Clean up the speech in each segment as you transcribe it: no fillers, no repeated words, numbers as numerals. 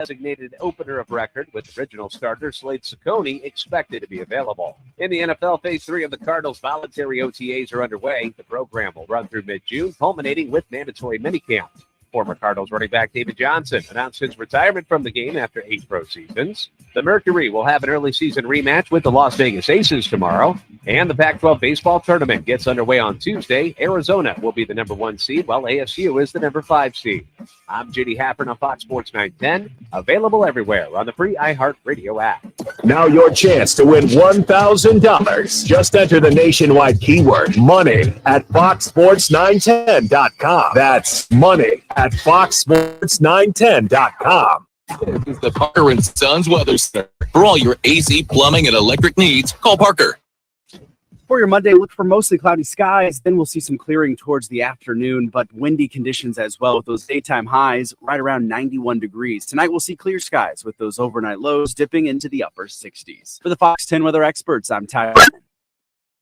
designated opener of record with original starter Slade Ciccone expected to be available. In the NFL, Phase 3 of the Cardinals' voluntary OTAs are underway. The program will run through mid-June, culminating with mandatory minicamp. Former Cardinals running back David Johnson announced his retirement from the game after 8 pro seasons. The Mercury will have an early season rematch with the Las Vegas Aces tomorrow. And the Pac-12 baseball tournament gets underway on Tuesday. Arizona will be the number 1 seed, while ASU is the number 5 seed. I'm J.D. Haffern on Fox Sports 910, available everywhere on the free iHeartRadio app. Now your chance to win $1,000. Just enter the nationwide keyword money at foxsports910.com. That's money at foxsports910.com. This is the Parker & Sons Weather Center. For all your AC, plumbing, and electric needs, call Parker. For your Monday, look for mostly cloudy skies. Then we'll see some clearing towards the afternoon, but windy conditions as well with those daytime highs right around 91 degrees. Tonight, we'll see clear skies with those overnight lows dipping into the upper 60s. For the Fox 10 weather experts, I'm Tyler.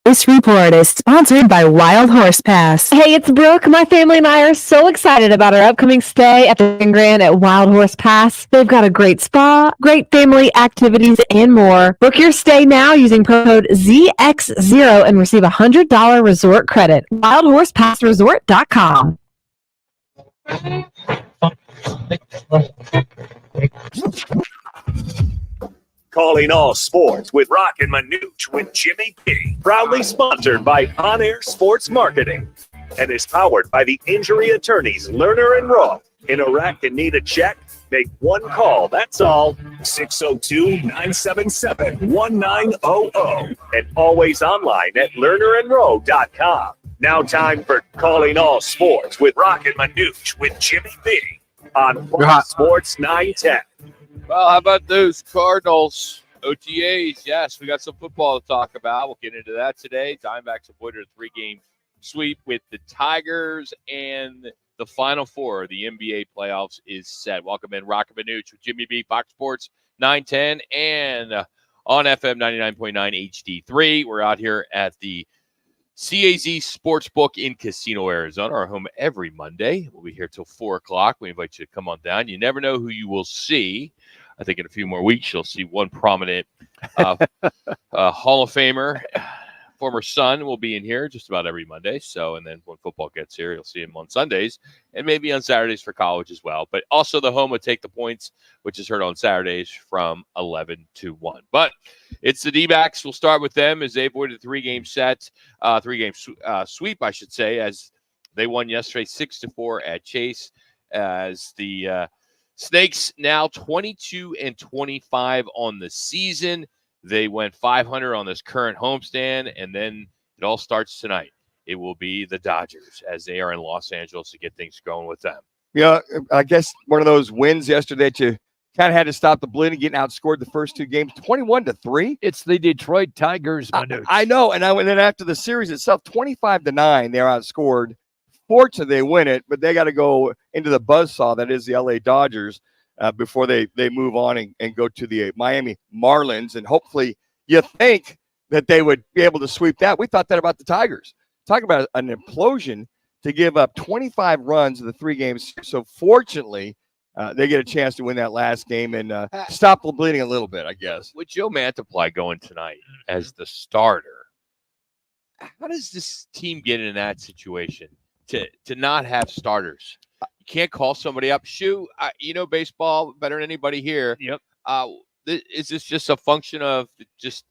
This report is sponsored by Wild Horse Pass. Hey, it's Brooke. My family and I are so excited about our upcoming stay at the Grand at Wild Horse Pass. They've got a great spa, great family activities, and more. Book your stay now using promo code ZX0 and receive a $100 resort credit. WildHorsePassResort.com. Calling all sports with Roc and Manuch with Jimmy B. Proudly sponsored by On Air Sports Marketing and is powered by the injury attorneys Lerner and Rowe. In Iraq and need a check? Make one call. That's all. 602-977-1900 and always online at lernerandrowe.com. Now time for Calling All Sports with Roc and Manuch with Jimmy B on Fox Sports 910. Well, how about those Cardinals OTAs? Yes, we got some football to talk about. We'll get into that today. Diamondbacks avoided a 3-game sweep with the Tigers, and the Final Four of the NBA playoffs is set. Welcome in, Roc and Manuch with Jimmy B, Fox Sports 910, and on FM 99.9 HD3. We're out here at the CAZ Sportsbook in Casino, Arizona, our home every Monday. We'll be here till 4 o'clock. We invite you to come on down. You never know who you will see. I think in a few more weeks, you'll see one prominent Hall of Famer. Former Sun will be in here just about every Monday. So, and then when football gets here, you'll see him on Sundays and maybe on Saturdays for college as well. But also the home of Take the Points, which is heard on Saturdays from 11 to 1. But it's the D-backs. We'll start with them as they avoided a 3-game sweep, I should say, as they won yesterday 6-4 at Chase. As the Snakes now 22-25 on the season. They went 500 on this current homestand, and then it all starts tonight. It will be the Dodgers as they are in Los Angeles to get things going with them. Yeah, I guess one of those wins yesterday that you kind of had to stop the bleeding, getting outscored the first 2 games, 21-3. It's the Detroit Tigers. I know, and then after the series itself, 25-9, they're outscored. Fortunately, they win it, but they got to go into the buzzsaw that is the LA Dodgers before they move on and go to the Miami Marlins. And hopefully you think that they would be able to sweep that. We thought that about the Tigers. Talk about an implosion to give up 25 runs in the 3 games. So fortunately, they get a chance to win that last game and stop the bleeding a little bit, I guess. With Joe Mantiply going tonight as the starter, how does this team get in that situation to not have starters? You can't call somebody up. Shu, you know baseball better than anybody here. Yep. Is this just a function of just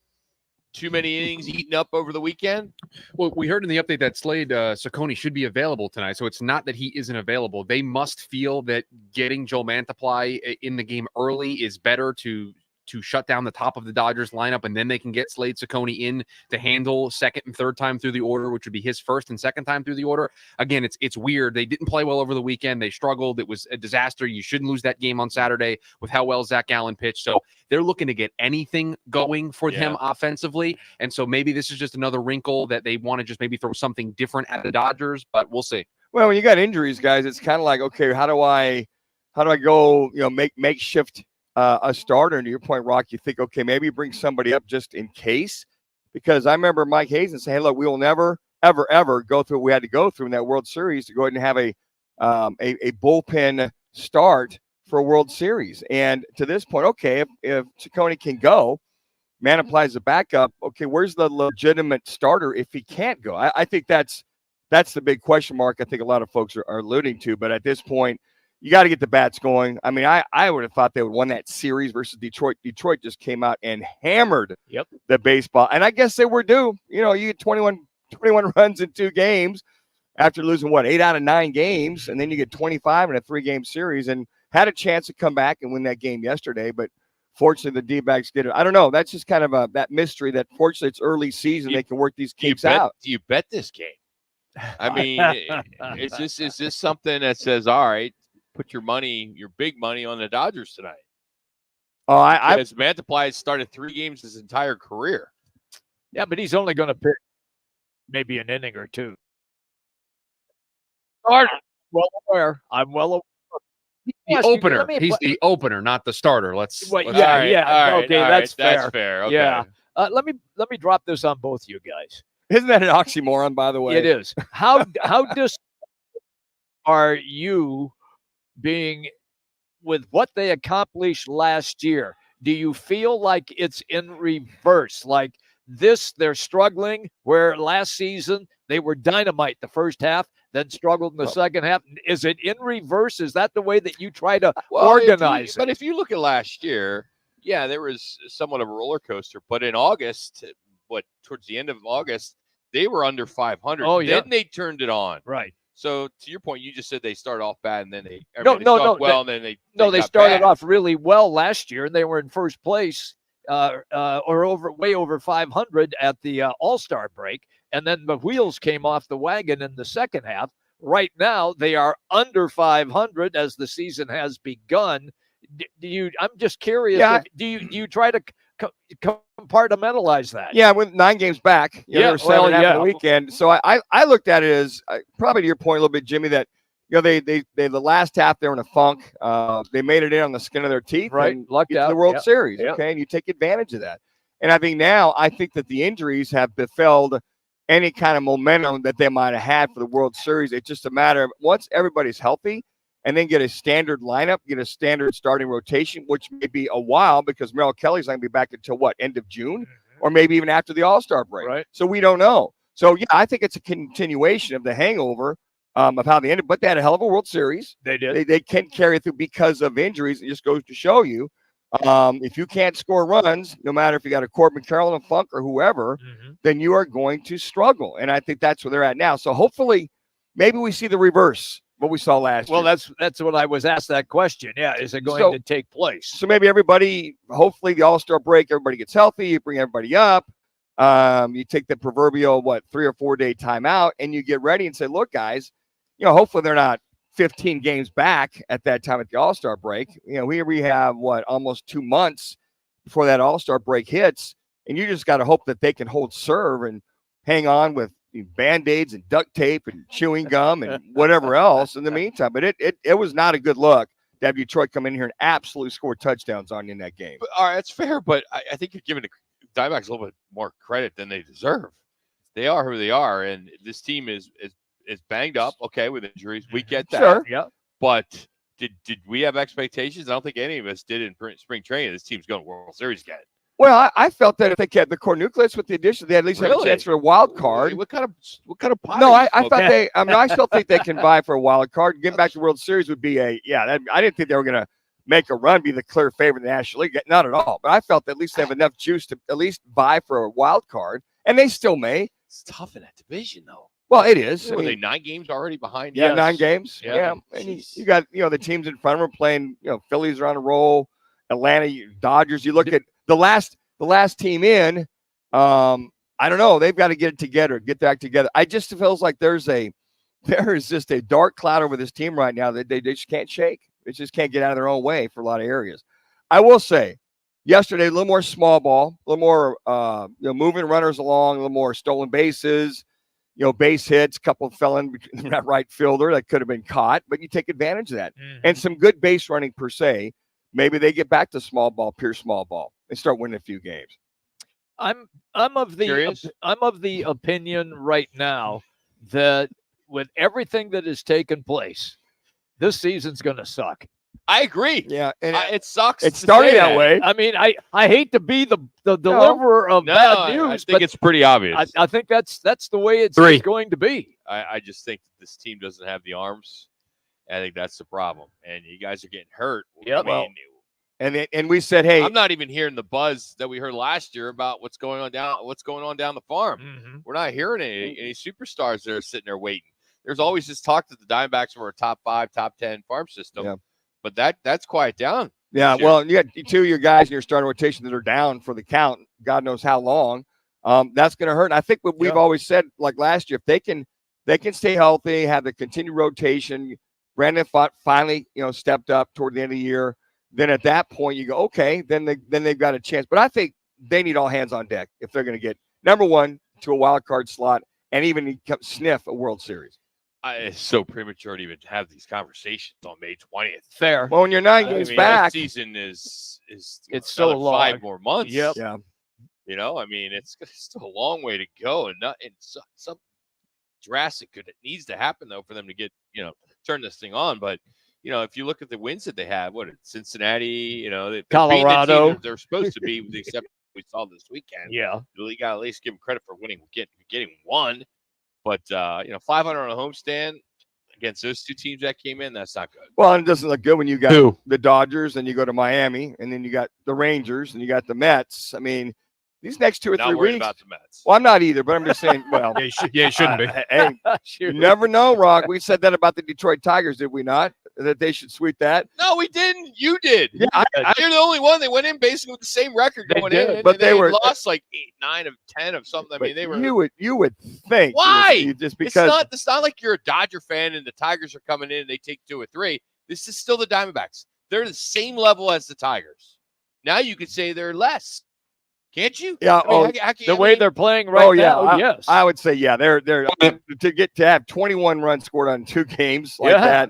too many innings eaten up over the weekend? Well, we heard in the update that Slade Ciccone should be available tonight, so it's not that he isn't available. They must feel that getting Joe Mantiply in the game early is better to shut down the top of the Dodgers lineup, and then they can get Slade Ciccone in to handle second and third time through the order, which would be his first and second time through the order. Again, it's weird. They didn't play well over the weekend. They struggled. It was a disaster. You shouldn't lose that game on Saturday with how well Zach Gallen pitched. So they're looking to get anything going for him offensively. And so maybe this is just another wrinkle that they want to just maybe throw something different at the Dodgers, but we'll see. Well, when you got injuries, guys, it's kind of like, okay, how do I go, makeshift a starter? And to your point, Rock, you think, okay, maybe bring somebody up just in case, because I remember Mike Hazen saying, hey, look, we will never, ever, ever go through what we had to go through in that World Series to go ahead and have a bullpen start for a World Series. And to this point, okay, if Ciccone can go, man applies the backup. Okay, where's the legitimate starter if he can't go? I think that's the big question mark I think a lot of folks are alluding to. But at this point, you got to get the bats going. I mean, I would have thought they would have won that series versus Detroit. Detroit just came out and hammered the baseball. And I guess they were due. You know, you get 21 runs in 2 games after losing, 8 out of 9 games. And then you get 25 in a 3-game series and had a chance to come back and win that game yesterday. But fortunately, the D-backs get it. I don't know. That's just kind of that mystery that fortunately it's early season. They can work these kinks out. Do you bet this game? I mean, is this something that says, all right, put your big money on the Dodgers tonight? Oh, because Mantiply has started 3 games his entire career. Yeah, but he's only going to pitch maybe an inning or 2. Well aware. I'm well aware. The opener. He's the opener, not the starter. Let's okay, that's fair. Okay. Yeah. Let me drop this on both you guys. Isn't that an oxymoron, by the way? It is. How are you being with what they accomplished last year? Do you feel like it's in reverse? Like this, they're struggling, where last season they were dynamite the first half, then struggled in the second half. Is it in reverse? Is that the way that you try to organize it? But if you look at last year, yeah, there was somewhat of a roller coaster. But in August, towards the end of August, they were under 500. Oh, yeah. Then they turned it on. Right. So to your point, you just said they started off bad and then they started off really well last year and they were in first place or way over 500 at the All-Star break. And then the wheels came off the wagon in the second half. Right now, they are under 500 as the season has begun. I'm just curious. Do you try to compartmentalize that? Yeah, with 9 games back. There were 7 after the weekend. So I looked at it as probably to your point a little bit, Jimmy, that they the last half they were in a funk. They made it in on the skin of their teeth. Right, and lucked get to out. the World Series. Okay, and you take advantage of that. And I think that the injuries have befelled any kind of momentum that they might have had for the World Series. It's just a matter of once everybody's healthy and then get a standard lineup, get a standard starting rotation, which may be a while because Merrill Kelly's not going to be back until end of June or maybe even after the All-Star break. Right. So we don't know. So, yeah, I think it's a continuation of the hangover of how they ended. But they had a hell of a World Series. They did. They can carry through because of injuries. It just goes to show you if you can't score runs, no matter if you got a Corbin Carroll and Funk or whoever, then you are going to struggle. And I think that's where they're at now. So hopefully maybe we see the reverse, what we saw last year. Well, that's what I was asked that question. Yeah, is it going to take place? So maybe hopefully the All-Star break, everybody gets healthy, you bring everybody up, you take the proverbial, 3 or 4 day timeout, and you get ready and say, look, guys, hopefully they're not 15 games back at that time at the All-Star break. Here we have almost 2 months before that All-Star break hits, and you just got to hope that they can hold serve and hang on with Band-Aids and duct tape and chewing gum and whatever else in the meantime. But it was not a good look to have Detroit come in here and absolutely score touchdowns on you in that game. But, all right, that's fair, but I think you're giving the Diamondbacks a little bit more credit than they deserve. They are who they are, and this team is banged up, with injuries. We get that. Sure. Yeah. But did we have expectations? I don't think any of us did in spring training. This team's going to World Series again. Well, I felt that if they kept the core nucleus with the addition, they at least have a chance for a wild card. What kind of pie? No, I thought they. I still think they can vie for a wild card. Getting back to the World Series would be I didn't think they were going to make a run, be the clear favorite in the National League. Not at all. But I felt that at least they have enough juice to at least vie for a wild card, and they still may. It's tough in that division, though. Well, it is. Were they 9 games already behind? Yeah, 9 games. Yeah. And you got the teams in front of them playing. Phillies are on a roll. Atlanta, Dodgers. You look at the last team in. I don't know. They've got to get back together. I just feels like there is just a dark cloud over this team right now that they just can't shake. They just can't get out of their own way for a lot of areas. I will say, yesterday a little more small ball, a little more moving runners along, a little more stolen bases. Base hits, a couple fell in between that right fielder that could have been caught, but you take advantage of that. And some good base running per se. Maybe they get back to pure small ball, and start winning a few games. I'm of the opinion right now that with everything that has taken place, this season's going to suck. I agree. Yeah, and it sucks. It's to starting say that way. I mean, I hate to be the deliverer of bad news, I think it's pretty obvious. I think that's the way it's going to be. I just think that this team doesn't have the arms. I think that's the problem. And you guys are getting hurt. Yep. I mean, and we said, hey, I'm not even hearing the buzz that we heard last year about what's going on down the farm. Mm-hmm. We're not hearing any superstars that are sitting there waiting. There's always this talk that the Diamondbacks were a top 5, top 10 farm system. Yeah. But that's quiet down. Yeah, well, you got two of your guys in your starting rotation that are down for the count. God knows how long. That's going to hurt. And I think what we've always said, like last year, if they can stay healthy, have the continued rotation. Brandon finally, stepped up toward the end of the year. Then at that point, you go, okay, then they've got a chance. But I think they need all hands on deck if they're going to get number one to a wild card slot and even sniff a World Series. It's so premature to even have these conversations on May 20th. Fair. Well, when you're 9 games back, the season is it's so long. 5 more months. Yep. Yeah. I mean, it's still a long way to go, and some drastic needs to happen though for them to get turn this thing on. But if you look at the wins that they have, Cincinnati, Colorado, they're supposed to be, with the exception we saw this weekend. Yeah, you got to at least give them credit for winning, getting one. But 500 on a homestand against those two teams that came in, that's not good. Well, and it doesn't look good when you got the Dodgers and you go to Miami, and then you got the Rangers and you got the Mets. I mean, these next 2 or 3 weeks. About the Mets. Well, I'm not either, but I'm just saying. Well, it shouldn't be. Hey, you never know, Rock. We said that about the Detroit Tigers, did we not? That they should sweep that. No, we didn't. You did. Yeah, you're the only one. They went in basically with the same record going in, but they were lost like 8, 9 of 10 of something. I mean, they were. You would think. Why? Just because it's not like you're a Dodger fan and the Tigers are coming in and they take 2 or 3. This is still the Diamondbacks. They're the same level as the Tigers. Now you could say they're less. Can't you? Yeah. The way they're playing right now. Yes. I would say they're to have 21 runs scored on 2 games like that.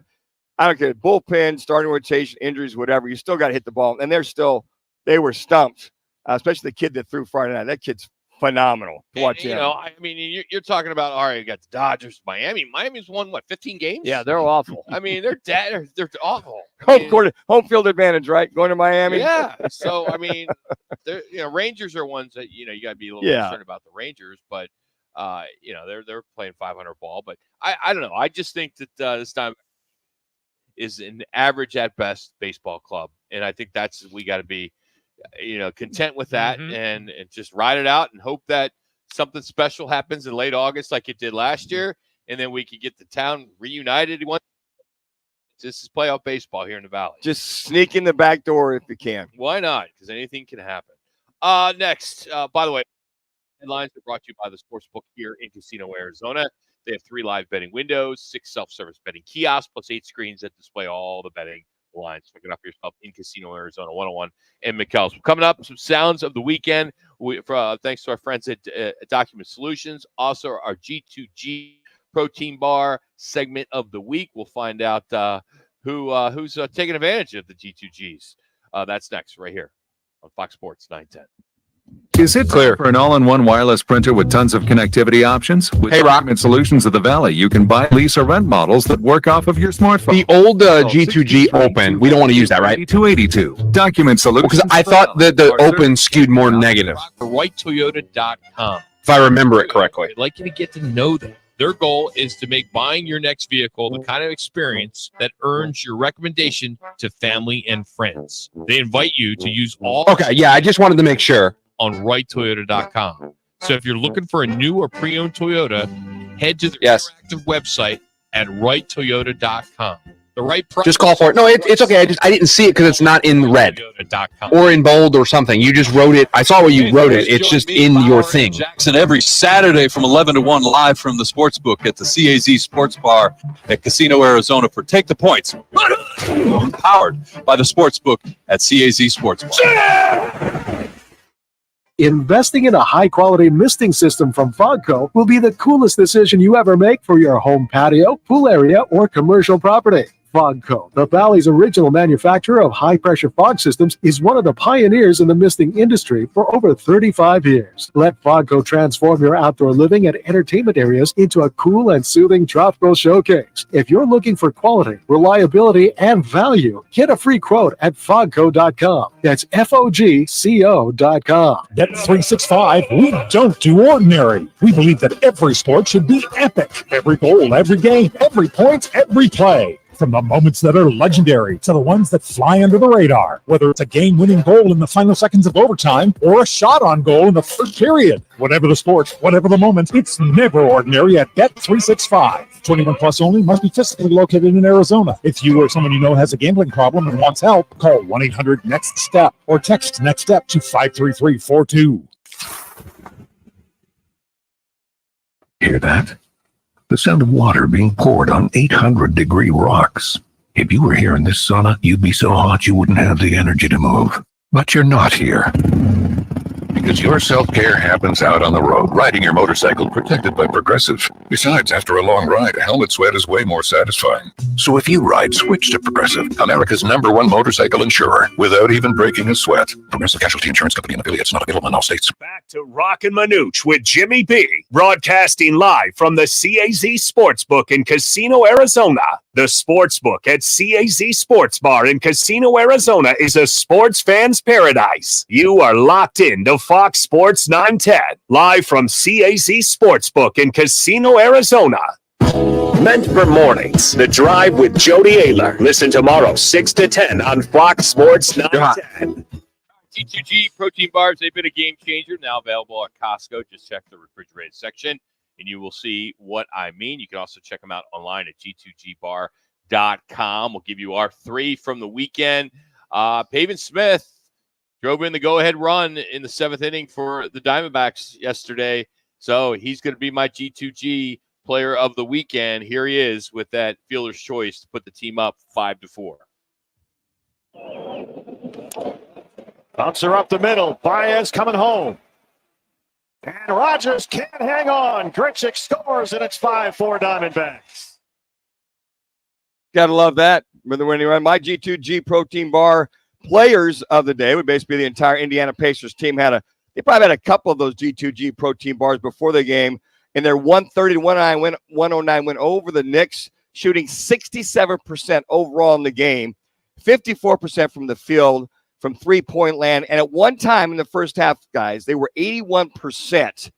I don't care. Bullpen, starting rotation, injuries, whatever. You still got to hit the ball. And they were stumped, especially the kid that threw Friday night. That kid's phenomenal to watch him. I mean, you're talking about, all right, you got the Dodgers, Miami. Miami's won, 15 games? Yeah, they're awful. I mean, they're awful. Home field advantage, right? Going to Miami. Yeah. So, I mean, Rangers are ones that, you got to be a little concerned about the Rangers. But, they're playing 500 ball. But I don't know. I just think that this time is an average at best baseball club. And I think we got to be, content with that and just ride it out and hope that something special happens in late August like it did last year. And then we could get the town reunited. This is playoff baseball here in the Valley. Just sneak in the back door if you can. Why not? Because anything can happen. Next, by the way, headlines are brought to you by the Sportsbook here in Casino, Arizona. They have 3 live betting windows, 6 self-service betting kiosks, plus 8 screens that display all the betting lines. Pick it up for yourself in Casino, Arizona, 101 and McAllis. Coming up, some sounds of the weekend. Thanks to our friends at Document Solutions. Also, our G2G protein bar segment of the week. We'll find out who's taking advantage of the G2Gs. That's next, right here on Fox Sports 910. Is it clear for an all-in-one wireless printer with tons of connectivity options? With Document Solutions of the Valley, you can buy, lease, or rent models that work off of your smartphone. The old G2G Open, we don't want to use that, right? 282. Document Solutions. Because I thought that the Open skewed more negative. RightToyota.com. If I remember it correctly. I'd like you to get to know them. Their goal is to make buying your next vehicle the kind of experience that earns your recommendation to family and friends. They invite you to use all. Okay, yeah, I just wanted to make sure. On RightToyota.com. So if you're looking for a new or pre-owned Toyota, head to the interactive website at RightToyota.com. The right price. Just call for it. No, it's okay. I didn't see it because it's not in red or in bold or something. You just wrote it. I saw where you wrote it. It's just in your thing. And every Saturday from 11 to 1 live from the Sportsbook at the CAZ Sports Bar at Casino, Arizona for Take the Points. Powered by the Sportsbook at CAZ Sports Bar. Investing in a high-quality misting system from Fogco will be the coolest decision you ever make for your home patio, pool area, or commercial property. Fog Co., the Valley's original manufacturer of high-pressure fog systems, is one of the pioneers in the misting industry for over 35 years. Let Fog Co. transform your outdoor living and entertainment areas into a cool and soothing tropical showcase. If you're looking for quality, reliability, and value, get a free quote at fogco.com. That's FOGCO.com. Bet365, we don't do ordinary. We believe that every sport should be epic. Every goal, every game, every point, every play. From the moments that are legendary to the ones that fly under the radar. Whether it's a game-winning goal in the final seconds of overtime or a shot on goal in the third period. Whatever the sport, whatever the moment, it's never ordinary at Bet365. 21 plus only, must be physically located in Arizona. If you or someone you know has a gambling problem and wants help, call 1-800-NEXT-STEP or text NEXT STEP to 53342. Hear that? The sound of water being poured on 800-degree rocks. If you were here in this sauna, you'd be so hot you wouldn't have the energy to move. But you're not here. Because your self-care happens out on the road, riding your motorcycle protected by Progressive. Besides, after a long ride, a helmet sweat is way more satisfying. So if you ride, switch to Progressive, America's #1 motorcycle insurer, without even breaking a sweat. Progressive Casualty Insurance Company and affiliates, not available in all states. Back to Roc and Manuch with Jimmy B, broadcasting live from the CAZ Sportsbook in Casino, Arizona. The Sportsbook at CAZ Sports Bar in Casino, Arizona is a sports fan's paradise. You are locked in to Fox Sports 910, live from CAZ Sportsbook in Casino, Arizona. Meant for mornings, The Drive with Jody Ayler. Listen tomorrow, 6 to 10 on Fox Sports 910. G2G protein bars, they've been a game changer. Now available at Costco. Just check the refrigerated section, and you will see what I mean. You can also check them out online at g2gbar.com. We'll give you our 3 from the weekend. Pavin Smith drove in the go-ahead run in the 7th inning for the Diamondbacks yesterday. So he's going to be my G2G player of the weekend. Here he is with that fielder's choice to put the team up 5-4. Bouncer up the middle. Baez coming home. And Rogers can't hang on. Grichuk scores, and it's 5-4 Diamondbacks. Gotta love that. When you run my G2G protein bar players of the day, would basically the entire Indiana Pacers team they probably had a couple of those G2G protein bars before the game. And their 130-109 went over the Knicks, shooting 67% overall in the game, 54% from the field, from three-point land. And at one time in the first half, guys, they were 81%.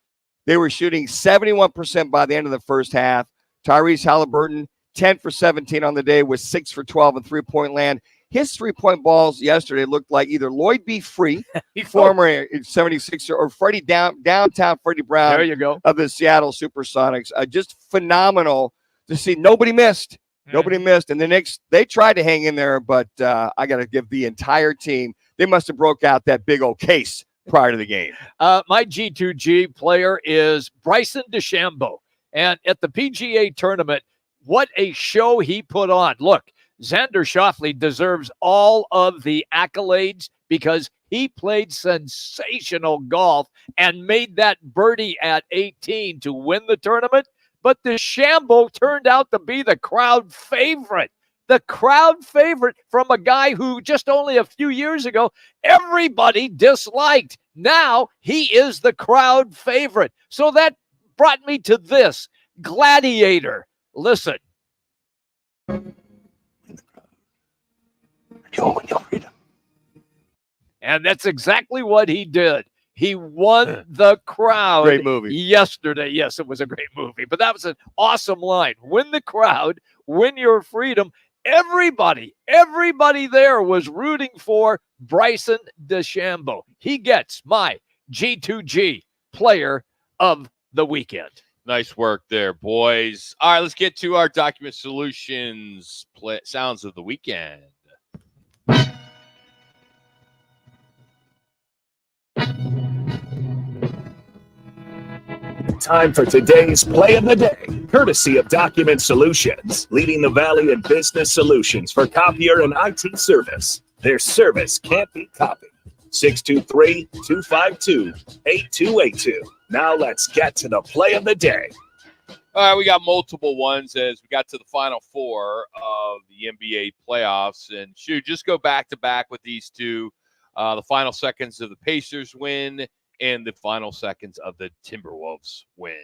They were shooting 71% by the end of the first half. Tyrese Halliburton, 10 for 17 on the day, with 6 for 12 in three-point land. His three-point balls yesterday looked like either Lloyd B. Free, former 76er, or Freddie downtown Freddie Brown. There you go. Of the Seattle Supersonics. Just phenomenal to see. Nobody missed. Nobody missed. And the Knicks, they tried to hang in there, but I got to give the entire team, they must have broke out that big old case prior to the game. My G2G player is Bryson DeChambeau. And at the PGA tournament, what a show he put on. Look, Xander Schauffele deserves all of the accolades because he played sensational golf and made that birdie at 18 to win the tournament. But DeChambeau turned out to be the crowd favorite. The crowd favorite from a guy who just only a few years ago, everybody disliked. Now he is the crowd favorite. So that brought me to this. Gladiator. Listen. And that's exactly what he did. He won the crowd. Great movie. Yesterday. Yes, it was a great movie. But that was an awesome line. Win the crowd, win your freedom. Everybody there was rooting for Bryson DeChambeau. He gets my G2G player of the weekend. Nice work there, boys. All right, let's get to our Document Solutions sounds of the weekend. Time for today's Play of the Day, courtesy of Document Solutions, leading the Valley in business solutions for copier and IT service. Their service can't be copied. 623-252-8282. Now let's get to the Play of the Day. All right, we got multiple ones as we got to the final four of the NBA playoffs. And just go back to back with these two. The final seconds of the Pacers win and the final seconds of the Timberwolves win.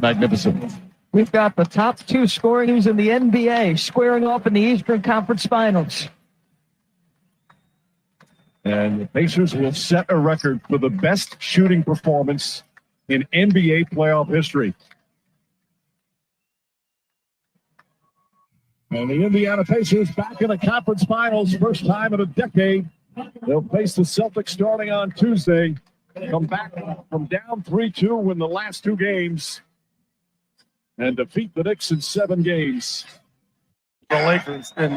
Magnificent. We've got the top two scoring teams in the NBA squaring off in the Eastern Conference Finals. And the Pacers will set a record for the best shooting performance in NBA playoff history. And the Indiana Pacers back in the conference finals, first time in a decade. They'll face the Celtics starting on Tuesday. Come back from down 3-2, win the last two games, and defeat the Knicks in 7 games. The Lakers in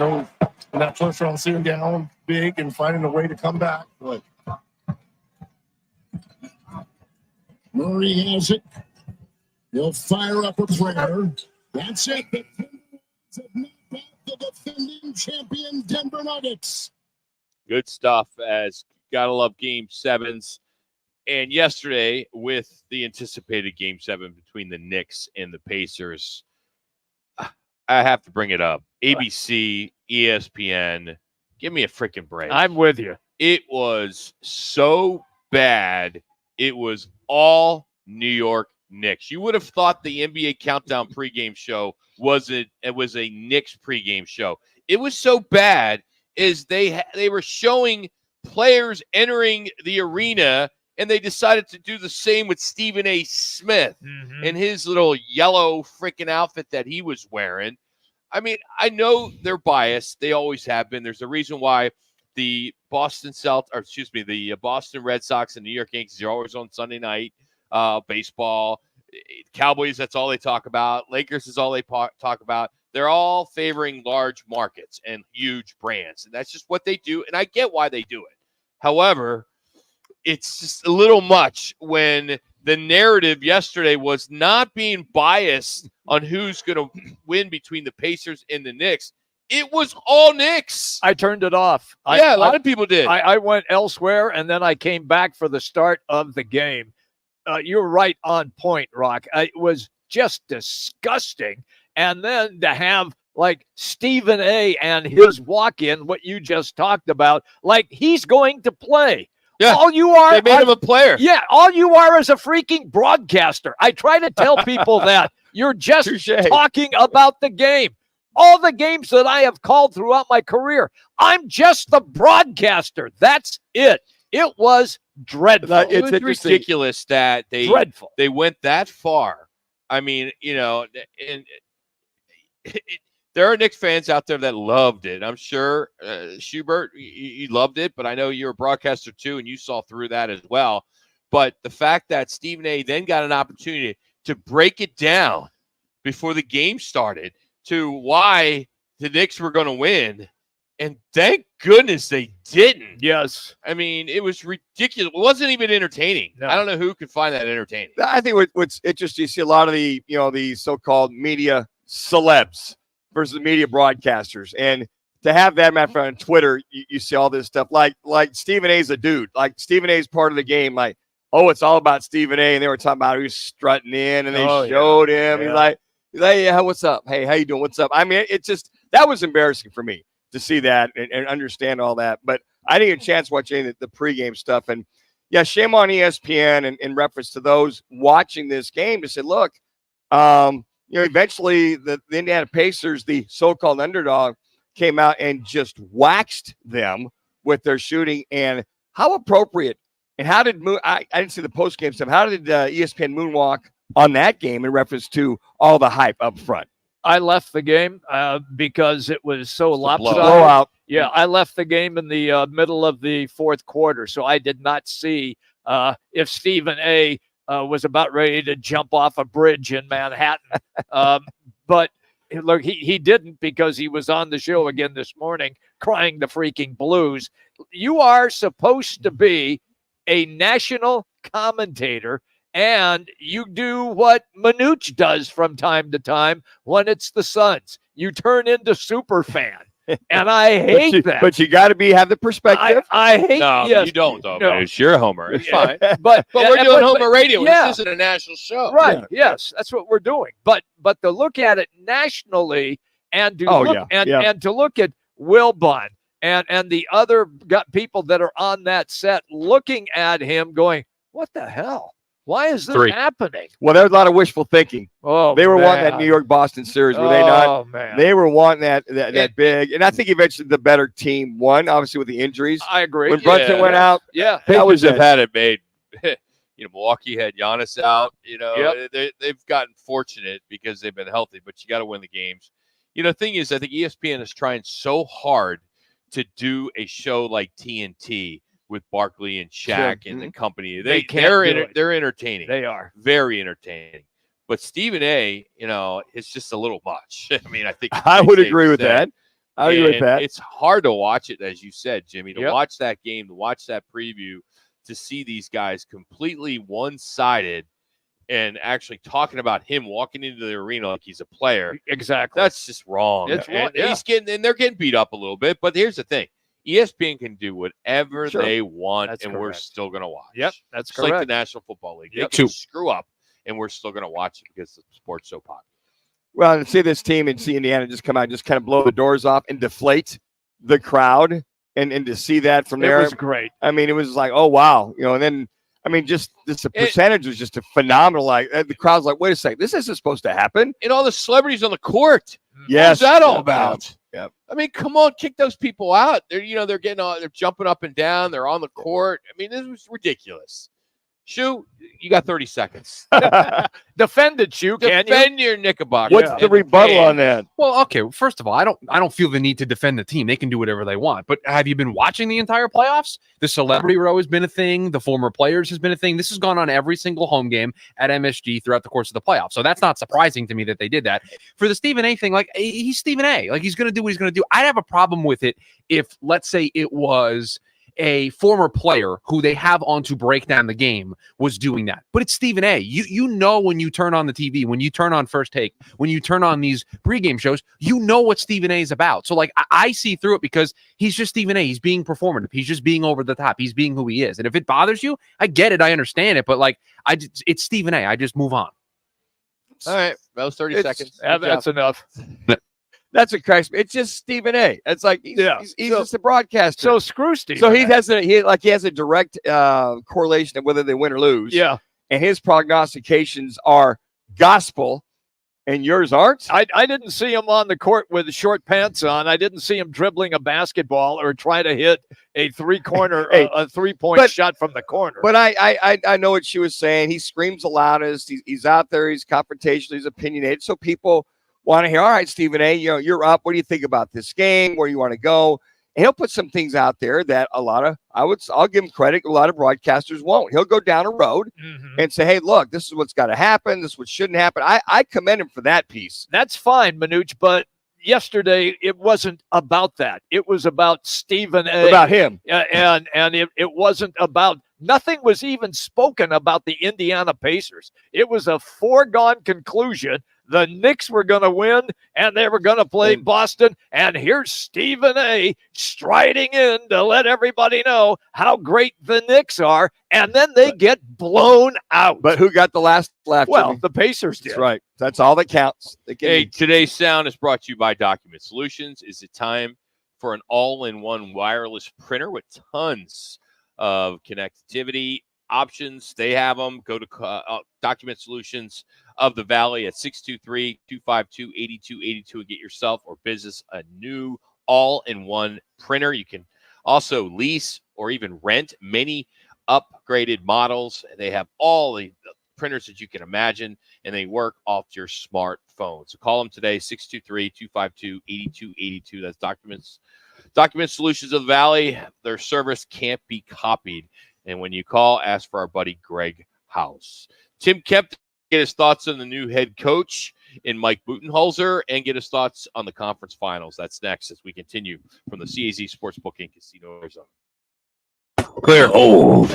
that first round series down big and finding a way to come back. Right. Murray has it. He'll fire up a prayer. That's it. The Timberwolves have knocked out the defending champion Denver Nuggets. Good stuff, as gotta love Game 7s. And yesterday, with the anticipated Game 7 between the Knicks and the Pacers, I have to bring it up. ABC, ESPN, give me a freaking break. I'm with you. It was so bad. It was all New York Knicks. You would have thought the NBA Countdown pregame show was a Knicks pregame show. It was so bad is they were showing players entering the arena, and they decided to do the same with Stephen A. Smith and his little yellow freaking outfit that he was wearing. I mean, I know they're biased. They always have been. There's a reason why the Boston Red Sox and New York Yankees are always on Sunday night. Baseball, Cowboys, that's all they talk about. Lakers is all they talk about. They're all favoring large markets and huge brands, and that's just what they do, and I get why they do it. However, it's just a little much when the narrative yesterday was not being biased on who's going to win between the Pacers and the Knicks. It was all Knicks. I turned it off. A lot of people did. I went elsewhere, and then I came back for the start of the game. You're right on point, Rock. It was just disgusting. And then to have like Stephen A. and his walk-in, what you just talked about, like he's going to play. Yeah, all you are, they made him a player. Yeah, all you are is a freaking broadcaster. I try to tell people that you're just talking about the game. All the games that I have called throughout my career, I'm just the broadcaster. That's it. It was dreadful. It's ridiculous that they went that far. I mean, and there are Knicks fans out there that loved it. I'm sure, Schubert, you loved it, but I know you're a broadcaster too, and you saw through that as well. But the fact that Stephen A. then got an opportunity to break it down before the game started to why the Knicks were going to win, and thank goodness they didn't. Yes. I mean, it was ridiculous. It wasn't even entertaining. No. I don't know who could find that entertaining. I think what's interesting, you see a lot of the so-called media celebs versus media broadcasters. And to have that, matter of fact, on Twitter, you see all this stuff. Like Stephen A's a dude. Like Stephen A's part of the game. Like, oh, it's all about Stephen A. And they were talking about he was strutting in, and they showed him. Yeah. He's like, yeah, what's up? Hey, how you doing? What's up? I mean, it just, that was embarrassing for me to see that and understand all that. But I didn't get a chance watching the pregame stuff. And yeah, shame on ESPN in reference to those watching this game to say, look, eventually the Indiana Pacers, the so-called underdog, came out and just waxed them with their shooting. And how appropriate. And how did I didn't see the post-game stuff. How did ESPN moonwalk on that game in reference to all the hype up front? I left the game because it was so lopsided. Blowout. Yeah, I left the game in the middle of the fourth quarter, so I did not see if Stephen A. Was about ready to jump off a bridge in Manhattan. But look, he didn't, because he was on the show again this morning crying the freaking blues. You are supposed to be a national commentator, and you do what Manuch does from time to time when it's the Suns. You turn into super fan. And I hate that. But you got to have the perspective. I hate. No, yes, you don't, though. no. Man. It's your Homer. It's fine. But we're doing Homer Radio. Yeah. This isn't a national show. Right. Yeah. Yes, that's what we're doing. But to look at it nationally and to look and to look at Wilbon and the other people that are on that set looking at him going, what the hell? Why is this happening? Well, there's a lot of wishful thinking. Oh, they were wanting that New York-Boston series, were they not? Oh, man. They were wanting that big. And I think eventually the better team won, obviously with the injuries. I agree. When Brunson went out, Patriots have had it made. Milwaukee had Giannis out. They've gotten fortunate because they've been healthy, but you got to win the games. The thing is, I think ESPN is trying so hard to do a show like TNT with Barkley and Shaq and the company. They're entertaining. They are very entertaining. But Stephen A, it's just a little much. I mean, I think I would agree with that. I agree with that. It's hard to watch it, as you said, Jimmy, to watch that game, to watch that preview, to see these guys completely one-sided and actually talking about him walking into the arena like he's a player. Exactly. That's just wrong. It's wrong. They're getting beat up a little bit. But here's the thing. ESPN can do whatever they want, we're still going to watch. Yep, that's it's correct. like the National Football League. They can screw up, and we're still going to watch it because the sport's so popular. Well, to see this team and see Indiana just come out and just kind of blow the doors off and deflate the crowd, and to see that from there. It was great. I mean, it was like, oh, wow. And then, I mean, the percentage was just a phenomenal. Like, the crowd's like, wait a second, this isn't supposed to happen. And all the celebrities on the court. Yes. What's that all about? Yep. I mean, come on, kick those people out. They're they're jumping up and down. They're on the court. I mean, this was ridiculous. Shu, you got 30 seconds. Defend it, Shu. Defend your Knickerbocker. What's the rebuttal on that? Well, okay. First of all, I don't feel the need to defend the team. They can do whatever they want. But have you been watching the entire playoffs? The celebrity row has been a thing. The former players has been a thing. This has gone on every single home game at MSG throughout the course of the playoffs. So that's not surprising to me that they did that. For the Stephen A thing, like, he's Stephen A. Like, he's going to do what he's going to do. I'd have a problem with it if, let's say, it was a former player who they have on to break down the game was doing that. But it's Stephen A. You know when you turn on the TV, when you turn on First Take, when you turn on these pregame shows, you know what Stephen A is about. So, like, I see through it because he's just Stephen A. He's being performative. He's just being over the top. He's being who he is. And if it bothers you, I get it. I understand it. But, like, it's Stephen A. I just move on. All right. That was 30 seconds. That's enough. That's what cracks me. It's just Stephen A. It's like he's just a broadcaster. So screw Stephen. So he has a direct correlation of whether they win or lose. Yeah. And his prognostications are gospel, and yours aren't. I didn't see him on the court with short pants on. I didn't see him dribbling a basketball or try to hit a a 3-point shot from the corner. But I know what she was saying. He screams the loudest. He's out there. He's confrontational. He's opinionated. So people want to hear, all right, Stephen A., you're up. What do you think about this game? Where do you want to go? And he'll put some things out there that I'll give him credit, a lot of broadcasters won't. He'll go down a road and say, hey, look, this is what's got to happen. This is what shouldn't happen. I commend him for that piece. That's fine, Manuch, but yesterday it wasn't about that. It was about Stephen A. About him. And it wasn't about – nothing was even spoken about the Indiana Pacers. It was a foregone conclusion. The Knicks were going to win, and they were going to play Boston. And here's Stephen A. striding in to let everybody know how great the Knicks are, and then they get blown out. But who got the last laugh? Well, Jimmy? the Pacers did. That's right. That's all that counts. Hey, today's sound is brought to you by Document Solutions. Is it time for an all-in-one wireless printer with tons of connectivity options? They have them. Go to Document Solutions of the Valley at 623-252-8282 and get yourself or business a new all-in-one printer. You can also lease or even rent many upgraded models. They have all the printers that you can imagine, and they work off your smartphone. So call them today, 623-252-8282. That's Document Solutions of the Valley. Their service can't be copied. And when you call, ask for our buddy Greg House. Tim Kemp, get his thoughts on the new head coach in Mike Budenholzer, and get his thoughts on the conference finals. That's next as we continue from the CAZ Sportsbook in Casino, Arizona. Clear. Oh.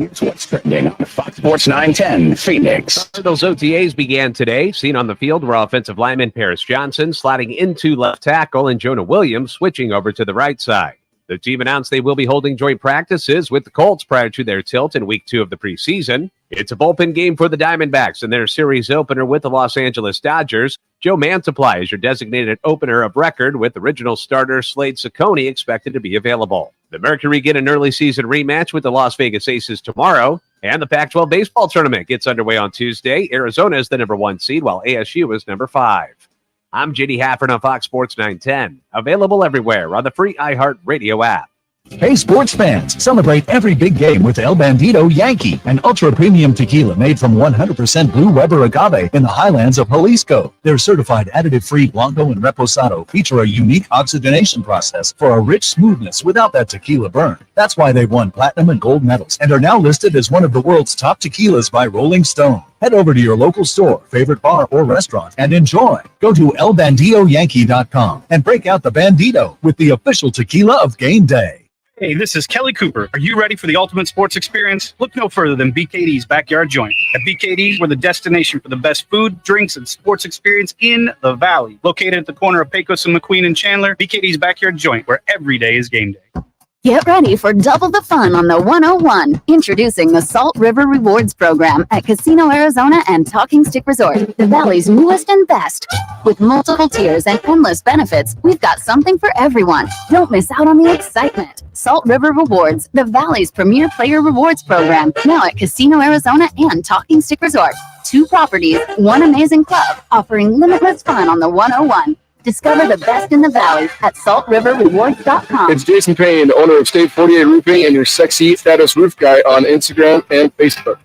Here's what's trending on Fox Sports 910 Phoenix. Cardinals OTAs began today. Seen on the field were offensive lineman Paris Johnson sliding into left tackle and Jonah Williams switching over to the right side. The team announced they will be holding joint practices with the Colts prior to their tilt in week 2 of the preseason. It's a bullpen game for the Diamondbacks in their series opener with the Los Angeles Dodgers. Joe Mantiply is your designated opener of record, with original starter Slade Ciccone expected to be available. The Mercury get an early season rematch with the Las Vegas Aces tomorrow, and the Pac-12 baseball tournament gets underway on Tuesday. Arizona is the number 1 seed, while ASU is number 5. I'm JD Hafford on Fox Sports 910, available everywhere on the free iHeartRadio app. Hey, sports fans, celebrate every big game with El Bandito Yankee, an ultra-premium tequila made from 100% Blue Weber agave in the highlands of Jalisco. Their certified additive-free Blanco and Reposado feature a unique oxygenation process for a rich smoothness without that tequila burn. That's why they've won platinum and gold medals and are now listed as one of the world's top tequilas by Rolling Stone. Head over to your local store, favorite bar, or restaurant and enjoy. Go to elbanditoyankee.com and break out the Bandito with the official tequila of game day. Hey, this is Kelly Cooper. Are you ready for the ultimate sports experience? Look no further than BKD's Backyard Joint. At BKD's, we're the destination for the best food, drinks, and sports experience in the Valley. Located at the corner of Pecos and McQueen and Chandler, BKD's Backyard Joint, where every day is game day. Get ready for double the fun on the 101. Introducing the Salt River Rewards Program at Casino Arizona and Talking Stick Resort, the Valley's newest and best. With multiple tiers and endless benefits, we've got something for everyone. Don't miss out on the excitement. Salt River Rewards, the Valley's premier player rewards program, now at Casino Arizona and Talking Stick Resort. 2 properties, 1 amazing club, offering limitless fun on the 101. Discover the best in the Valley at saltriverrewards.com. It's Jason Payne, owner of State 48 Roofing and your sexy status roof guy on Instagram and Facebook.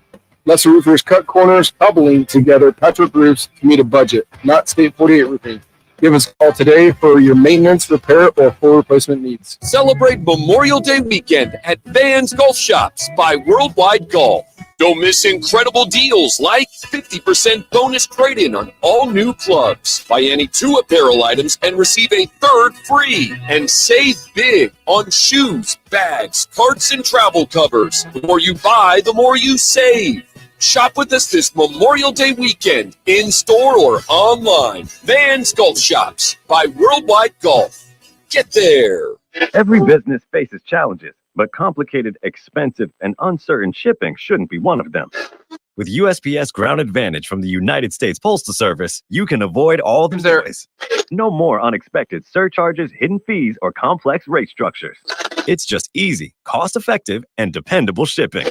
Lesser roofers cut corners, cobbling together patchwork roofs to meet a budget, not State 48 Roofing. Give us a call today for your maintenance, repair, or full replacement needs. Celebrate Memorial Day weekend at Vans Golf Shops by Worldwide Golf. Don't miss incredible deals like 50% bonus trade-in on all new clubs. Buy any 2 apparel items and receive a 3rd free. And save big on shoes, bags, carts, and travel covers. The more you buy, the more you save. Shop with us this Memorial Day weekend, in-store or online. Vans Golf Shops by Worldwide Golf. Get there. Every business faces challenges, but complicated, expensive, and uncertain shipping shouldn't be one of them. With USPS Ground Advantage from the United States Postal Service, you can avoid all the noise. No more unexpected surcharges, hidden fees, or complex rate structures. It's just easy, cost-effective, and dependable shipping.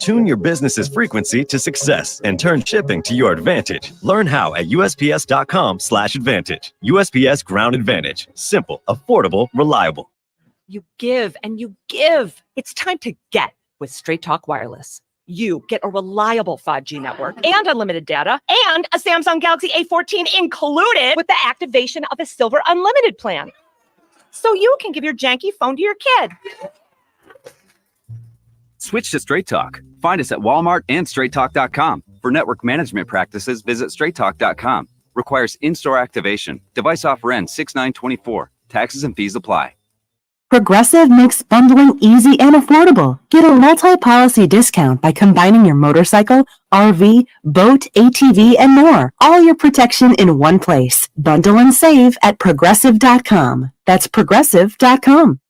Tune your business's frequency to success and turn shipping to your advantage. Learn how at USPS.com/advantage. USPS Ground Advantage. Simple, affordable, reliable. You give and you give. It's time to get with Straight Talk Wireless. You get a reliable 5G network and unlimited data and a Samsung Galaxy A14 included with the activation of a Silver Unlimited plan. So you can give your janky phone to your kid. Switch to Straight Talk. Find us at Walmart and straighttalk.com. For network management practices, visit straighttalk.com. Requires in-store activation. Device offer ends 6/9/24. Taxes and fees apply. Progressive makes bundling easy and affordable. Get a multi-policy discount by combining your motorcycle, RV, boat, ATV, and more. All your protection in one place. Bundle and save at progressive.com. That's progressive.com.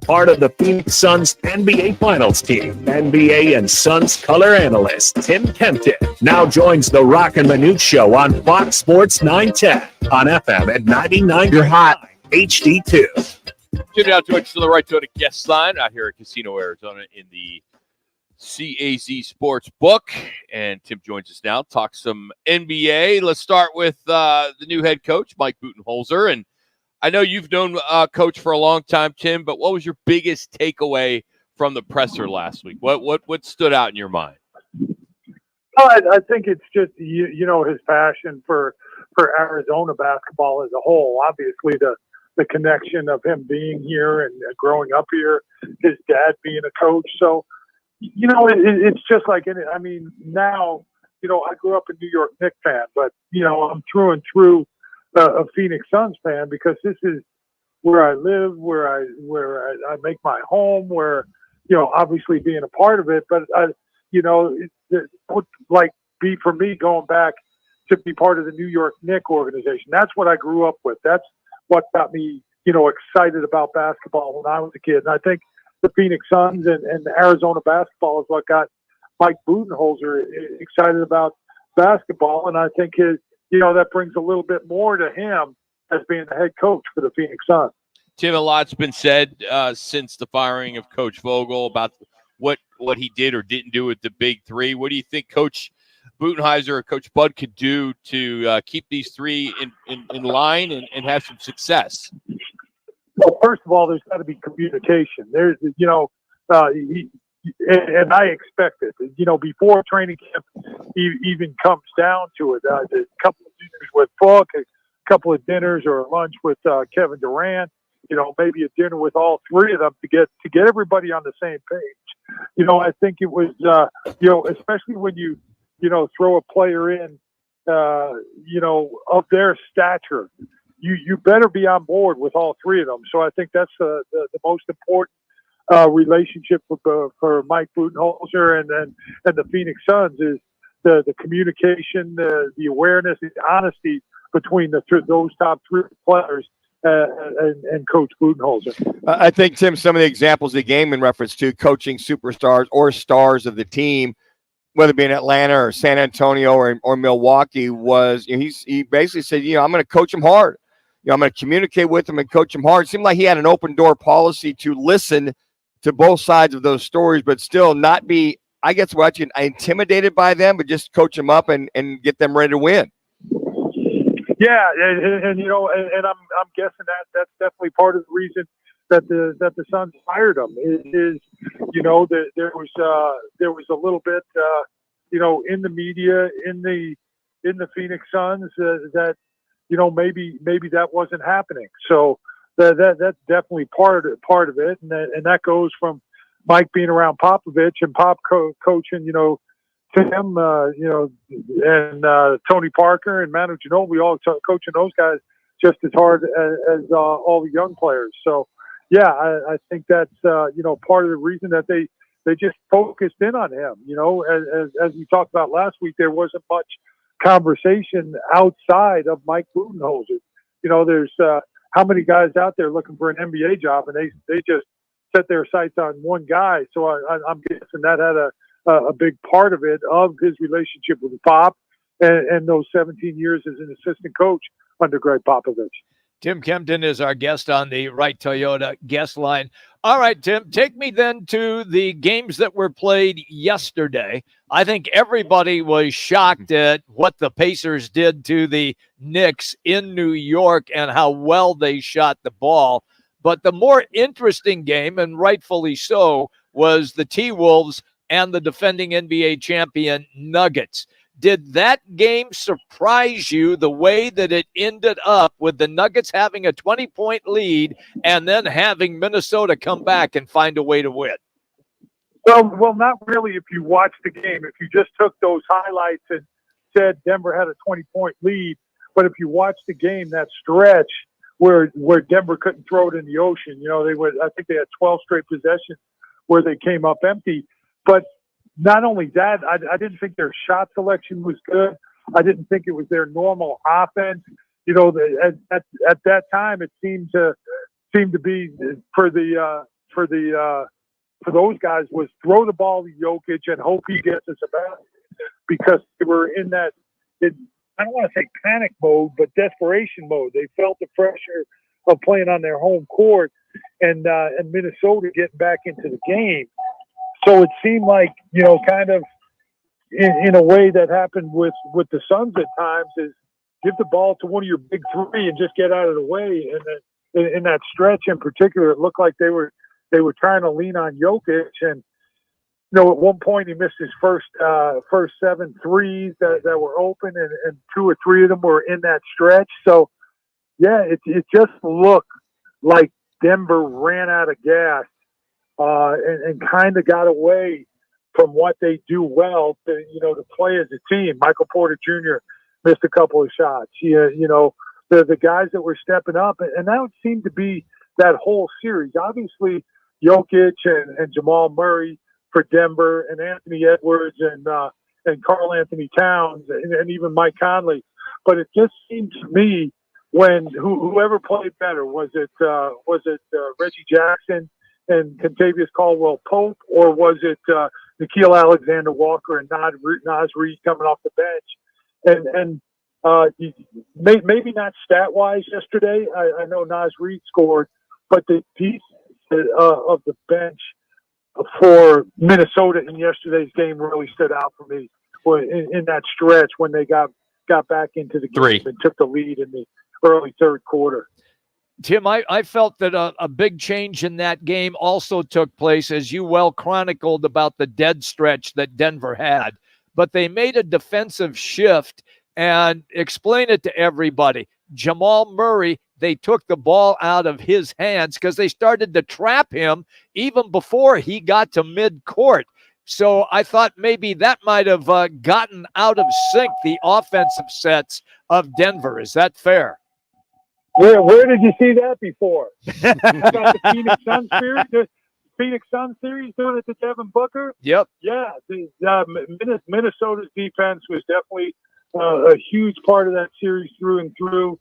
Part of the Phoenix Suns NBA Finals team, NBA and Suns color analyst Tim Kempton now joins the Roc and Manuch show on Fox Sports 910 on FM at 99. You're hot. HD2. Tune out to the right to a guest line out here at Casino Arizona in the CAZ Sports Book. And Tim joins us now, talk some NBA. Let's start with the new head coach, Mike Budenholzer. And I know you've known Coach for a long time, Tim, but what was your biggest takeaway from the presser last week? What stood out in your mind? I think it's just, you know, his passion for Arizona basketball as a whole. Obviously, the connection of him being here and growing up here, his dad being a coach. So, you know, it's just like, I mean, now, you know, I grew up a New York Knicks fan, but, you know, I'm through and through a Phoenix Suns fan because this is where I live, where I make my home, where, obviously being a part of it, but it would like be for me going back to be part of the New York Knicks organization. That's what I grew up with. That's what got me, excited about basketball when I was a kid. And I think the Phoenix Suns and Arizona basketball is what got Mike Budenholzer excited about basketball. And I think that brings a little bit more to him as being the head coach for the Phoenix Suns. Tim, a lot's been said since the firing of Coach Vogel about what he did or didn't do with the Big Three. What do you think Coach Budenholzer or Coach Bud could do to keep these three in line and have some success? Well, first of all, there's got to be communication. There's, and I expect it. Before training camp even comes down to it, a couple of dinners with Book, a couple of dinners or lunch with Kevin Durant, maybe a dinner with all three of them to get everybody on the same page. I think it was, especially when you throw a player in, of their stature, you better be on board with all three of them. So I think that's the most important relationship for Mike Budenholzer and the Phoenix Suns is the communication, the awareness, the honesty between those top three players and Coach Budenholzer. I think, Tim, some of the examples they gave in reference to coaching superstars or stars of the team, whether it be in Atlanta or San Antonio or Milwaukee, was he basically said, I'm going to coach them hard. I'm going to communicate with them and coach them hard. It seemed like he had an open door policy to listen to both sides of those stories, but still not be, I guess, intimidated by them, but just coach them up and get them ready to win. Yeah, and I'm guessing that's definitely part of the reason that the Suns hired him. Is that there was a little bit in the media in the Phoenix Suns that maybe that wasn't happening. So that's definitely part of it, and that goes from Mike being around Popovich and Pop coaching Tim, and Tony Parker and Manu Ginobili, all coaching those guys just as hard as all the young players. So, yeah, I think that's part of the reason that they just focused in on him. As we talked about last week, there wasn't much conversation outside of Mike Budenholzer. There's how many guys out there looking for an NBA job, and they just set their sights on one guy. So I'm guessing that had a big part of it, of his relationship with Pop and those 17 years as an assistant coach under Greg Popovich. Tim Kempton is our guest on the Wright Toyota guest line. All right, Tim, take me then to the games that were played yesterday. I think everybody was shocked at what the Pacers did to the Knicks in New York and how well they shot the ball. But the more interesting game, and rightfully so, was the T-Wolves and the defending NBA champion Nuggets. Did that game surprise you the way that it ended up with the Nuggets having a 20-point lead and then having Minnesota come back and find a way to win? Well, not really if you watch the game. If you just took those highlights and said Denver had a 20-point lead, but if you watch the game, that stretch where Denver couldn't throw it in the ocean, I think they had 12 straight possessions where they came up empty. But not only that, I didn't think their shot selection was good. I didn't think it was their normal offense. At that time, it seemed to be for those guys was throw the ball to Jokic and hope he gets us a basket, because they were in that, I don't want to say panic mode, but desperation mode. They felt the pressure of playing on their home court and Minnesota getting back into the game. So it seemed like, kind of in a way that happened with the Suns at times, is give the ball to one of your big three and just get out of the way. And then in that stretch in particular, it looked like they were trying to lean on Jokic. And, at one point he missed his first 7 threes that were open, and 2 or 3 of them were in that stretch. So, yeah, it just looked like Denver ran out of gas. And kind of got away from what they do well to play as a team. Michael Porter Jr. missed a couple of shots. The guys that were stepping up, and that would seem to be that whole series. Obviously, Jokic and Jamal Murray for Denver, and Anthony Edwards and Karl Anthony Towns and even Mike Conley. But it just seemed to me when whoever played better, was it Reggie Jackson and Contavious Caldwell-Pope, or was it Nickeil Alexander-Walker and Naz Reid coming off the bench? And maybe not stat-wise yesterday. I know Naz Reid scored, but the piece of the bench for Minnesota in yesterday's game really stood out for me in that stretch when they got back into the game and took the lead in the early third quarter. Tim, I felt that a big change in that game also took place, as you well chronicled about the dead stretch that Denver had. But they made a defensive shift, and explain it to everybody. Jamal Murray, they took the ball out of his hands because they started to trap him even before he got to midcourt. So I thought maybe that might have gotten out of sync the offensive sets of Denver. Is that fair? Where did you see that before? How about the Phoenix Suns series? The Phoenix Suns series doing it to Devin Booker? Yep. Yeah. Minnesota's defense was definitely a huge part of that series through and through.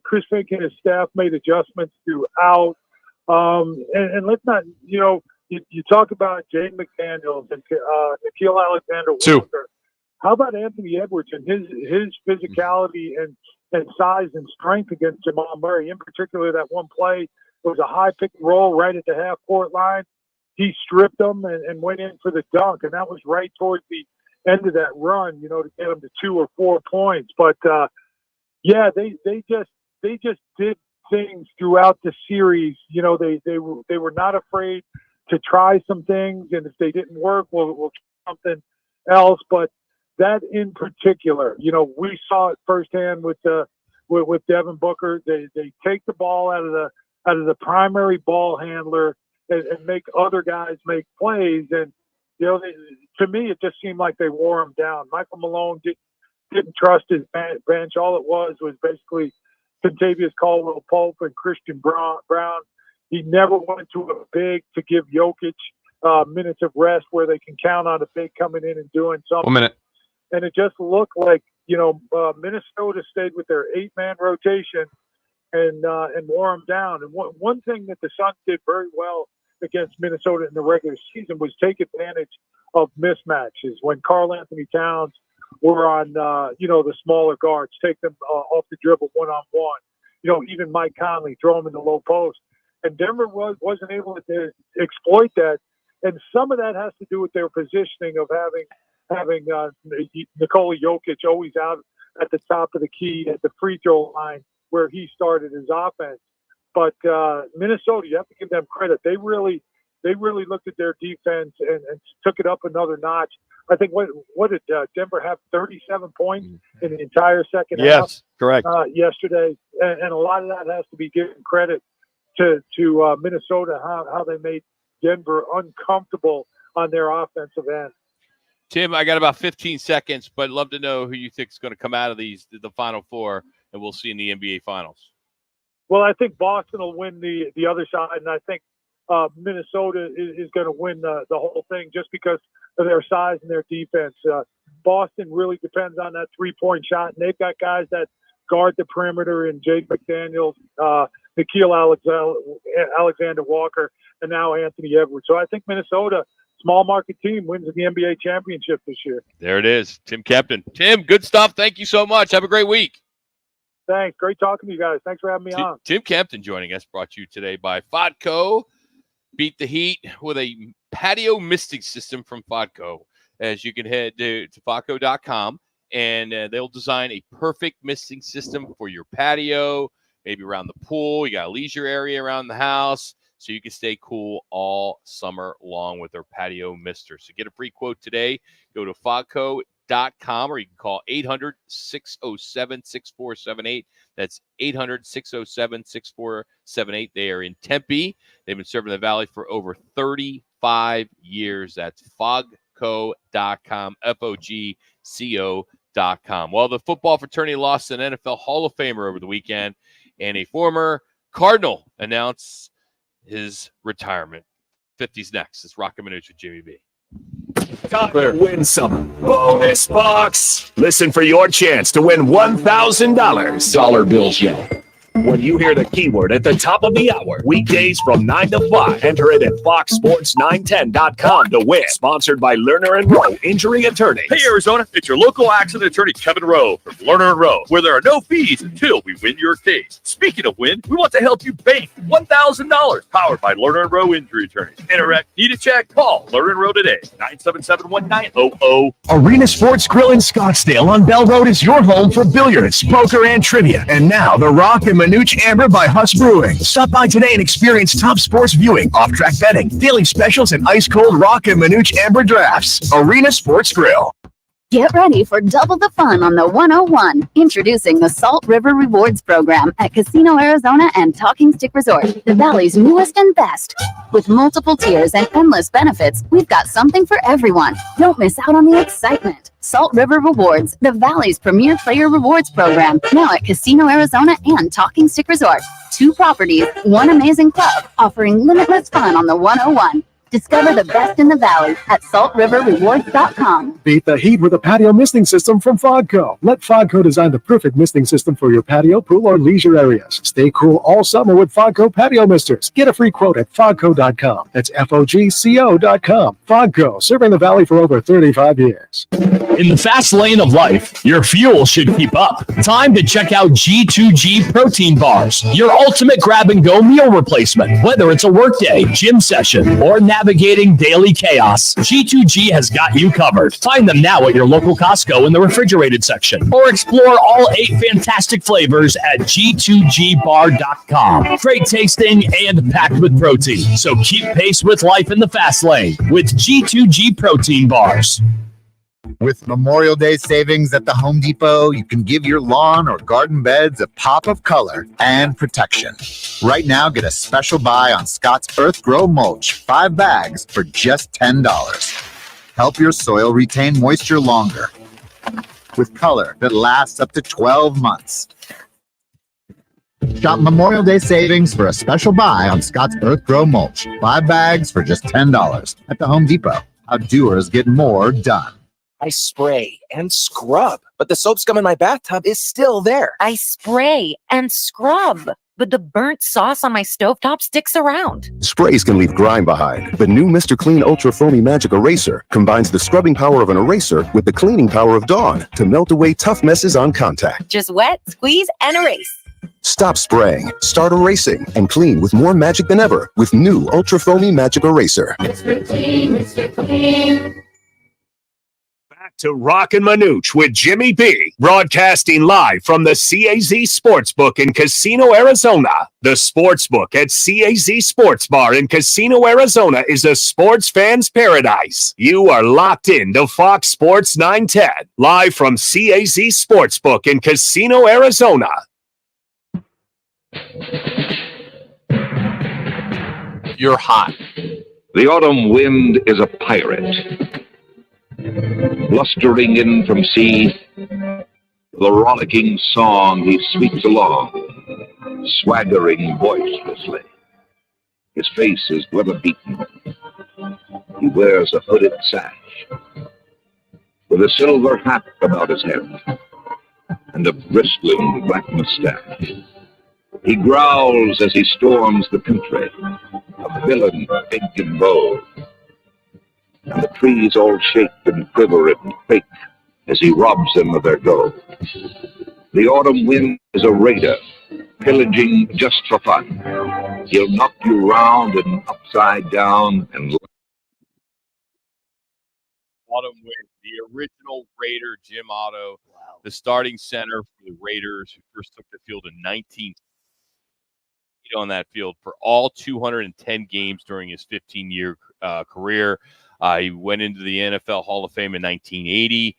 Chris Fink and his staff made adjustments throughout. And let's not, you talk about Jaden McDaniels and Nickeil Alexander-Walker. How about Anthony Edwards and his physicality and size and strength against Jamal Murray? In particular, that one play, it was a high pick and roll right at the half-court line. He stripped them and went in for the dunk, and that was right towards the end of that run, to get them to 2 or 4 points. But yeah, they just did things throughout the series. They were not afraid to try some things, and if they didn't work, we'll try something else. But that in particular, we saw it firsthand with Devin Booker. They take the ball out of the primary ball handler and make other guys make plays. And to me, it just seemed like they wore him down. Michael Malone didn't trust his bench. All it was basically Contavious Caldwell-Pope and Christian Brown. He never went to a big to give Jokic minutes of rest where they can count on a big coming in and doing something. 1 minute. And it just looked like, Minnesota stayed with their 8-man rotation and wore them down. And one thing that the Suns did very well against Minnesota in the regular season was take advantage of mismatches. When Karl Anthony Towns were on, the smaller guards, take them off the dribble one-on-one. Even Mike Conley, throw them in the low post. And Denver wasn't able to exploit that. And some of that has to do with their positioning of having Nikola Jokic always out at the top of the key at the free throw line where he started his offense. But Minnesota, you have to give them credit. They really looked at their defense and took it up another notch. I think what did Denver have 37 points in the entire second half? Yes, correct. Yesterday, and a lot of that has to be given credit to Minnesota, how they made Denver uncomfortable on their offensive end. Tim, I got about 15 seconds, but love to know who you think is going to come out of the Final Four, and we'll see in the NBA Finals. Well, I think Boston will win the other side, and I think Minnesota is going to win the whole thing just because of their size and their defense. Boston really depends on that three-point shot, and they've got guys that guard the perimeter in Jaden McDaniels, Nickeil Alexander-Walker, and now Anthony Edwards. So I think Minnesota, small market team, wins the NBA championship this year. There it is. Tim Kempton. Tim, good stuff. Thank you so much. Have a great week. Thanks. Great talking to you guys. Thanks for having me on. Tim Kempton joining us, brought to you today by Fodco. Beat the heat with a patio misting system from Fodco. As you can head to Fodco.com, and they'll design a perfect misting system for your patio, maybe around the pool. You got a leisure area around the house, so you can stay cool all summer long with their patio mister. So get a free quote today. Go to Fodco.com, or you can call 800-607-6478. That's 800-607-6478. They are in Tempe. They've been serving the Valley for over 35 years. That's Fodco.com, Fogco.com. Well, the football fraternity lost an NFL Hall of Famer over the weekend, and a former Cardinal announced his retirement. 50's next. It's Roc and Manuch with Jimmy B. Time to win some bonus bucks. Listen for your chance to win $1,000. Dollar bills yell. When you hear the keyword at the top of the hour, weekdays from 9 to 5, enter it at foxsports910.com to win. Sponsored by Lerner and Rowe Injury Attorneys. Hey, Arizona, it's your local accident attorney, Kevin Rowe from Lerner and Rowe, where there are no fees until we win your case. Speaking of win, we want to help you bank $1,000, powered by Lerner and Rowe Injury Attorneys. Interact, need a check? Call Lerner and Rowe today, 977-1900. Arena Sports Grill in Scottsdale on Bell Road is your home for billiards, poker, and trivia. And now the Roc and Manuch Amber by Huss Brewing. Stop by today and experience top sports viewing, off-track betting, daily specials, and ice-cold Roc and Manuch Amber drafts. Arena Sports Grill. Get ready for double the fun on the 101. Introducing the Salt River Rewards Program at Casino Arizona and Talking Stick Resort, the Valley's newest and best. With multiple tiers and endless benefits, we've got something for everyone. Don't miss out on the excitement. Salt River Rewards, the Valley's premier player rewards program, now at Casino Arizona and Talking Stick Resort. 2 properties, 1 amazing club, offering limitless fun on the 101. Discover the best in the Valley at saltriverrewards.com. Beat the heat with a patio misting system from Fogco. Let Fogco design the perfect misting system for your patio, pool, or leisure areas. Stay cool all summer with Fogco patio misters. Get a free quote at fogco.com. That's FOGCO.com. Fogco, serving the Valley for over 35 years. In the fast lane of life, your fuel should keep up. Time to check out G2G protein bars, your ultimate grab-and-go meal replacement. Whether it's a workday, gym session, or navigating daily chaos, G2G has got you covered. Find them now at your local Costco in the refrigerated section, or explore all 8 fantastic flavors at G2GBar.com. Great tasting and packed with protein, so keep pace with life in the fast lane with G2G protein bars. With Memorial Day savings at the Home Depot, you can give your lawn or garden beds a pop of color and protection. Right now, get a special buy on Scott's Earth Grow Mulch, 5 bags for just $10. Help your soil retain moisture longer with color that lasts up to 12 months. Shop Memorial Day savings for a special buy on Scott's Earth Grow Mulch, 5 bags for just $10 at the Home Depot. How doers get more done. I spray and scrub, but the soap scum in my bathtub is still there. I spray and scrub, but the burnt sauce on my stovetop sticks around. Sprays can leave grime behind. The new Mr. Clean Ultra Foamy Magic Eraser combines the scrubbing power of an eraser with the cleaning power of Dawn to melt away tough messes on contact. Just wet, squeeze, and erase. Stop spraying, start erasing, and clean with more magic than ever with new Ultra Foamy Magic Eraser. Mr. Clean, Mr. Clean. To Roc and Manuch with Jimmy B, broadcasting live from the CAZ Sportsbook in Casino, Arizona. The Sportsbook at CAZ Sports Bar in Casino, Arizona is a sports fan's paradise. You are locked in to Fox Sports 910, live from CAZ Sportsbook in Casino, Arizona. You're hot. The autumn wind is a pirate. Blustering in from sea, the rollicking song he sweeps along, swaggering boisterously. His face is weather-beaten. He wears a hooded sash, with a silver hat about his head, and a bristling black mustache. He growls as he storms the country, a villain big and bold. And the trees all shake and quiver and quake as he robs them of their gold. The autumn wind is a raider, pillaging just for fun. He'll knock you round and upside down and... Autumn wind, the original Raider, Jim Otto, the starting center for the Raiders, who first took the field in 19 on that field for all 210 games during his 15-year career. He went into the NFL Hall of Fame in 1980. It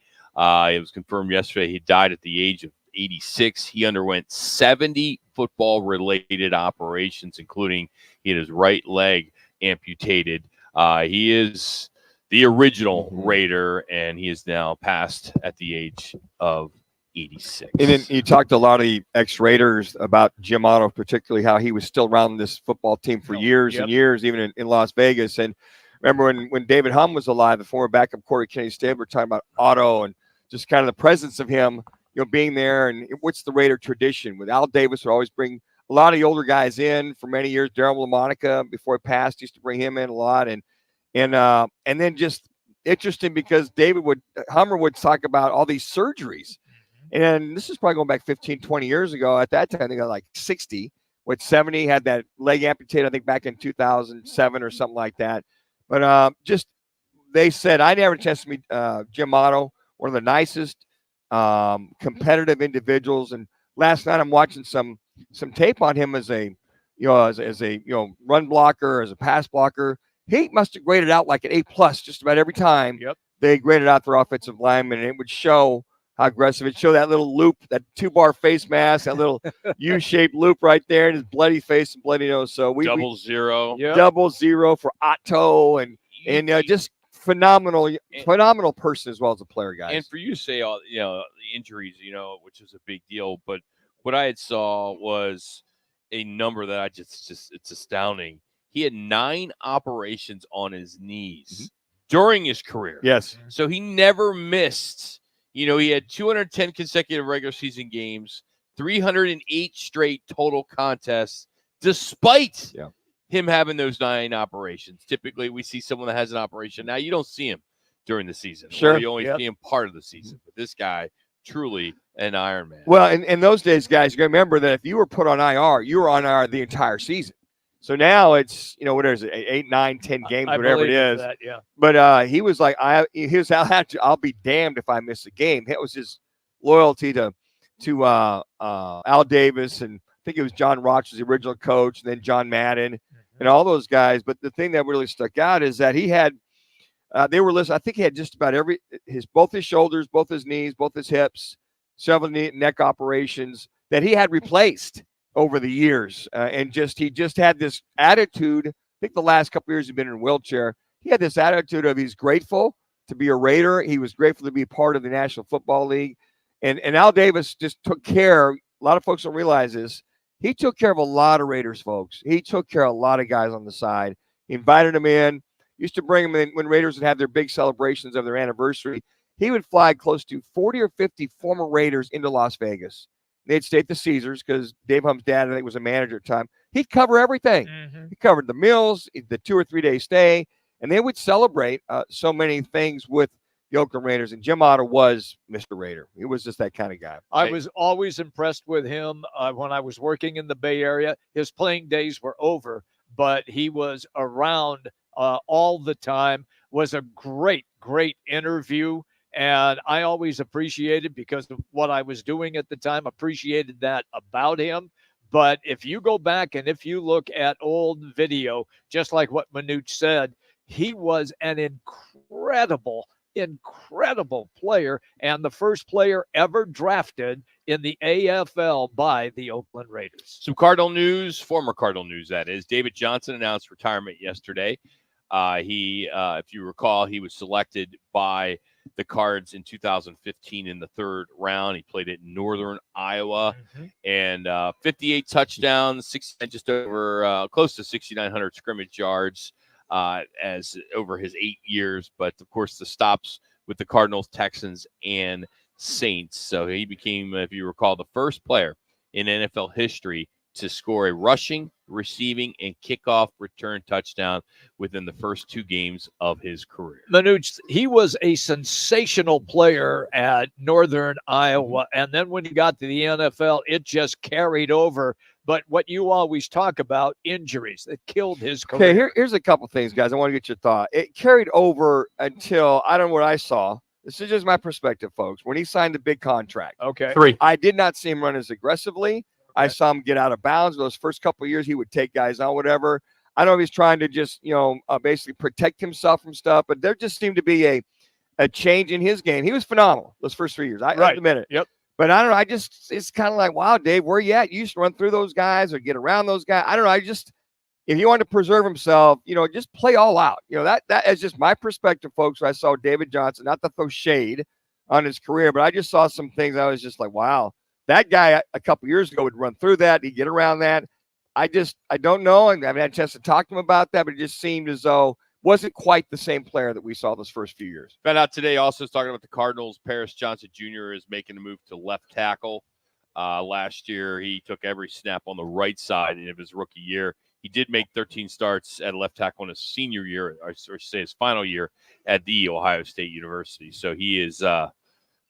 was confirmed yesterday he died at the age of 86. He underwent 70 football-related operations, including he had his right leg amputated. He is the original Raider, and he is now passed at the age of 86. And then you talked to a lot of the ex-Raiders about Jim Otto, particularly how he was still around this football team for years and years, even in Las Vegas. And remember when David Humm was alive, the former backup quarterback Kenny Stabler, talking about Otto and just kind of the presence of him, being there. And what's the Raider tradition? With Al Davis would always bring a lot of the older guys in for many years. Darryl LaMonica, before he passed, used to bring him in a lot. And then just interesting because Hummer would talk about all these surgeries. And this is probably going back 15, 20 years ago. At that time, they got like 60. With 70, had that leg amputated, I think, back in 2007 or something like that. But they said, I never had a chance to meet Jim Otto, one of the nicest, competitive individuals. And last night I'm watching some tape on him as a run blocker, as a pass blocker. He must have graded out like an A+ just about every time. They graded out their offensive lineman, and it would show how aggressive. It showed that little loop, that 2-bar face mask, that little U-shaped loop right there, and his bloody face and bloody nose. So double zero for Otto, and just phenomenal person as well as a player, guys. And for you to say all the injuries, which was a big deal, but what I had saw was a number that I just it's astounding. He had 9 operations on his knees during his career. Yes. So he never missed. He had 210 consecutive regular season games, 308 straight total contests, despite him having those 9 operations. Typically, we see someone that has an operation. Now, you don't see him during the season. Sure. Or you only see him part of the season. But this guy, truly an Iron Man. Well, in those days, guys, you got to remember that if you were put on IR, you were on IR the entire season. So now it's, what is it, 8, 9, 10 games, whatever it is. That, But he was like, I'll be damned if I miss a game. It was his loyalty to Al Davis, and I think it was John Roch was the original coach, and then John Madden and all those guys. But the thing that really stuck out is that he had, they were listening. I think he had just about both his shoulders, both his knees, both his hips, several neck operations that he had replaced over the years. And he just had this attitude. I think the last couple of years he's been in a wheelchair. He had this attitude of he's grateful to be a Raider. He was grateful to be part of the National Football League. And Al Davis just took care. A lot of folks don't realize this. He took care of a lot of Raiders, folks. He took care of a lot of guys on the side. He invited them in. Used to bring them in when Raiders would have their big celebrations of their anniversary. He would fly close to 40 or 50 former Raiders into Las Vegas. They'd stay at the Caesars because Dave Humm's dad, I think, was a manager at the time. He'd cover everything. He covered the meals, the 2 or 3 day stay, and they would celebrate so many things with the Oakland Raiders. And Jim Otto was Mr. Raider. He was just that kind of guy. I was always impressed with him when I was working in the Bay Area. His playing days were over, but he was around all the time, was a great, great interview. And I always appreciated, because of what I was doing at the time, appreciated that about him. But if you go back and if you look at old video, just like what Manuch said, he was an incredible player and the first player ever drafted in the AFL by the Oakland Raiders. Some Cardinal news, former Cardinal news, that is. David Johnson announced retirement yesterday. If you recall, he was selected by the Cards in 2015 in the 3rd round. He played at Northern Iowa, and 58 touchdowns, just over close to 6,900 scrimmage yards as over his 8 years. But of course, the stops with the Cardinals, Texans, and Saints. So he became, if you recall, the first player in NFL history to score a rushing, receiving, and kickoff return touchdown within the first 2 games of his career. Manuch, he was a sensational player at Northern Iowa, and then when he got to the NFL, it just carried over. But what you always talk about, injuries that killed his career. Okay, here's a couple things, guys. I want to get your thought. It carried over until, I don't know what I saw. This is just my perspective, folks. When he signed the big contract. Okay. 3. I did not see him run as aggressively. I saw him get out of bounds. Those first couple of years, he would take guys on, whatever. I don't know if he's trying to just, basically protect himself from stuff, but there just seemed to be a change in his game. He was phenomenal those first 3 years. I admit it. Yep. But I don't know. It's kind of like, wow, Dave, where you at? You used to run through those guys or get around those guys. I don't know. If he wanted to preserve himself, just play all out. That is just my perspective, folks. I saw David Johnson, not to throw shade, on his career, but I just saw some things. I was just like, wow, that guy a couple years ago would run through that. He'd get around that. I don't know. I haven't had a chance to talk to him about that, but it just seemed as though wasn't quite the same player that we saw those first few years. Found out today also talking about the Cardinals. Paris Johnson Jr. is making the move to left tackle. Last year, he took every snap on the right side in his rookie year. He did make 13 starts at left tackle in his senior year, or say his final year at the Ohio State University. So he is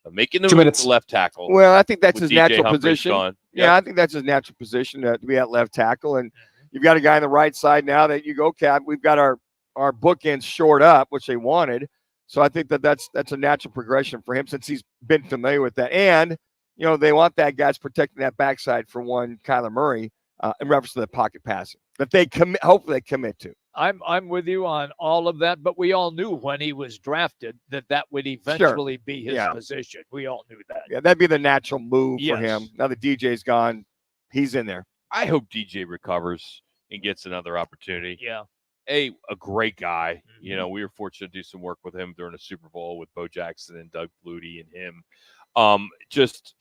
making the move to left tackle. Well, I think that's his DJ natural Humphries position. gone. Yeah, I think that's his natural position to be at left tackle. And you've got a guy on the right side now that you go, okay, we've got our bookends shored up, which they wanted. So I think that's a natural progression for him since he's been familiar with that. And, they want that guy's protecting that backside for one, Kyler Murray, in reference to the pocket passing that they hopefully they commit to. I'm with you on all of that, but we all knew when he was drafted that would eventually be his position. We all knew that. Yeah, that'd be the natural move for him. Now that DJ's gone, he's in there. I hope DJ recovers and gets another opportunity. Yeah. A great guy. We were fortunate to do some work with him during the Super Bowl with Bo Jackson and Doug Flutie and him. Just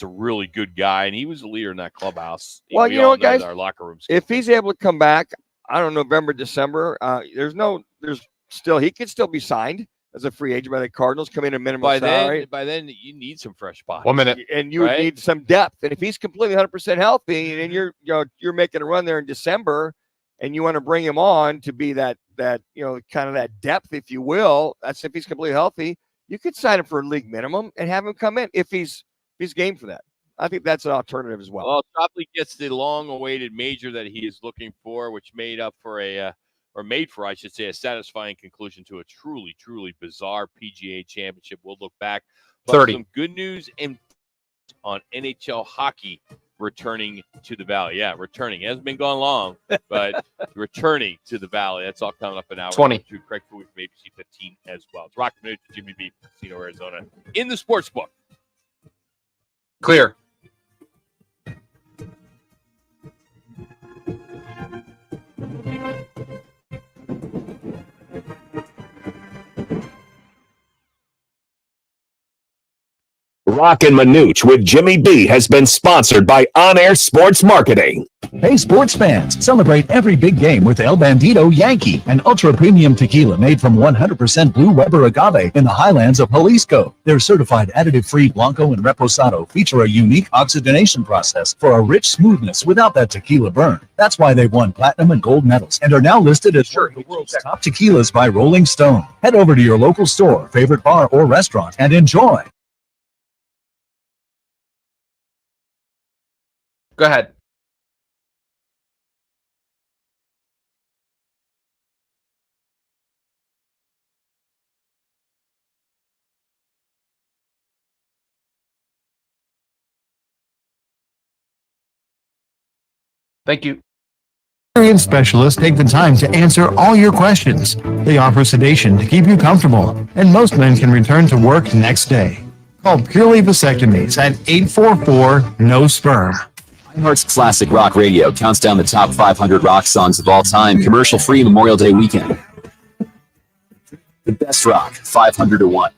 a really good guy, and he was a leader in that clubhouse. Well, you know what, guys? Our locker rooms. If he's able to come back, I don't know, November, December, he could still be signed as a free agent by the Cardinals, come in a minimum salary. By then, you need some fresh bodies. 1 minute, and you would need some depth. And if he's completely 100% healthy, and you're making a run there in December, and you want to bring him on to be that kind of that depth, if you will, that's if he's completely healthy. You could sign him for a league minimum and have him come in if he's game for that. I think that's an alternative as well. Well, Copley gets the long-awaited major that he is looking for, which made for, I should say, a satisfying conclusion to a truly, truly bizarre PGA Championship. We'll look back. 30. Some good news and on NHL hockey returning to the Valley. Yeah, returning. It hasn't been gone long, but returning to the Valley. That's all coming up in hour 20. To Craig Fouey from ABC 15 as well. It's Roc and Manuch, Jimmy B, Casino, Arizona, in the sports book. Clear. Roc and Manuch with Jimmy B has been sponsored by On Air Sports Marketing. Hey, sports fans, celebrate every big game with El Bandito Yankee, an ultra-premium tequila made from 100% Blue Weber agave in the highlands of Jalisco. Their certified additive-free Blanco and Reposado feature a unique oxygenation process for a rich smoothness without that tequila burn. That's why they've won platinum and gold medals and are now listed as one of the world's top tequilas by Rolling Stone. Head over to your local store, favorite bar, or restaurant and enjoy. Go ahead. Thank you. Experienced specialists take the time to answer all your questions. They offer sedation to keep you comfortable, and most men can return to work next day. Call Purely Vasectomies at 844-NO-SPERM. iHeart's Classic Rock Radio counts down the top 500 rock songs of all time, commercial-free Memorial Day weekend. The best rock, 500 to 1.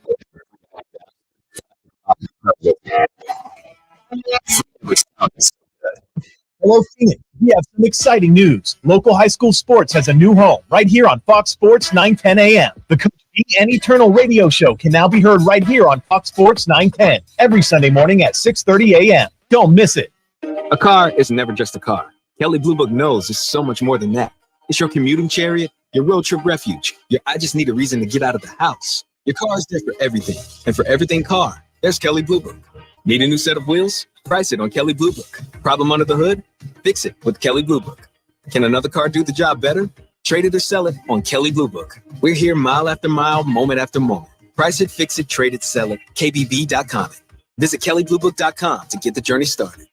Hello, Phoenix. We have some exciting news. Local high school sports has a new home right here on Fox Sports 910 AM. The Coach B and Eternal radio show can now be heard right here on Fox Sports 910 every Sunday morning at 6:30 AM. Don't miss it. A car is never just a car. Kelley Blue Book knows it's so much more than that. It's your commuting chariot, your road trip refuge, your I just need a reason to get out of the house. Your car is there for everything. And for everything car, there's Kelley Blue Book. Need a new set of wheels? Price it on Kelley Blue Book. Problem under the hood? Fix it with Kelley Blue Book. Can another car do the job better? Trade it or sell it on Kelley Blue Book. We're here mile after mile, moment after moment. Price it, fix it, trade it, sell it. KBB.com. Visit KelleyBlueBook.com to get the journey started.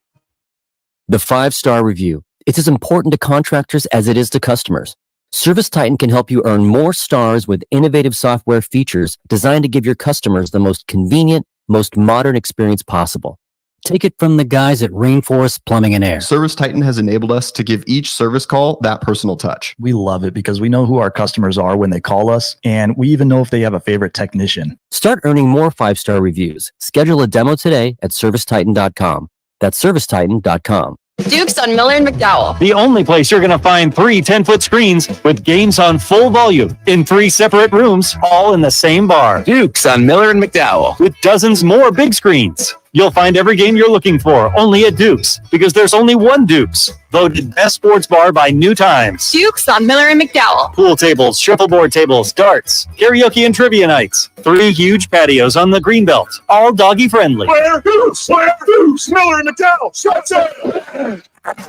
The 5-star review. It's as important to contractors as it is to customers. Service Titan can help you earn more stars with innovative software features designed to give your customers the most convenient, most modern experience possible. Take it from the guys at Rainforest Plumbing and Air. Service Titan has enabled us to give each service call that personal touch. We love it because we know who our customers are when they call us, and we even know if they have a favorite technician. Start earning more 5-star reviews. Schedule a demo today at ServiceTitan.com. That's ServiceTitan.com. Duke's on Miller and McDowell. The only place you're going to find 3 10-foot screens with games on full volume in 3 separate rooms, all in the same bar. Duke's on Miller and McDowell. With dozens more big screens. You'll find every game you're looking for only at Duke's, because there's only one Duke's. Voted best sports bar by New Times. Duke's on Miller and McDowell. Pool tables, shuffleboard tables, darts, karaoke and trivia nights. 3 huge patios on the Greenbelt, all doggy friendly. Where Dukes? Miller and McDowell. Shots out.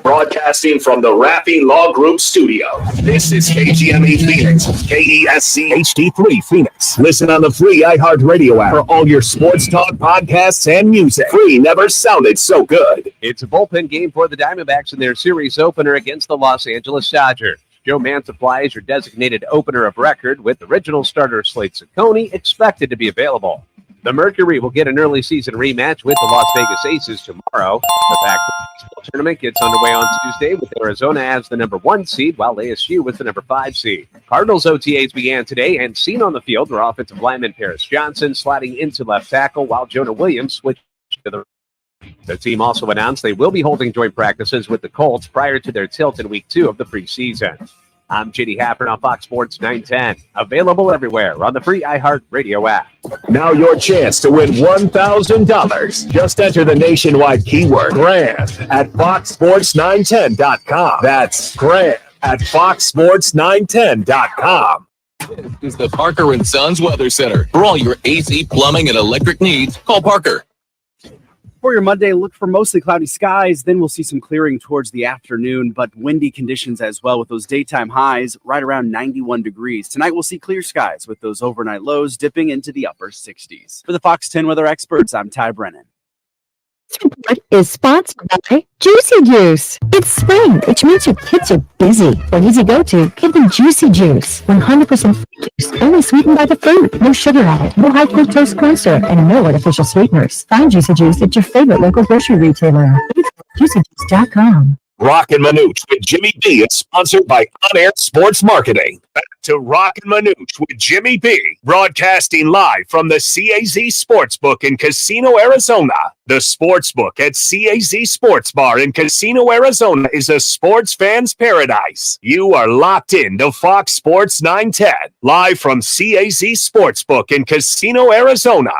Broadcasting from the Raffy Law Group studio. This is KGME Phoenix, KESC HD3 Phoenix. Listen on the free iHeartRadio app for all your sports talk podcasts and music. Free never sounded so good. It's a bullpen game for the Diamondbacks in their series opener against the Los Angeles Dodgers. Joe Mantiply is your designated opener of record, with original starter Slade Ciccone expected to be available. The Mercury will get an early season rematch with the Las Vegas Aces tomorrow. The Pac-12 tournament gets underway on Tuesday with Arizona as the number 1 seed, while ASU was the number 5 seed. Cardinals OTAs began today, and seen on the field were offensive lineman Paris Johnson sliding into left tackle, while Jonah Williams switched to the. The team also announced they will be holding joint practices with the Colts prior to their tilt in week 2 of the preseason. I'm JD Hafford on Fox Sports 910. Available everywhere on the free iHeartRadio app. Now your chance to win $1,000. Just enter the nationwide keyword GRAND at foxsports910.com. That's GRAND at foxsports910.com. This is the Parker & Sons Weather Center. For all your AC, plumbing, and electric needs, call Parker. For your Monday, look for mostly cloudy skies. Then we'll see some clearing towards the afternoon, but windy conditions as well, with those daytime highs right around 91 degrees. Tonight, we'll see clear skies with those overnight lows dipping into the upper 60s. For the Fox 10 weather experts, I'm Ty Brennan. This report is sponsored by Juicy Juice. It's spring, which means your kids are busy. For an easy go-to, give them Juicy Juice. 100% fruit juice, only sweetened by the fruit. No sugar added, no high fructose corn syrup, and no artificial sweeteners. Find Juicy Juice at your favorite local grocery retailer. JuicyJuice.com. Roc and Manuch with Jimmy B is sponsored by On Air Sports Marketing. Back to Roc and Manuch with Jimmy B, broadcasting live from the CAZ Sportsbook in Casino, Arizona. The Sportsbook at CAZ Sports Bar in Casino, Arizona is a sports fan's paradise. You are locked in to Fox Sports 910, live from CAZ Sportsbook in Casino, Arizona.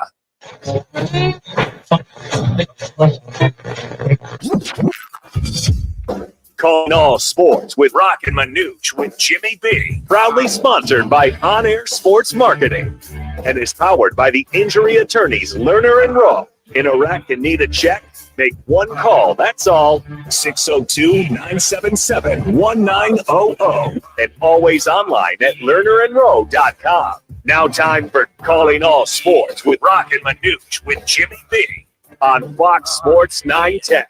Calling all sports with Roc and Manuch with Jimmy B. Proudly sponsored by On Air Sports Marketing and is powered by the injury attorneys Lerner and Roc. In a wreck and need a check? Make one call, that's all. 602-977-1900. And always online at lernerandrow.com. Now time for Calling All Sports with Roc and Manuch with Jimmy B on Fox Sports 910.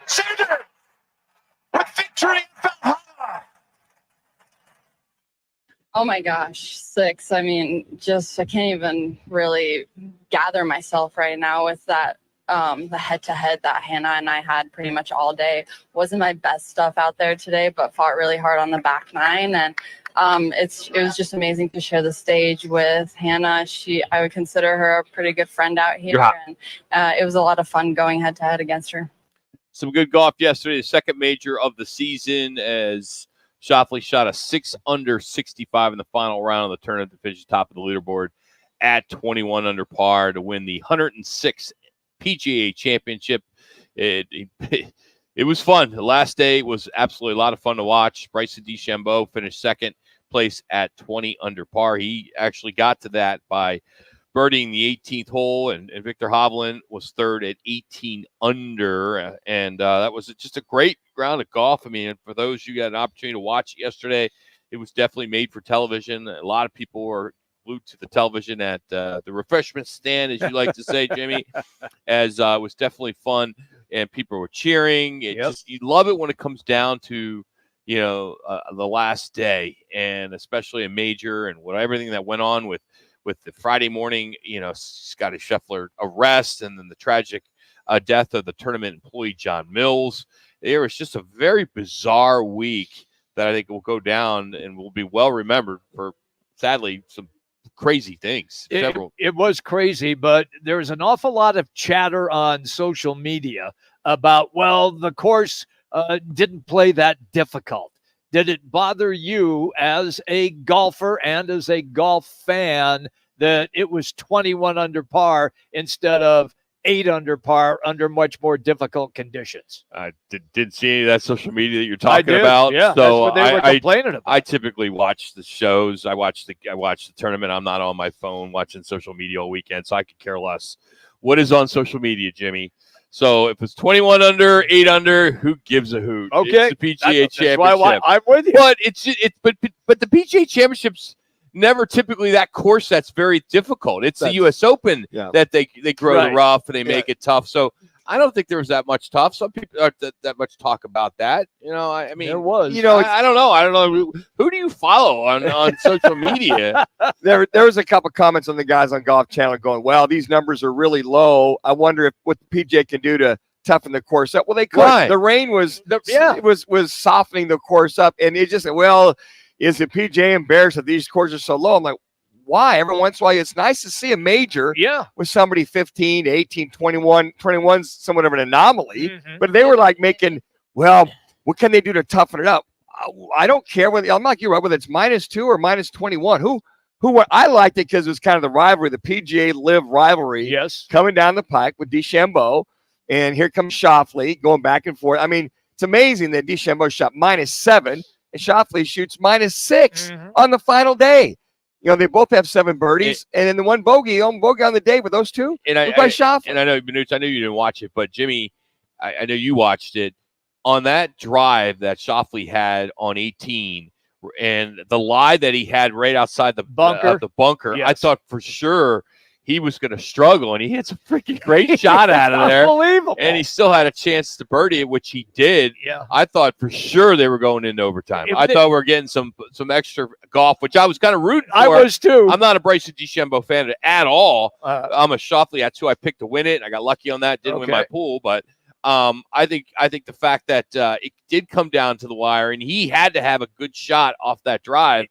Sander with victory. Oh my gosh, 6. I mean, just I can't even really gather myself right now with that. The head-to-head that Hannah and I had pretty much all day. Wasn't my best stuff out there today, but fought really hard on the back 9, and it was just amazing to share the stage with Hannah. I would consider her a pretty good friend out here, and it was a lot of fun going head-to-head against her. Some good golf yesterday, the second major of the season, as Schauffele shot a 6 under 65 in the final round of the tournament to finish top of the leaderboard at 21 under par to win the 106th PGA Championship. It was fun. The last day was absolutely a lot of fun to watch. Bryson DeChambeau finished second place at 20 under par. He actually got to that by birdieing the 18th hole, and Victor Hovland was third at 18 under. And that was just a great round of golf. I mean, for those you got an opportunity to watch it yesterday, it was definitely made for television. A lot of people were glued to the television at the refreshment stand, as you like to say, Jimmy, as it was definitely fun, and people were cheering. You love it when it comes down to, the last day, and especially a major and everything that went on with with the Friday morning, Scotty Scheffler arrest and then the tragic death of the tournament employee John Mills. It was just a very bizarre week that I think will go down and will be well remembered for, sadly, some crazy things. It was crazy, but there was an awful lot of chatter on social media about, well, the course didn't play that difficult. Did it bother you as a golfer and as a golf fan that it was 21 under par instead of 8 under par under much more difficult conditions? I didn't see any of that social media that you're talking about. Yeah, so that's what they were complaining about. I typically watch the shows. I watch the tournament. I'm not on my phone watching social media all weekend, so I could care less what is on social media, Jimmy. So if it's 21 under, 8 under, who gives a hoot? Okay, it's the PGA Championship. Why I'm with you. But the PGA Championship's never typically that course that's very difficult. It's the U.S. Open that they grow the rough and they make it tough. So I don't think there was that much tough. Some people are that much talk about that. I mean, there was. I don't know. I don't know. Who do you follow on social media? There was a couple comments on the guys on Golf Channel going, well, these numbers are really low. I wonder what the PGA can do to toughen the course up. Well, they could. Right. The rain was softening the course up, and it just, well, is the PGA embarrassed that these courses are so low? I'm like, why? Every once in a while, it's nice to see a major with somebody 15, 18, 21. 21's somewhat of an anomaly, but they were like making, well, what can they do to toughen it up? I don't care whether, I'm like you, right, whether it's -2 or -21. I liked it because it was kind of the rivalry, the PGA Live rivalry coming down the pike with DeChambeau, and here comes Schauffele going back and forth. I mean, it's amazing that DeChambeau shot -7 and Schauffele shoots -6 on the final day. They both have 7 birdies, and then the one bogey on the day with those two was by Schauffele. And I know, Manuch, I know you didn't watch it, but Jimmy, I know you watched it. On that drive that Schauffele had on 18, and the lie that he had right outside the bunker, I thought for sure he was going to struggle, and he hits a freaking great shot out of there. Unbelievable. And he still had a chance to birdie it, which he did. Yeah. I thought for sure they were going into overtime. I thought we were getting some extra golf, which I was kind of rooting for. I was too. I'm not a Bryson DeChambeau fan at all. I'm a Schauffele. That's who I picked to win it, and I got lucky on that. Didn't win my pool, but I think the fact that it did come down to the wire, and he had to have a good shot off that drive.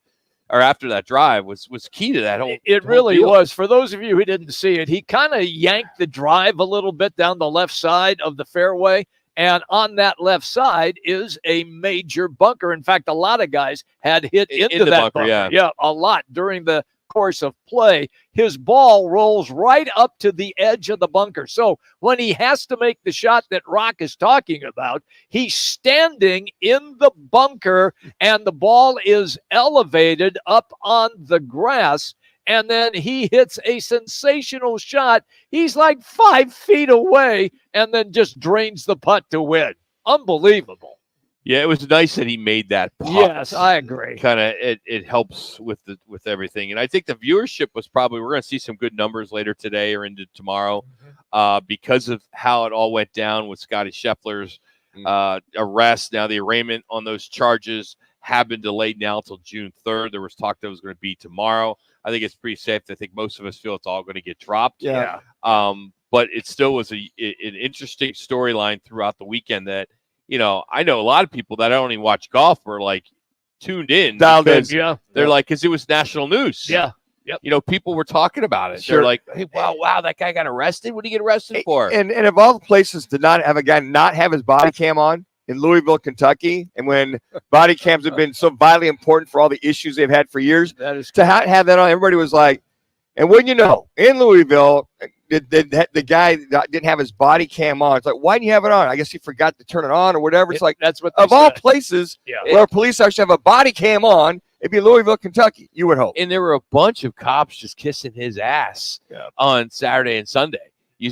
Or after that drive was key to that whole. It really was. For those of you who didn't see it, he kind of yanked the drive a little bit down the left side of the fairway, and on that left side is a major bunker. In fact, a lot of guys had hit into that bunker. Yeah, a lot during the course of play. His ball rolls right up to the edge of the bunker. So when he has to make the shot that Roc is talking about, he's standing in the bunker and the ball is elevated up on the grass. And then he hits a sensational shot. He's like 5 feet away and then just drains the putt to win. Unbelievable. Yeah, it was nice that he made that putt. Yes, I agree. Kind of, it helps with everything, and I think the viewership was probably. We're going to see some good numbers later today or into tomorrow, because of how it all went down with Scotty Scheffler's arrest. Now the arraignment on those charges have been delayed now until June 3rd. There was talk that it was going to be tomorrow. I think it's pretty safe. I think most of us feel it's all going to get dropped. Yeah. But it still was an interesting storyline throughout the weekend that. I know a lot of people that don't even watch golf were like tuned in. Dialed in. Yeah. They're like, because it was national news. Yeah. Yep. People were talking about it. Sure. They're like, hey, wow, that guy got arrested. What did he get arrested for? And of all the places to not have a guy not have his body cam on in Louisville, Kentucky, and when body cams have been so vitally important for all the issues they've had for years, that is to have that on, everybody was like, and when in Louisville, the guy didn't have his body cam on. It's like, why didn't you have it on? I guess he forgot to turn it on or whatever. It's like, that's what of all places where police actually have a body cam on, it'd be Louisville, Kentucky, you would hope. And there were a bunch of cops just kissing his ass on Saturday and Sunday.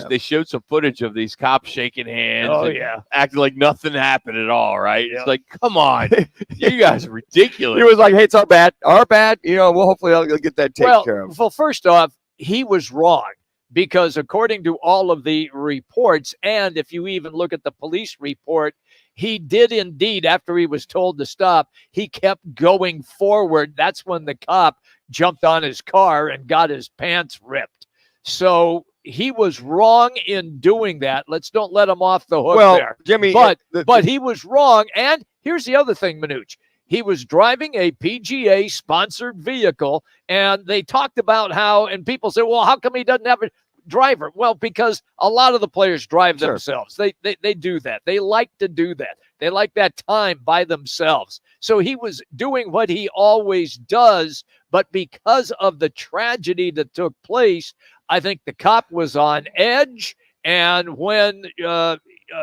They showed some footage of these cops shaking hands acting like nothing happened at all, right? It's like, come on. You guys are ridiculous. He was like, hey, it's our bad. Well, hopefully I'll get that taken care of. Well, first off, he was wrong. Because according to all of the reports, and if you even look at the police report, he did indeed, after he was told to stop, he kept going forward. That's when the cop jumped on his car and got his pants ripped. So he was wrong in doing that. Don't let him off the hook there. Jimmy, but he was wrong. And here's the other thing, Manuch. He was driving a PGA-sponsored vehicle, and they talked about how, and people say, well, how come he doesn't have a driver? Well, because a lot of the players drive themselves. They do that. They like to do that. They like that time by themselves. So he was doing what he always does, but because of the tragedy that took place, I think the cop was on edge. And when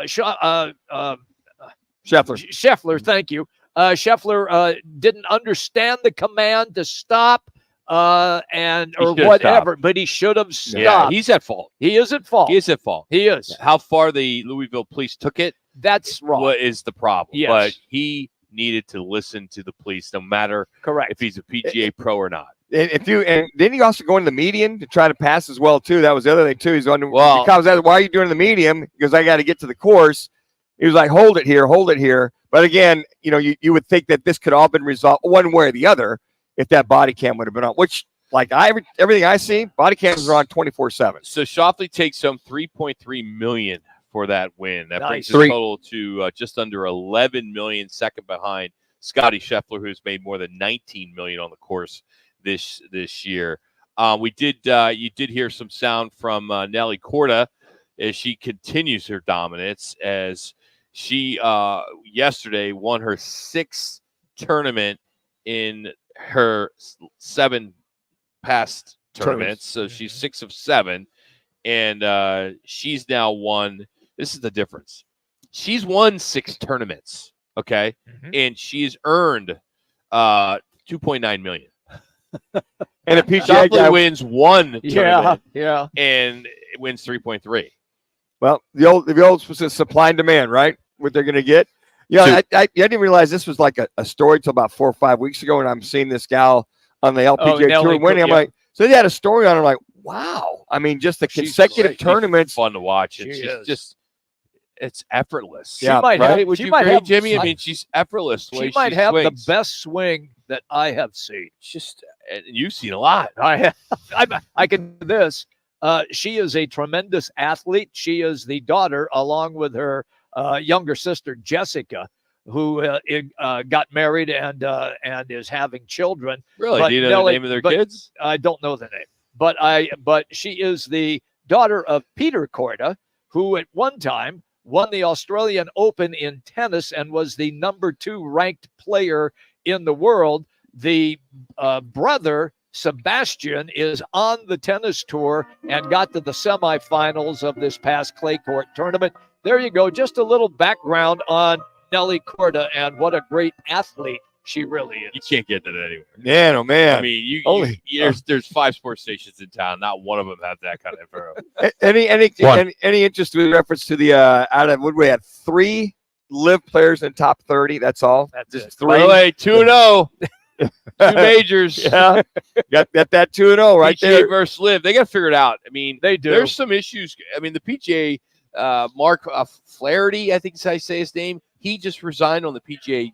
Scheffler, thank you. Scheffler didn't understand the command to stop or whatever, but he should have stopped. Yeah, he's at fault. He is at fault. He is at fault. He is. How far the Louisville police took it, that's wrong. What is the problem? Yes. But he needed to listen to the police, no matter if he's a PGA pro or not. And didn't he also go in the median to try to pass as well too? That was the other thing too. He's on. Well, the cop was asked, "Why are you doing the median?" Because I got to get to the course. He was like, hold it here. But again, you would think that this could all been resolved one way or the other if that body cam would have been on, which everything I see, body cams are on 24/7. So Schauffele takes home $3.3 million for that win. That brings Nice. his total to just under $11 million, second behind Scotty Scheffler, who's made more than $19 million on the course this year. You did hear some sound from Nelly Korda as she continues her dominance, as she yesterday won her 6th tournament in her 7 past tournaments. So she's 6 of 7, and she's now won. This is the difference. She's won 6 tournaments, okay, and she's earned $2.9 million. And a PGA guy wins 1 tournament, and it wins 3.3. Well, the old supply and demand, right? What they're going to get. I didn't realize this was like a story till about 4 or 5 weeks ago, and I'm seeing this gal on the LPGA Tour winning. I'm like, so they had a story on her. Like, wow. I mean, just the consecutive tournaments. She's fun to watch. It's effortless. She might have. Would you agree, Jimmy? I mean, she's effortless. She might have the best swing that I have seen. And you've seen a lot. I can do this. She is a tremendous athlete. She is the daughter, along with her younger sister Jessica, who got married and is having children. Really? Do you know the name of their kids? I don't know the name, but she is the daughter of Peter Korda, who at one time won the Australian Open in tennis and was the number 2 ranked player in the world. The brother, Sebastian, is on the tennis tour and got to the semifinals of this past clay court tournament. There you go. Just a little background on Nelly Korda and what a great athlete she really is. You can't get that anywhere. Man, oh man! I mean, there's 5 sports stations in town. Not one of them have that kind of info. Any interest with reference to the out of Woodway had 3 live players in top 30. That's all. That's just it. 3. By the way, 2-0. 2 majors. Yeah, got that 2-0 right PGA there. versus live. They got to figure it out. I mean, they do. There's some issues. I mean, the PGA, Mark Flaherty, I think is how you say his name. He just resigned on the PGA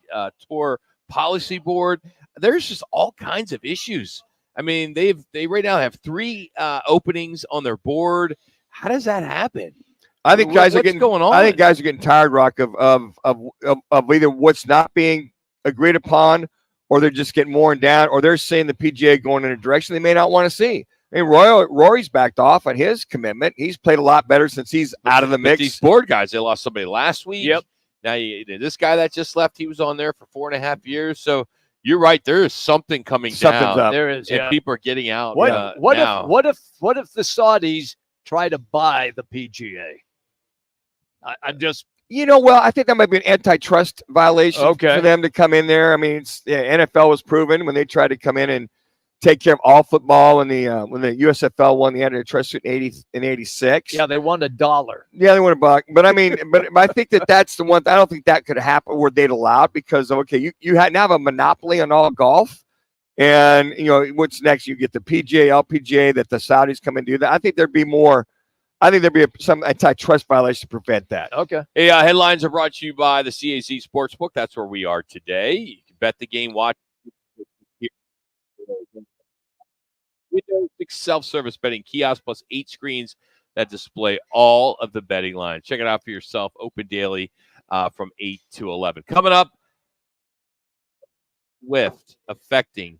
Tour policy board. There's just all kinds of issues. I mean, they right now have 3 openings on their board. How does that happen? I think guys are getting going on. I think guys are getting tired, Rock, of either what's not being agreed upon, or they're just getting worn down, or they're saying the PGA going in a direction they may not want to see. I mean, Rory's backed off on his commitment. He's played a lot better since he's out of the mix. These board guys, they lost somebody last week. Yep. Now this guy that just left, he was on there for 4.5 years. So you're right. There is something coming down. Up. There is. And people are getting out. What now. if the Saudis try to buy the PGA? I'm just. Well, I think that might be an antitrust violation for them to come in there. I mean, NFL was proven when they tried to come in and take care of all football when the USFL won the antitrust in 86. Yeah, they won $1. Yeah, they won $1. But I mean, but I think that's the one. I don't think that could happen where they'd allow it, because you now have a monopoly on all golf, and what's next? You get the PGA, LPGA, that the Saudis come and do that. I think there'd be more I think there'd be some antitrust violation to prevent that. Okay. Hey, headlines are brought to you by the CAC Sportsbook. That's where we are today. You can bet the game, watch. Windows 6 self-service betting kiosk plus 8 screens that display all of the betting lines. Check it out for yourself. Open daily from 8 to 11. Coming up, Swift affecting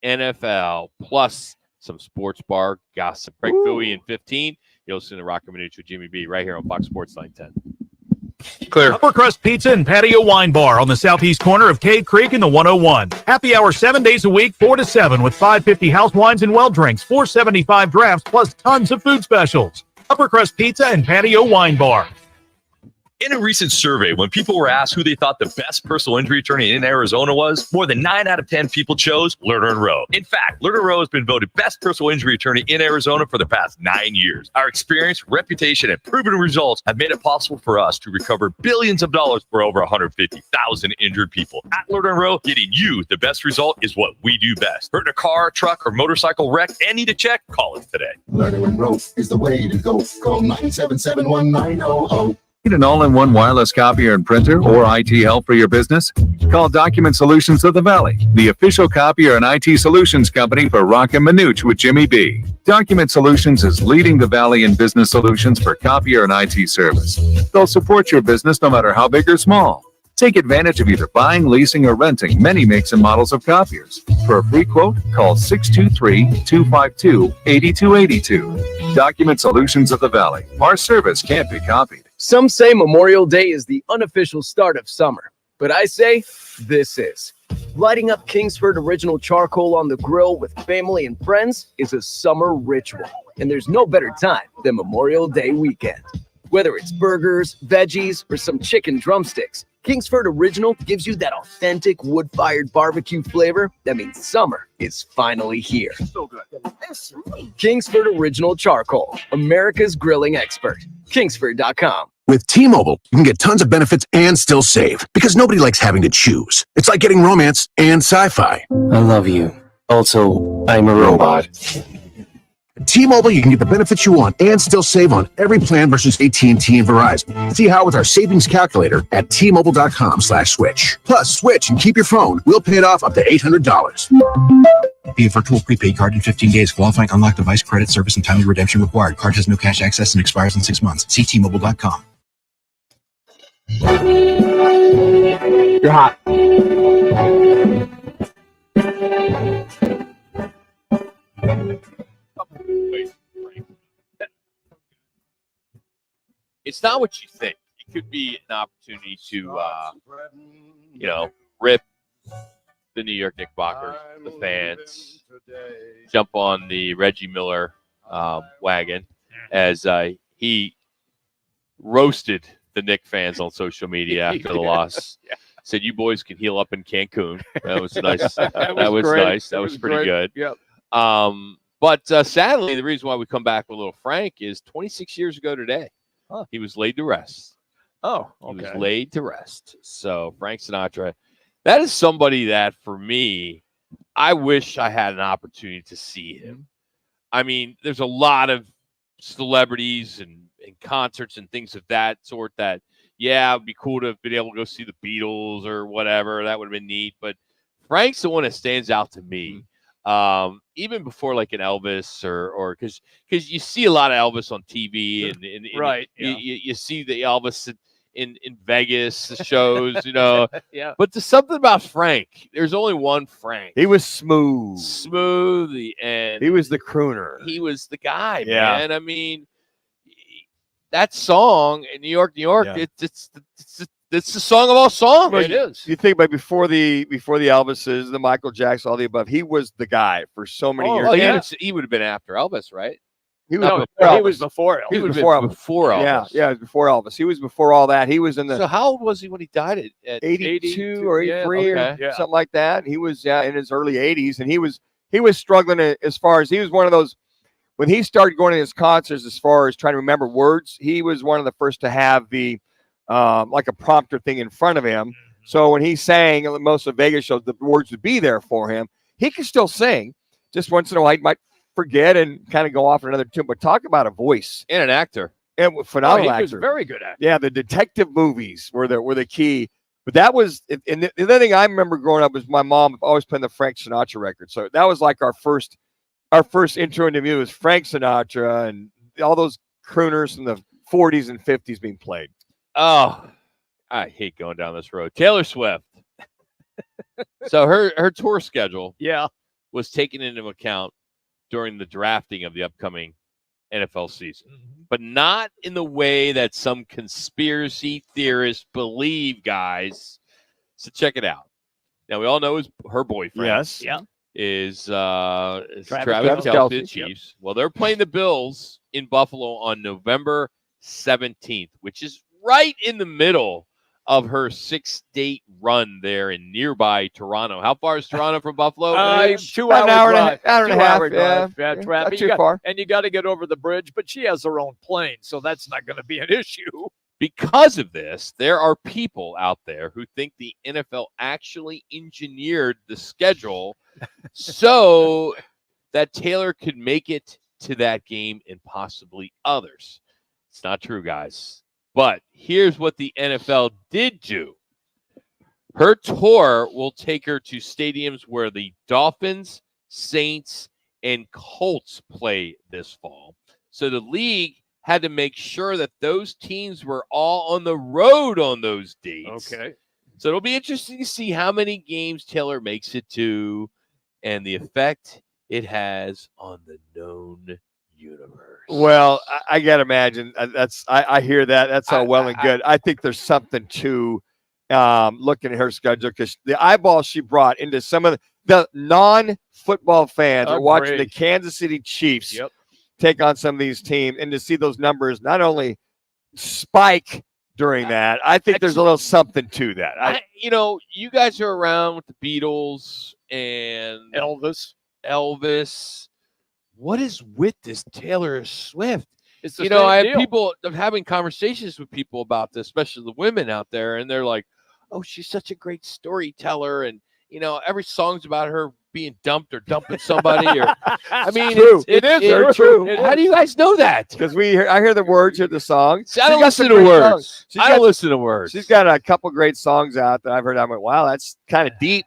NFL plus some sports bar gossip. Craig Bowie in 15. You'll listen to Roc and Manuch with Jimmy B right here on Fox Sports 910. Clear. Upper Crust Pizza and Patio Wine Bar on the southeast corner of Cave Creek and the 101. Happy hour 7 days a week, 4 to 7, with $5.50 house wines and well drinks, $4.75 drafts, plus tons of food specials. Upper Crust Pizza and Patio Wine Bar. In a recent survey, when people were asked who they thought the best personal injury attorney in Arizona was, more than 9 out of 10 people chose Lerner & Rowe. In fact, Lerner & Rowe has been voted best personal injury attorney in Arizona for the past 9 years. Our experience, reputation, and proven results have made it possible for us to recover billions of dollars for over 150,000 injured people. At Lerner & Rowe, getting you the best result is what we do best. Hurt in a car, truck, or motorcycle wreck and need a check? Call us today. Lerner & Rowe is the way to go. Call 977-1900. Need an all-in-one wireless copier and printer or IT help for your business? Call Document Solutions of the Valley, the official copier and IT solutions company for Roc and Manuch with Jimmy B. Document Solutions is leading the Valley in business solutions for copier and IT service. They'll support your business no matter how big or small. Take advantage of either buying, leasing, or renting many makes and models of copiers. For a free quote, call 623-252-8282. Document Solutions of the Valley. Our service can't be copied. Some say Memorial Day is the unofficial start of summer, but I say this is. Lighting up Kingsford Original Charcoal on the grill with family and friends is a summer ritual, and there's no better time than Memorial Day weekend. Whether it's burgers, veggies, or some chicken drumsticks, Kingsford Original gives you that authentic wood-fired barbecue flavor that means summer is finally here. So good. Kingsford Original Charcoal, America's grilling expert. Kingsford.com. With T-Mobile, you can get tons of benefits and still save because nobody likes having to choose. It's like getting romance and sci-fi. I love you. Also, I'm a robot. At T-Mobile, you can get the benefits you want and still save on every plan versus AT&T and Verizon. See how with our savings calculator at T-Mobile.com/switch. Plus, switch and keep your phone. We'll pay it off up to $800. Be a virtual prepaid card in 15 days. Qualifying unlocked device credit service and timely redemption required. Card has no cash access and expires in 6 months. See T-Mobile.com. You're hot. It's not what you think. It could be an opportunity to, rip the New York Knickerbockers, the fans, jump on the Reggie Miller wagon as he roasted the Knick fans on social media after the loss. Yeah. Said, "You boys can heal up in Cancun." That was nice. That was great. nice. That was pretty great. good. Yep. But sadly, the reason why we come back with a little Frank is 26 years ago today, he was laid to rest. Oh, He was okay. laid to rest. So Frank Sinatra, that is somebody that for me, I wish I had an opportunity to see him. I mean, there's a lot of celebrities and concerts and things of that sort that, yeah, it'd be cool to have been able to go see the Beatles or whatever. That would have been neat. But Frank's the one that stands out to me. Even before like an Elvis or because you see a lot of Elvis on TV and Right, you see the Elvis in Vegas shows, Yeah. But there's something about Frank. There's only one Frank. He was smooth. And he was the crooner. He was the guy, Yeah. man. I mean, that song in New York, Yeah. it's the song of all songs. Well, You think about before the Elvises, the Michael Jackson, all the above. He was the guy for so many years. He would have been after Elvis, right? He was No, before he Elvis. was before He Elvis. was before Elvis. Before Elvis. Yeah, it was before Elvis. He was before all that. He was in the So how old was he when he died at 82 or 83 okay. or something like that. He was in his early 80s, and he was struggling as far as he was one of those when he started going to his concerts. As far as trying to remember words, he was one of the first to have the like a prompter thing in front of him. So when he sang at most of Vegas shows, the words would be there for him. He could still sing. Just once in a while, he might forget and kind of go off in another tune. But talk about a voice and an actor. And phenomenal he was actor. a very good actor. Yeah, the detective movies were the key. But that was, and the other thing I remember growing up was my mom always playing the Frank Sinatra record. So that was like our first intro into music was Frank Sinatra and all those crooners from the 40s and 50s being played. Oh, I hate going down this road. Taylor Swift. So her tour schedule was taken into account during the drafting of the upcoming NFL season, but not in the way that some conspiracy theorists believe, guys. So check it out. Now, we all know her boyfriend is Travis Kelce of the Chiefs. Well, they're playing the Bills in Buffalo on November 17th, which is right in the middle of her 6-date run there in nearby Toronto. How far is Toronto from Buffalo? 2 hour drive. Hour and a half. Not too far. And you got to get over the bridge, but she has her own plane, so that's not going to be an issue. Because of this, there are people out there who think the NFL actually engineered the schedule so that Taylor could make it to that game and possibly others. It's not true, guys. But here's what the NFL did do. Her tour will take her to stadiums where the Dolphins, Saints, and Colts play this fall. So the league had to make sure that those teams were all on the road on those dates. Okay. So it'll be interesting to see how many games Taylor makes it to and the effect it has on the known universe. Well, I got to imagine I hear that. That's all well and good. I think there's something to looking at her schedule because the eyeballs she brought into some of the non-football fans are watching the Kansas City Chiefs take on some of these teams, and to see those numbers not only spike during that, I think there's a little something to that. You guys are around with the Beatles and Elvis. What is with this Taylor Swift? It's the I have deal. people having conversations with people about this, especially the women out there, and they're like, "Oh, she's such a great storyteller," and every song's about her being dumped or dumping somebody. Or I mean, true. It is true. How do you guys know that? Because I hear the words of the song. See, I don't listen to words. I don't listen to words. She's got a couple great songs out that I've heard. I went, wow, that's kind of deep.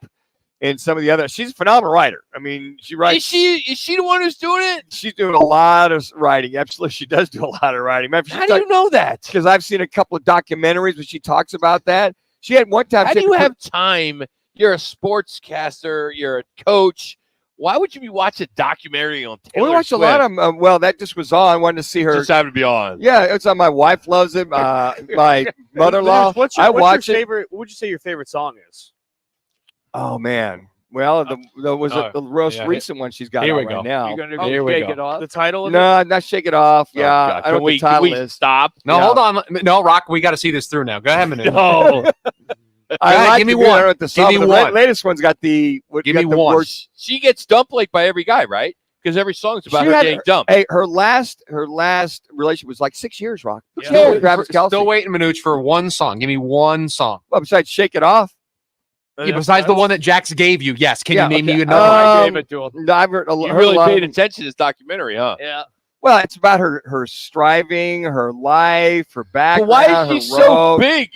And some of the other, she's a phenomenal writer. I mean, she writes. Is she the one who's doing it? She's doing a lot of writing. Absolutely, she does do a lot of writing. How do you know that? Because I've seen a couple of documentaries where she talks about that. She had one time. How do you have time? You're a sportscaster. You're a coach. Why would you be watching a documentary on Taylor We watched Swift? a lot of them. Well, that just was on. I wanted to see her. Just happened to be on. Yeah, it's on. My wife loves it. My mother-in-law. What's your favorite? What would you say your favorite song is? Oh man. Well, the most recent one she's got right now. You're going to shake it off? The title of it? No, not Shake It Off. Oh, Yeah, God. I don't know what the title is. Stop. No, hold on. No, Rock, we got to see this through now. Go ahead, Minute. No. Give me one. Give me one. Latest one's got the. Give me one. Worst. She gets dumped like by every guy, right? Because every song's about her getting dumped. Hey, her last relationship was like 6 years, Rock. Still waiting, Manuch, for one song. Give me one song. Well, besides Shake It Off. Yeah, besides the one that Jax gave you, yes. Can you name me another? I gave it to him. No, I've heard You really paid attention to this documentary, huh? Yeah. Well, it's about her striving, her life, her background. But why is she so big?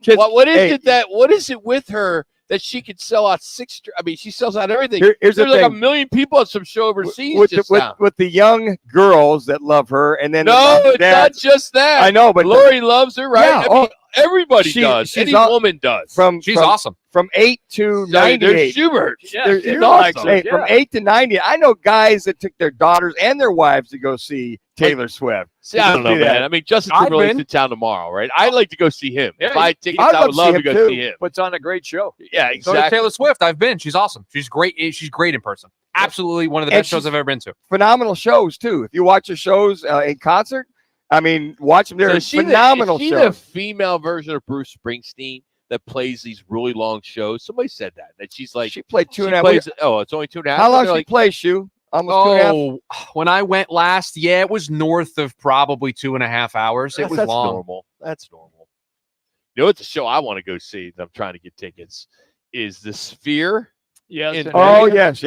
Kids, What is it with her that she could sell out she sells out everything. Here's There's the like thing. 1 million people at some show overseas with the young girls that love her, and then it's not just that. I know, but Lori loves her, right? Yeah, everybody does. Any woman does. She's awesome. From 8 to 98. There's Schubert. There's awesome. From 8 to 90. I know guys that took their daughters and their wives to go see Taylor Swift. See, I don't know, man. I mean, Justin Timberlake's in town tomorrow, right? I'd like to go see him. Yeah, if I had tickets, I would love to go see him. Puts on a great show. Yeah, So exactly. did Taylor Swift. I've been. She's awesome. She's great. She's great in person. Absolutely one of the best shows I've ever been to. Phenomenal shows, too. If you watch her shows in concert, I mean, watch them. They're phenomenal is she shows. the female version of Bruce Springsteen that plays these really long shows? Somebody said that she's like she played 2.5. It's only 2.5. How long she play, Shu? Almost 2.5. When I went last, it was north of probably 2.5 hours. It was that's long. Normal. That's normal. You know what the show I want to go see that I'm trying to get tickets is The Sphere Yes. Oh, yes.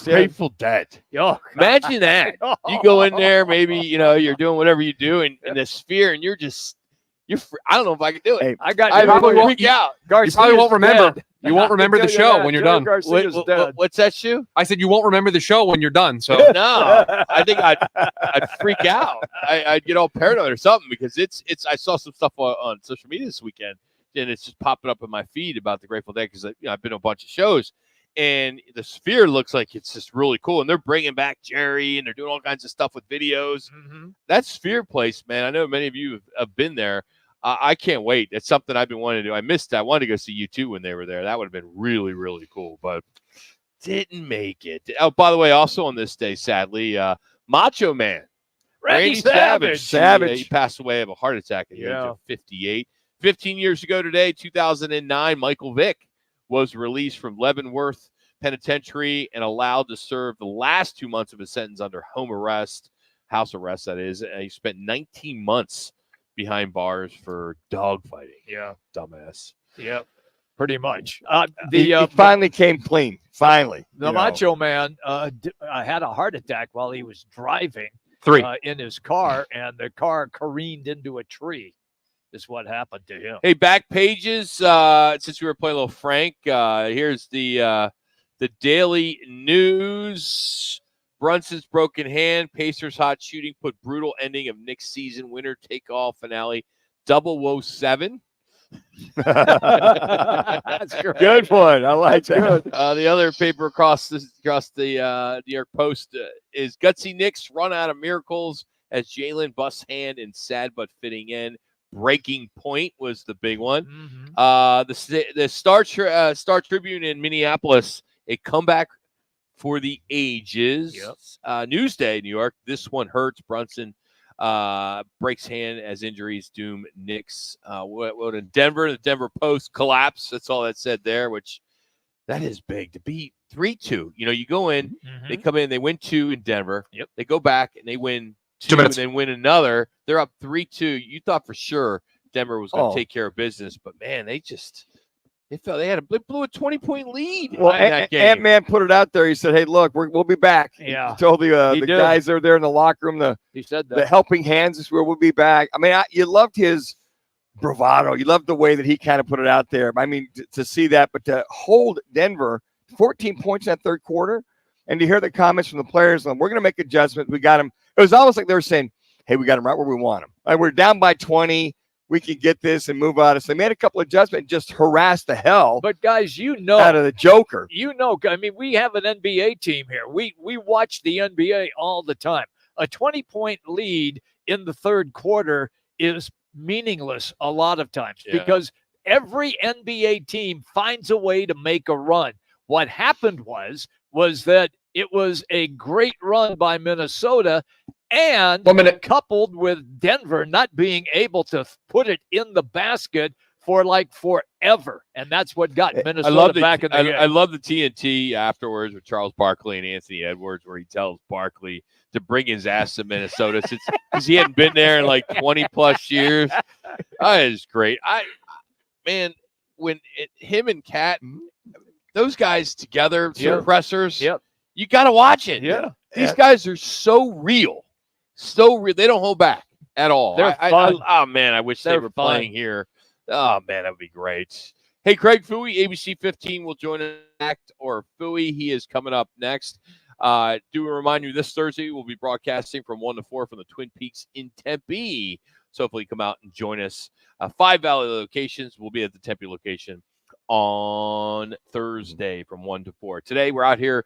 Grateful Dead. Oh, imagine that. You go in there, maybe you're doing whatever you do in the Sphere, and I don't know if I can do it. Hey, I got I probably would won't- freak out. You probably won't remember. You won't remember the show when you're done. What's that shoe? I said you won't remember the show when you're done. So No, I think I'd freak out. I'd get all paranoid or something because it's. I saw some stuff on social media this weekend, and it's just popping up in my feed about the Grateful Dead because I've been to a bunch of shows, and the Sphere looks like it's just really cool, and they're bringing back Jerry, and they're doing all kinds of stuff with videos. That Sphere place, man, I know many of you have been there. I can't wait. It's something I've been wanting to do. I missed that. I wanted to go see U2 when they were there. That would have been really, really cool, but didn't make it. Oh, by the way, also on this day, sadly, Macho Man, Randy Savage. Savage. He passed away of a heart attack at the age of 58. 15 years ago today, 2009, Michael Vick was released from Leavenworth Penitentiary and allowed to serve the last 2 months of his sentence under house arrest, that is. He spent 19 months behind bars for dogfighting. Yeah. Dumbass. Yep. Pretty much. He finally came clean. Finally. The Macho Man had a heart attack while he was driving 3 in his car, and the car careened into a tree. Is what happened to him. Hey, back pages. Since we were playing a little Frank, here's the Daily News. Brunson's broken hand. Pacers hot shooting put brutal ending of Knicks season. Winner take all finale. 007. That's great. Good one. I like that. The other paper across the New York Post is Gutsy Knicks run out of miracles as Jalen busts hand in sad but fitting end. Breaking point was the big one. The Star Tribune in Minneapolis, a comeback for the ages. Newsday, New York. This one hurts. Brunson breaks hand as injuries doom Knicks. What in Denver? The Denver Post collapse. That's all that said there. Which that is big to beat 3-2. You go in, they come in, they win 2 in Denver. They go back and they win 2 and then win another. They're up 3-2. You thought for sure Denver was going to take care of business, but man, they blew a 20-point lead. Well, in that game. Ant-Man put it out there. He said, "Hey, look, we'll be back." Yeah. He told the guys that were there in the locker room, he said that. the helping hands is where we'll be back. I mean, you loved his bravado. You loved the way that he kind of put it out there. I mean, to see that, but to hold Denver 14 points in that third quarter, and to hear the comments from the players, we're going to make adjustments. We got him. It was almost like they were saying, "Hey, we got him right where we want him. Like, we're down by 20. We can get this and move out." So they made a couple adjustments and just harassed the hell But guys, out of the Joker. I mean, we have an NBA team here. We watch the NBA all the time. A 20-point lead in the third quarter is meaningless a lot of times because every NBA team finds a way to make a run. What happened was that it was a great run by Minnesota, and coupled with Denver not being able to put it in the basket for like forever. And that's what got Minnesota back in the game. I love the TNT afterwards with Charles Barkley and Anthony Edwards, where he tells Barkley to bring his ass to Minnesota because he hadn't been there in like 20 plus years. It's great. When him and Cat, those guys together, suppressors, you got to watch it. These guys are so real. So real. They don't hold back at all. They're fun. I wish they were playing here. Oh, man, that would be great. Hey, Craig Fooey, ABC 15 will join us next, or Fooey, he is coming up next. Do remind you, this Thursday we'll be broadcasting from 1 to 4 from the Twin Peaks in Tempe. So hopefully come out and join us. 5 Valley locations. We'll be at the Tempe location on Thursday from 1 to 4. Today we're out here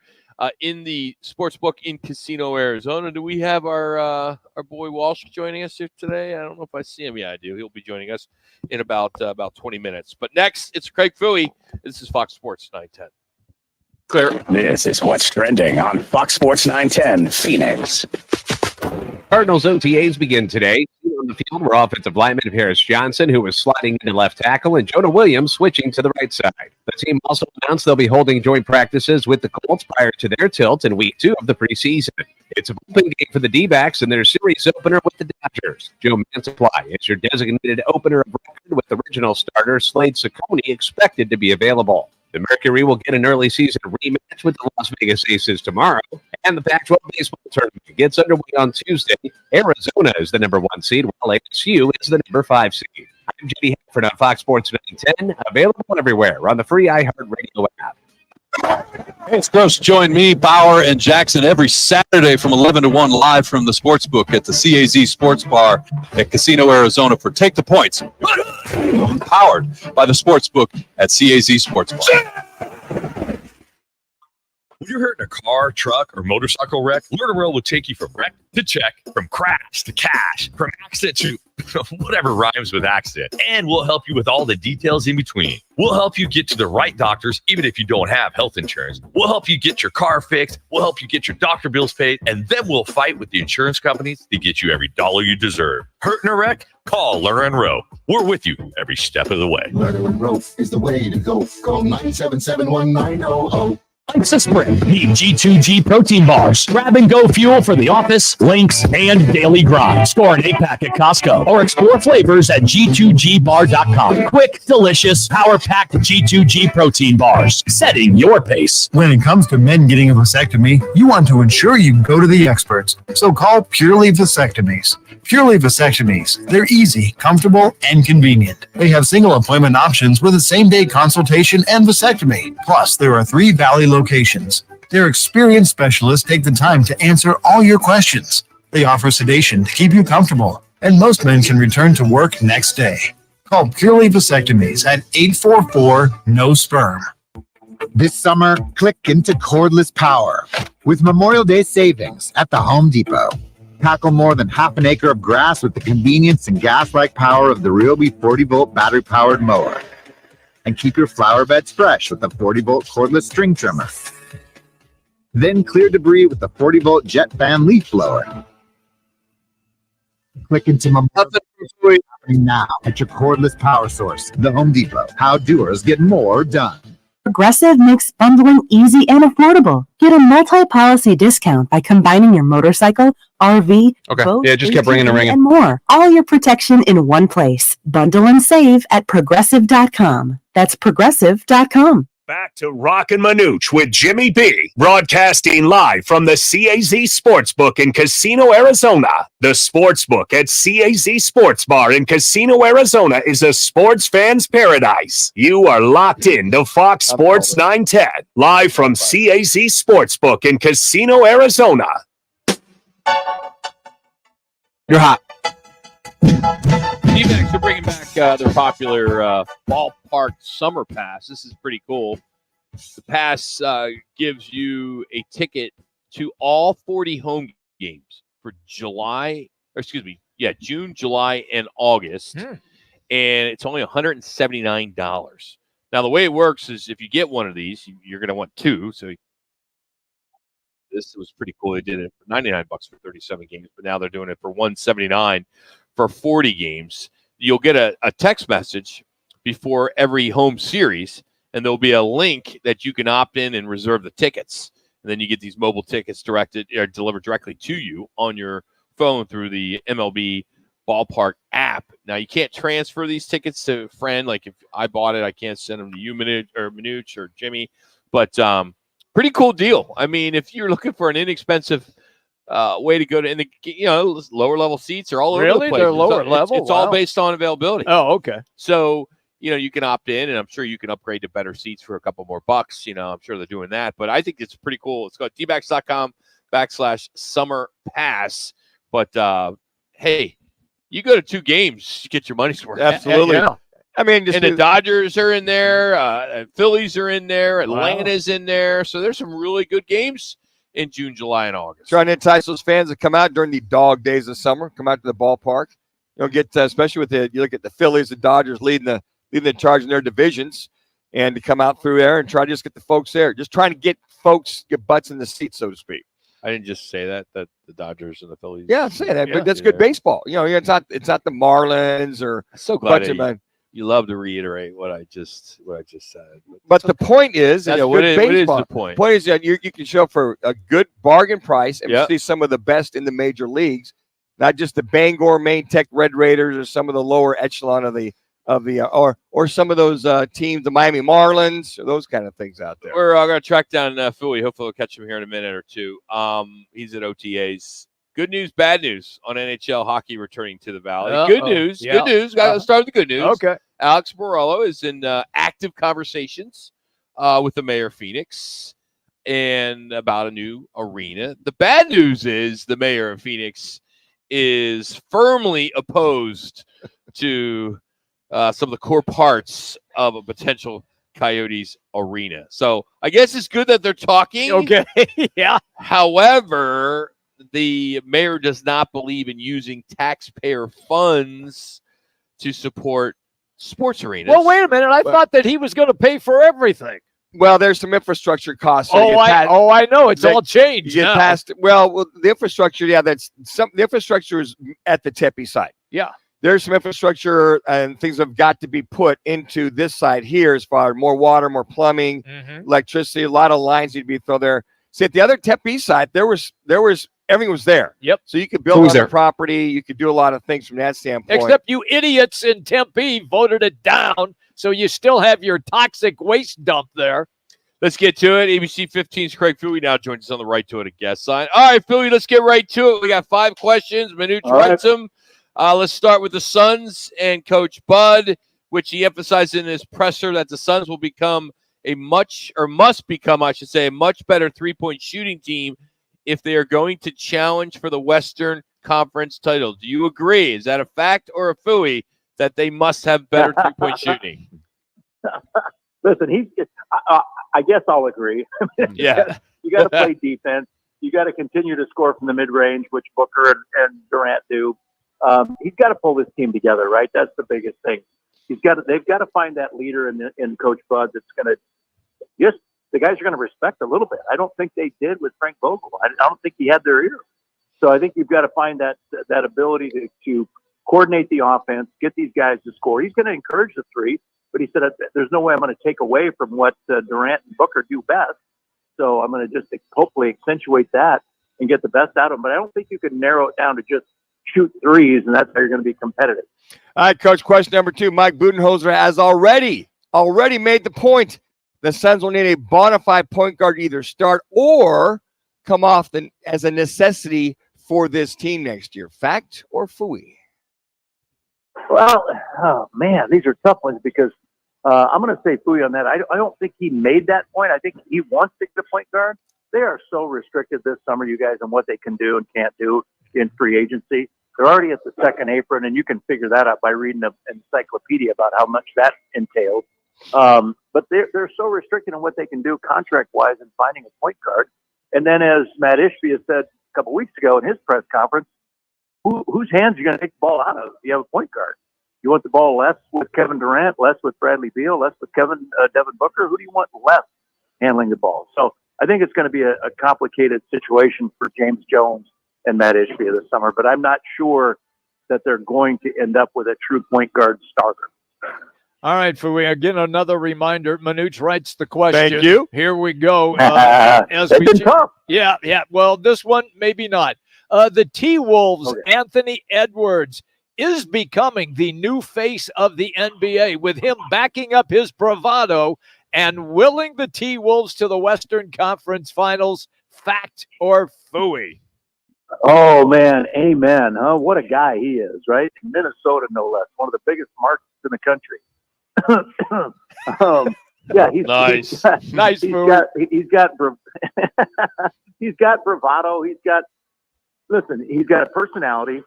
in the sportsbook in Casino, Arizona. Do we have our boy Walsh joining us here today? I don't know if I see him. Yeah, I do. He'll be joining us in about 20 minutes. But next, it's Craig Fooey. This is Fox Sports 910. Clear. This is what's trending on Fox Sports 910 Phoenix. Cardinals OTAs begin today. On the field were offensive lineman Harris Johnson, who was sliding into left tackle, and Jonah Williams switching to the right side. The team also announced they'll be holding joint practices with the Colts prior to their tilt in week 2 of the preseason. It's a bullpen game for the D-backs in their series opener with the Dodgers. Joe Mansupply is your designated opener of record with original starter Slade Ciccone expected to be available. The Mercury will get an early season rematch with the Las Vegas Aces tomorrow, and the Pac-12 baseball tournament gets underway on Tuesday. Arizona is the number 1 seed, while ASU is the number 5 seed. I'm JD Hanford on Fox Sports 910, available everywhere on the free iHeartRadio app. Hey, it's Gross. Join me, Bauer, and Jackson every Saturday from 11 to 1 live from the Sportsbook at the CAZ Sports Bar at Casino, Arizona for Take the Points. Powered by the Sportsbook at CAZ Sports Bar. When you're hurt in a car, truck, or motorcycle wreck, Learn and Row will take you from wreck to check, from crash to cash, from accident to whatever rhymes with accident. And we'll help you with all the details in between. We'll help you get to the right doctors, even if you don't have health insurance. We'll help you get your car fixed. We'll help you get your doctor bills paid. And then we'll fight with the insurance companies to get you every dollar you deserve. Hurt in a wreck? Call Learn and Row. We're with you every step of the way. Learn and Row is the way to go. Call 977-1900. Thanks to Sprint, need G2G protein bars. Grab and go fuel for the office, links, and daily grind. Score an 8-pack at Costco or explore flavors at G2Gbar.com. Quick, delicious, power-packed G2G protein bars, setting your pace. When it comes to men getting a vasectomy, you want to ensure you go to the experts. So call Purely Vasectomies. Purely Vasectomies. They're easy, comfortable, and convenient. They have single appointment options with a same-day consultation and vasectomy. Plus, there are 3 Valley locations. Their experienced specialists take the time to answer all your questions. They offer sedation to keep you comfortable, and most men can return to work next day. Call Purely Vasectomies at 844-NO-SPERM. This summer, click into cordless power with Memorial Day savings at the Home Depot. Tackle more than half an acre of grass with the convenience and gas-like power of the Ryobi 40-volt battery-powered mower. And keep your flower beds fresh with the 40-volt cordless string trimmer. Then clear debris with the 40-volt jet fan leaf blower. Click into Memorial Day now at your cordless power source, the Home Depot. How doers get more done. Progressive makes bundling easy and affordable. Get a multi-policy discount by combining your motorcycle, RV, boat, just kept ringing and ringing. and more. All your protection in one place. Bundle and save at Progressive.com. That's Progressive.com. Back to Roc and Manuch with Jimmy B, broadcasting live from the CAZ Sportsbook in Casino, Arizona. The Sportsbook at CAZ Sports Bar in Casino, Arizona is a sports fan's paradise. You are locked in to Fox Sports 910, live from CAZ Sportsbook in Casino, Arizona. You're hot. D-backs are bringing back their popular ballpark summer pass. This is pretty cool. The pass gives you a ticket to all 40 home games for June, July, and August. And it's only $179. Now, the way it works is if you get one of these, you're going to want 2. So this was pretty cool. They did it for $99 for 37 games, but now they're doing it for $179 for 40 games. You'll get a text message before every home series, and there'll be a link that you can opt in and reserve the tickets. And then you get these mobile tickets delivered directly to you on your phone through the MLB Ballpark app. Now, you can't transfer these tickets to a friend. Like if I bought it, I can't send them to you, Manuch, or Jimmy. But pretty cool deal. I mean, if you're looking for an inexpensive way to go to, and the lower level seats are all over the place. They're lower level. It's all based on availability. Oh, okay. So you can opt in, and I'm sure you can upgrade to better seats for a couple more bucks. I'm sure they're doing that, but I think it's pretty cool. It's called dbacks.com/summer pass. But hey, you go to 2 games, you get your money's worth. Absolutely. I mean, the Dodgers are in there, Phillies are in there, Atlanta's in there. So there's some really good games in June, July, and August. Trying to entice those fans to come out during the dog days of summer, come out to the ballpark. Get especially with you look at the Phillies, the Dodgers leading the charge in their divisions, and to come out through there and try to just get the folks there. Just trying to get butts in the seats, so to speak. I didn't just say that the Dodgers and the Phillies. Yeah, I'm saying that, but that's good baseball. It's not the Marlins or so glad you love to reiterate what I just said. But the point is, what is the point? The point is that you can show for a good bargain price and see some of the best in the major leagues, not just the Bangor, Maine Tech Red Raiders or some of the lower echelon of the of the or some of those teams, the Miami Marlins, or those kind of things out there. We're going to track down Fui. Hopefully, we'll catch him here in a minute or two. He's at OTAs. Good news, bad news on NHL hockey returning to the Valley. Good news. Yeah. Good news. Got to start with the good news. Okay. Alex Borrello is in active conversations with the mayor of Phoenix and about a new arena. The bad news is the mayor of Phoenix is firmly opposed to some of the core parts of a potential Coyotes arena. So I guess it's good that they're talking. Okay. Yeah. However, the mayor does not believe in using taxpayer funds to support sports arenas. Well, wait a minute. I thought that he was going to pay for everything. Well, there's some infrastructure costs. So I know. It's all changed. You get past. Well, the infrastructure. Yeah, the infrastructure is at the Tempe site. Yeah. There's some infrastructure and things have got to be put into this side here as far as more water, more plumbing, electricity, a lot of lines need to be thrown there. See, at the other Tempe side, there was everything was there. Yep. So you could build on the property. You could do a lot of things from that standpoint. Except you idiots in Tempe voted it down, so you still have your toxic waste dump there. Let's get to it. ABC 15's Craig Fui now joins us on the Right to It, a guest sign. All right, Fui, let's get right to it. We got 5 questions. Manuch writes them. Let's start with the Suns and Coach Bud, which he emphasized in his presser that the Suns will become must become, I should say, a much better three-point shooting team if they are going to challenge for the Western Conference title. Do you agree? Is that a fact or a Fui that they must have better three-point shooting? Listen, I guess I'll agree. Yeah. You got to play defense. You got to continue to score from the mid-range, which Booker and Durant do. He's got to pull this team together, right? That's the biggest thing. They've got to find that leader in Coach Bud that's going to the guys are going to respect a little bit. I don't think they did with Frank Vogel. I don't think he had their ear. So I think you've got to find that ability to coordinate the offense, get these guys to score. He's going to encourage the three, but he said there's no way I'm going to take away from what Durant and Booker do best. So I'm going to just hopefully accentuate that and get the best out of them. But I don't think you can narrow it down to just shoot threes, and that's how you're going to be competitive. All right, Coach, question number 2. Mike Budenholzer has already made the point. The Suns will need a bona fide point guard to either start or come off as a necessity for this team next year. Fact or Fui? Well, oh, man, these are tough ones because I'm going to say Fui on that. I don't think he made that point. I think he wants to get a point guard. They are so restricted this summer, you guys, on what they can do and can't do in free agency. They're already at the second apron, and you can figure that out by reading an encyclopedia about how much that entails. But they're so restricted on what they can do contract-wise in finding a point guard. And then, as Matt Ishbia has said a couple weeks ago in his press conference, whose hands are you going to take the ball out of if you have a point guard? You want the ball less with Kevin Durant, less with Bradley Beal, less with Devin Booker? Who do you want less handling the ball? So I think it's going to be a complicated situation for James Jones and Matt Ishbia this summer, but I'm not sure that they're going to end up with a true point guard starter. All right, Fui, again, another reminder. Manuch writes the question. Thank you. Here we go. It's been tough. Yeah. Well, this one, maybe not. The T-Wolves, Anthony Edwards, is becoming the new face of the NBA with him backing up his bravado and willing the T-Wolves to the Western Conference Finals. Fact or Fui? Oh, man. Amen. Huh? What a guy he is, right? Minnesota, no less. One of the biggest markets in the country. Yeah, he's nice. He's got bravado. He's got a personality.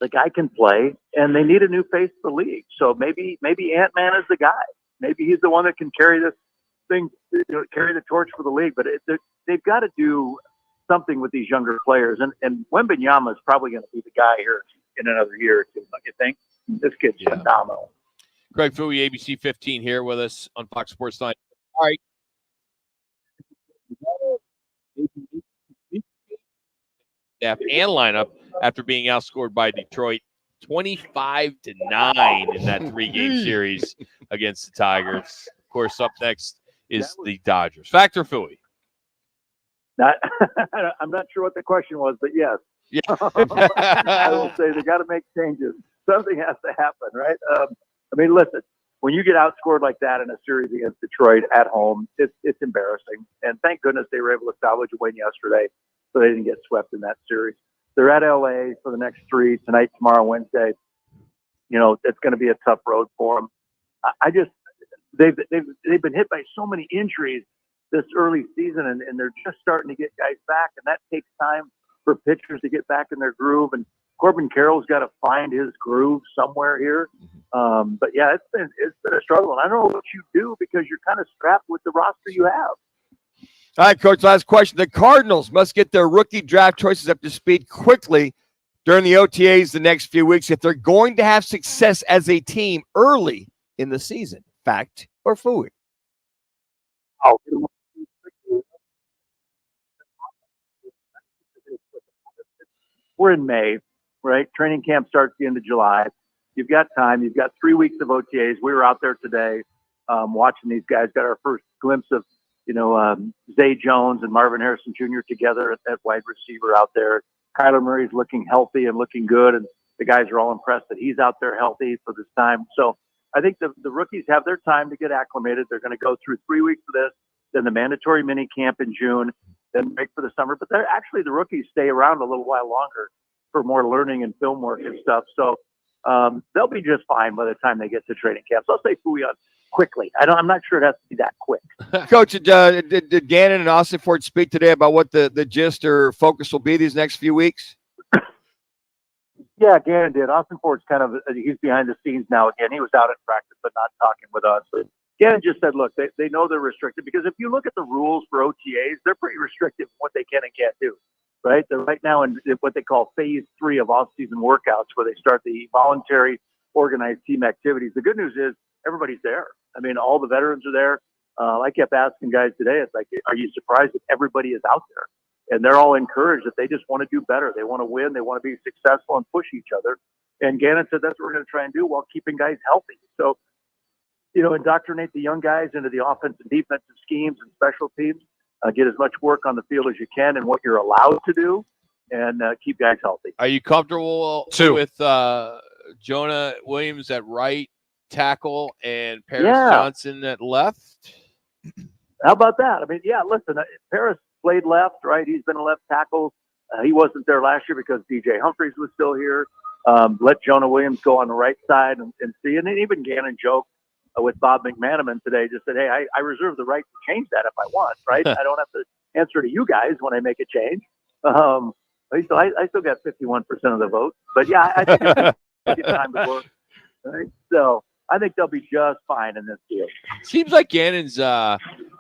The guy can play, and they need a new face of the league. So maybe Ant-Man is the guy. Maybe he's the one that can carry this thing, carry the torch for the league. But they've got to do something with these younger players. And Wembanyama is probably going to be the guy here in another year or two. Don't you think? This kid's phenomenal. Craig Fui, ABC 15 here with us on Fox Sports 9. All right. Staff and lineup after being outscored by Detroit 25-9 in that 3-game series against the Tigers. Of course, up next is the Dodgers. Fact or Fui? I'm not sure what the question was, but yes. Yeah. I will say they got to make changes. Something has to happen, right? I mean, listen, when you get outscored like that in a series against Detroit at home, it's embarrassing. And thank goodness they were able to salvage a win yesterday so they didn't get swept in that series. They're at LA for the next 3, tonight, tomorrow, Wednesday. You know, it's going to be a tough road for them. They've been hit by so many injuries this early season, and they're just starting to get guys back, and that takes time for pitchers to get back in their groove. And Corbin Carroll's got to find his groove somewhere here. But yeah, it's been a struggle, and I don't know what you do because you're kind of strapped with the roster you have. All right, Coach, last question. The Cardinals must get their rookie draft choices up to speed quickly during the OTAs the next few weeks if they're going to have success as a team early in the season. Fact or fooey? Oh, we're in May, right? Training camp starts the end of July. You've got time. You've got 3 weeks of OTAs. We were out there today watching these guys. Got our first glimpse of, Zay Jones and Marvin Harrison Jr. together at wide receiver out there. Kyler Murray's looking healthy and looking good, and the guys are all impressed that he's out there healthy for this time. So I think the rookies have their time to get acclimated. They're going to go through 3 weeks of this, then the mandatory mini camp in June, then break for the summer. But they're actually, the rookies stay around a little while longer for more learning and film work and stuff. So they'll be just fine by the time they get to training camp. So I'll say Fouillon quickly. I'm not sure it has to be that quick. Coach, did Gannon and Austin Ford speak today about what the gist or focus will be these next few weeks? Yeah, Gannon did. Austin Ford's he's behind the scenes now again. He was out at practice, but not talking with us. But Gannon just said, look, they know they're restricted because if you look at the rules for OTAs, they're pretty restrictive in what they can and can't do, right? They're right now in what they call phase 3 of off-season workouts where they start the voluntary organized team activities. The good news is everybody's there. I mean, all the veterans are there. I kept asking guys today, it's like, are you surprised that everybody is out there? And they're all encouraged that they just want to do better. They want to win. They want to be successful and push each other. And Gannon said that's what we're going to try and do while keeping guys healthy. So, indoctrinate the young guys into the offensive and defensive schemes and special teams. Get as much work on the field as you can and what you're allowed to do, and keep guys healthy. Are you comfortable with Jonah Williams at right tackle and Paris Johnson at left? How about that? I mean, yeah, listen, Paris played left, right? He's been a left tackle. He wasn't there last year because DJ Humphries was still here. Let Jonah Williams go on the right side and see. And then even Gannon joked with Bob McManaman today, just said, hey, I reserve the right to change that if I want, right? I don't have to answer to you guys when I make a change. So I still got 51% of the vote. But yeah, I think it's time to work. Right? So I think they'll be just fine in this deal. Seems like Gannon's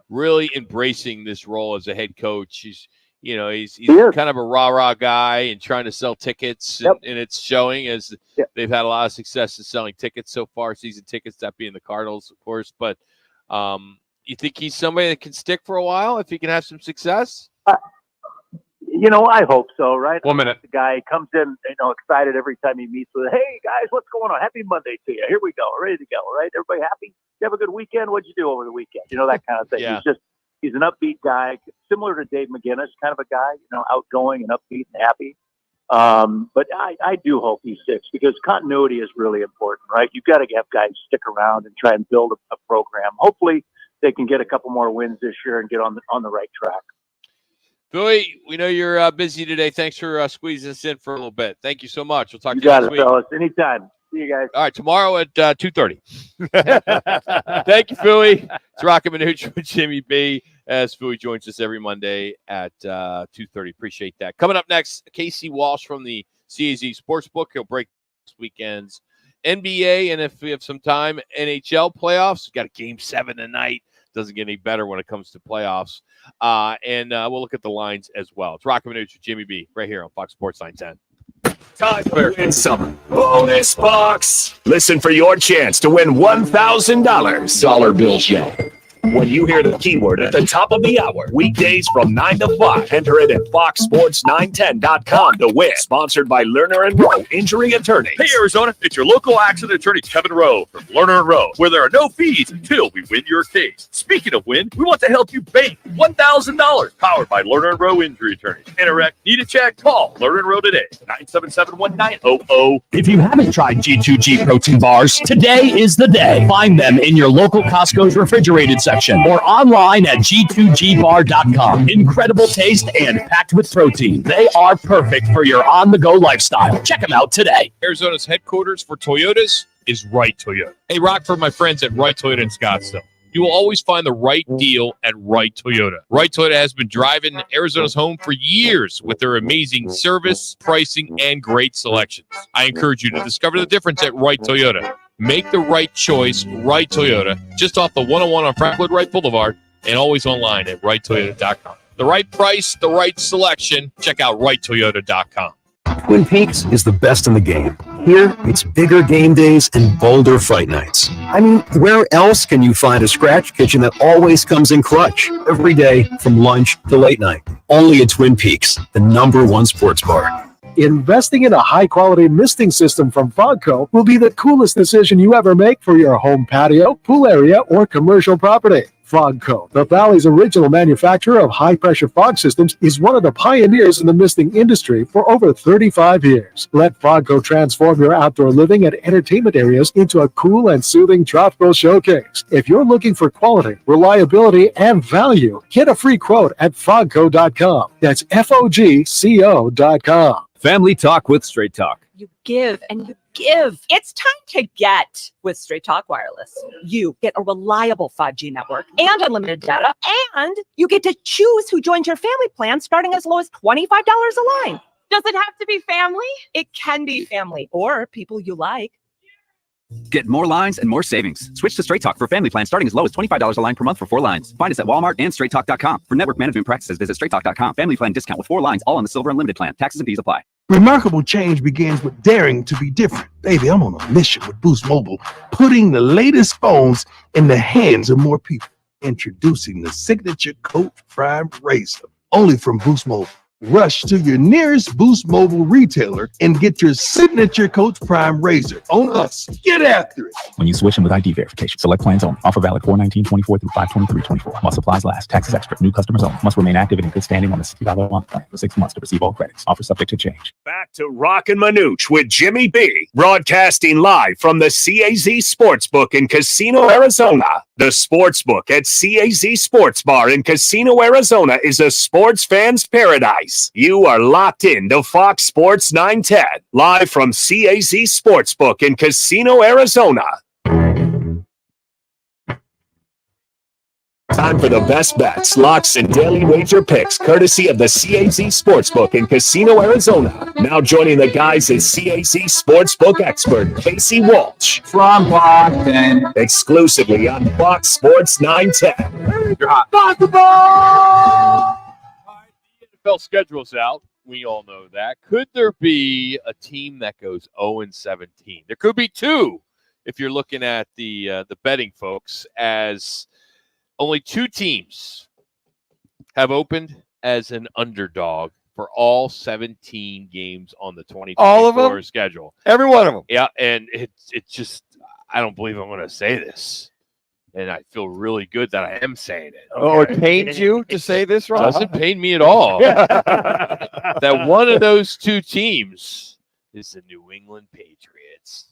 really embracing this role as a head coach. He's kind of a rah-rah guy and trying to sell tickets, and it's showing as they've had a lot of success in selling tickets so far, season tickets, that being the Cardinals, of course. But you think he's somebody that can stick for a while if he can have some success? I hope so, right? 1 minute. The guy comes in, excited every time he meets with, hey, guys, what's going on? Happy Monday to you. Here we go. Ready to go, right? Everybody happy? You have a good weekend? What'd you do over the weekend? That kind of thing. Yeah. He's an upbeat guy, similar to Dave McGinnis, kind of a guy, outgoing and upbeat and happy. But I do hope he sticks because continuity is really important, right? You've got to have guys stick around and try and build a program. Hopefully they can get a couple more wins this year and get on the right track. Billy, we know you're busy today. Thanks for squeezing us in for a little bit. Thank you so much. We'll talk to you next week. Fellas. Anytime. See you guys. All right, tomorrow at 2:30. Thank you, Philly. It's Roc and Manuch with Jimmy B. As Philly joins us every Monday at 2:30. Appreciate that. Coming up next, Casey Walsh from the CAZ Sportsbook. He'll break this weekend's NBA, and if we have some time, NHL playoffs. We've got a Game 7 tonight. Doesn't get any better when it comes to playoffs. And we'll look at the lines as well. It's Roc and Manuch with Jimmy B. right here on Fox Sports 910. Time to win summer. Bonus box. Listen for your chance to win $1,000. Dollar bill show. When you hear the keyword at the top of the hour, weekdays from 9 to 5, enter it at foxsports910.com to win. Sponsored by Lerner and Rowe Injury Attorneys. Hey, Arizona, it's your local accident attorney, Kevin Rowe from Lerner and Rowe, where there are no fees until we win your case. Speaking of win, we want to help you bank $1,000, powered by Lerner and Rowe Injury Attorneys. Interact, need a check? Call Lerner and Rowe today, 977-1900. If you haven't tried G2G protein bars, today is the day. Find them in your local Costco's refrigerated section or online at g2gbar.com. Incredible taste and packed with protein. They are perfect for your on-the-go lifestyle. Check them out today. Arizona's headquarters for Toyotas is Wright Toyota. Hey, Rock, for my friends at Wright Toyota in Scottsdale. You will always find the right deal at Wright Toyota. Wright Toyota has been driving Arizona's home for years with their amazing service, pricing, and great selections. I encourage you to discover the difference at Wright Toyota. Make the right choice, Wright Toyota, just off the 101 on Franklin Wright Boulevard, and always online at wrighttoyota.com. The right price, the right selection. Check out wrighttoyota.com. Twin Peaks is the best in the game. Here, it's bigger game days and bolder fight nights. I mean, where else can you find a scratch kitchen that always comes in clutch every day from lunch to late night? Only at Twin Peaks, the #1 sports bar. Investing in a high-quality misting system from Fogco will be the coolest decision you ever make for your home patio, pool area, or commercial property. Fogco, the Valley's original manufacturer of high-pressure fog systems, is one of the pioneers in the misting industry for over 35 years. Let Fogco transform your outdoor living and entertainment areas into a cool and soothing tropical showcase. If you're looking for quality, reliability, and value, get a free quote at fogco.com. That's FOGCO.com. Family Talk with Straight Talk. You give and you give. It's time to get with Straight Talk Wireless. You get a reliable 5G network and unlimited data, and you get to choose who joins your family plan starting as low as $25 a line. Does it have to be family? It can be family or people you like. Get more lines and more savings. Switch to Straight Talk for family plans starting as low as $25 a line per month for 4 lines. Find us at Walmart and straighttalk.com. For network management practices, visit straighttalk.com. Family plan discount with 4 lines, all on the Silver Unlimited plan. Taxes and fees apply. Remarkable change begins with daring to be different. Baby, I'm on a mission with Boost Mobile, putting the latest phones in the hands of more people. Introducing the Signature Coat Prime Razor, only from Boost Mobile. Rush to your nearest Boost Mobile retailer and get your Signature Coat Prime Razor on us. Get after it. When you switch in with ID verification, select plans only. Offer valid 4/19/24 through 5/23/24. While supplies last. Taxes extra. New customers only. Must remain active and in good standing on the $60 a month plan for 6 months to receive all credits. Offer subject to change. Back to Roc and Manuch with Jimmy B, broadcasting live from the CAZ Sportsbook in Casino, Arizona. The Sportsbook at CAZ Sports Bar in Casino, Arizona is a sports fan's paradise. You are locked in to Fox Sports 910, live from CAZ Sportsbook in Casino, Arizona. Time for the best bets, locks, and daily wager picks, courtesy of the CAZ Sportsbook in Casino, Arizona. Now joining the guys is CAZ Sportsbook expert Casey Walsh. From Boston. Exclusively on Fox Sports 910. You're hot. Basketball! NFL schedule's out. We all know that. Could there be a team that goes 0-17? There could be 2 if you're looking at the betting folks, as only 2 teams have opened as an underdog for all 17 games on the 2024 schedule. Every one of them. Yeah, and it's just, I don't believe I'm going to say this, and I feel really good that I am saying it. Oh, it pains you to say this, Rob? Doesn't pain me at all. That one of those 2 teams is the New England Patriots.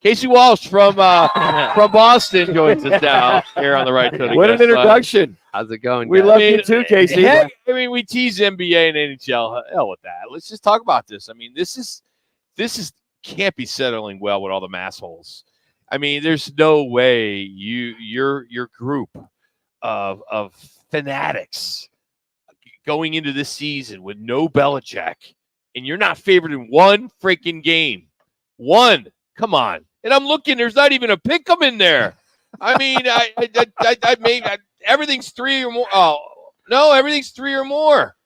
Casey Walsh from Boston joins us now here on the Right Total. What an introduction. How's it going, We guys? love you too, Casey. Heck, I mean, we tease NBA and NHL. Hell with that. Let's just talk about this. I mean, this is can't be settling well with all the massholes. I mean, there's no way your group of fanatics going into this season with no Belichick, and you're not favored in one freaking game. One. Come on. And I'm looking, there's not even a pick 'em in there. I mean, I made everything's 3 or more. Oh, no, everything's 3 or more.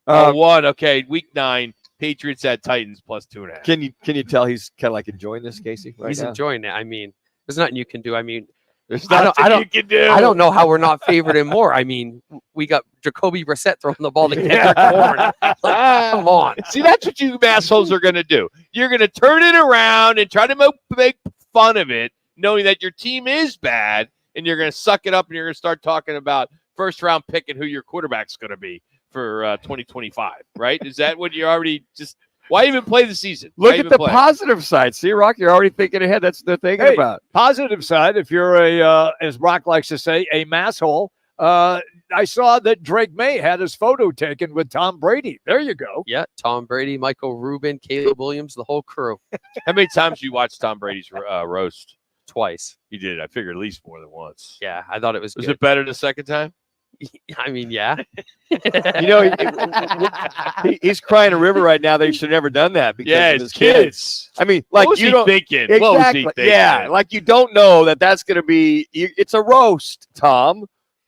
1. Okay, week 9, Patriots at Titans plus 2.5. Can you tell he's kind of like enjoying this, Casey? He's enjoying it. I mean, there's nothing you can do. I mean, There's I nothing don't, you can do. I don't know how we're not favored in more. I mean, we got Jacoby Brissett throwing the ball to Kendrick Bourne. Like, come on. See, that's what you assholes are going to do. You're going to turn it around and try to make fun of it, knowing that your team is bad, and you're going to suck it up, and you're going to start talking about first-round pick and who your quarterback's going to be for 2025, right? Is that what you're already just – why even play the season? Look at the positive side. See, Rock, you're already thinking ahead. That's what they're thinking about. Positive side, if you're as Rock likes to say, a masshole, I saw that Drake May had his photo taken with Tom Brady. There you go. Yeah, Tom Brady, Michael Rubin, Caleb Williams, the whole crew. How many times you watched Tom Brady's roast? Twice. You did. I figured at least more than once. Yeah, I thought it was Was good. it better the second time? I mean, yeah. You know, he's crying a river right now that he should have never done that because Yeah, of it's his kids. I mean, like What was you he don't thinking? Exactly. What was he thinking? Yeah, like you don't know that that's going to be. It's a roast, Tom.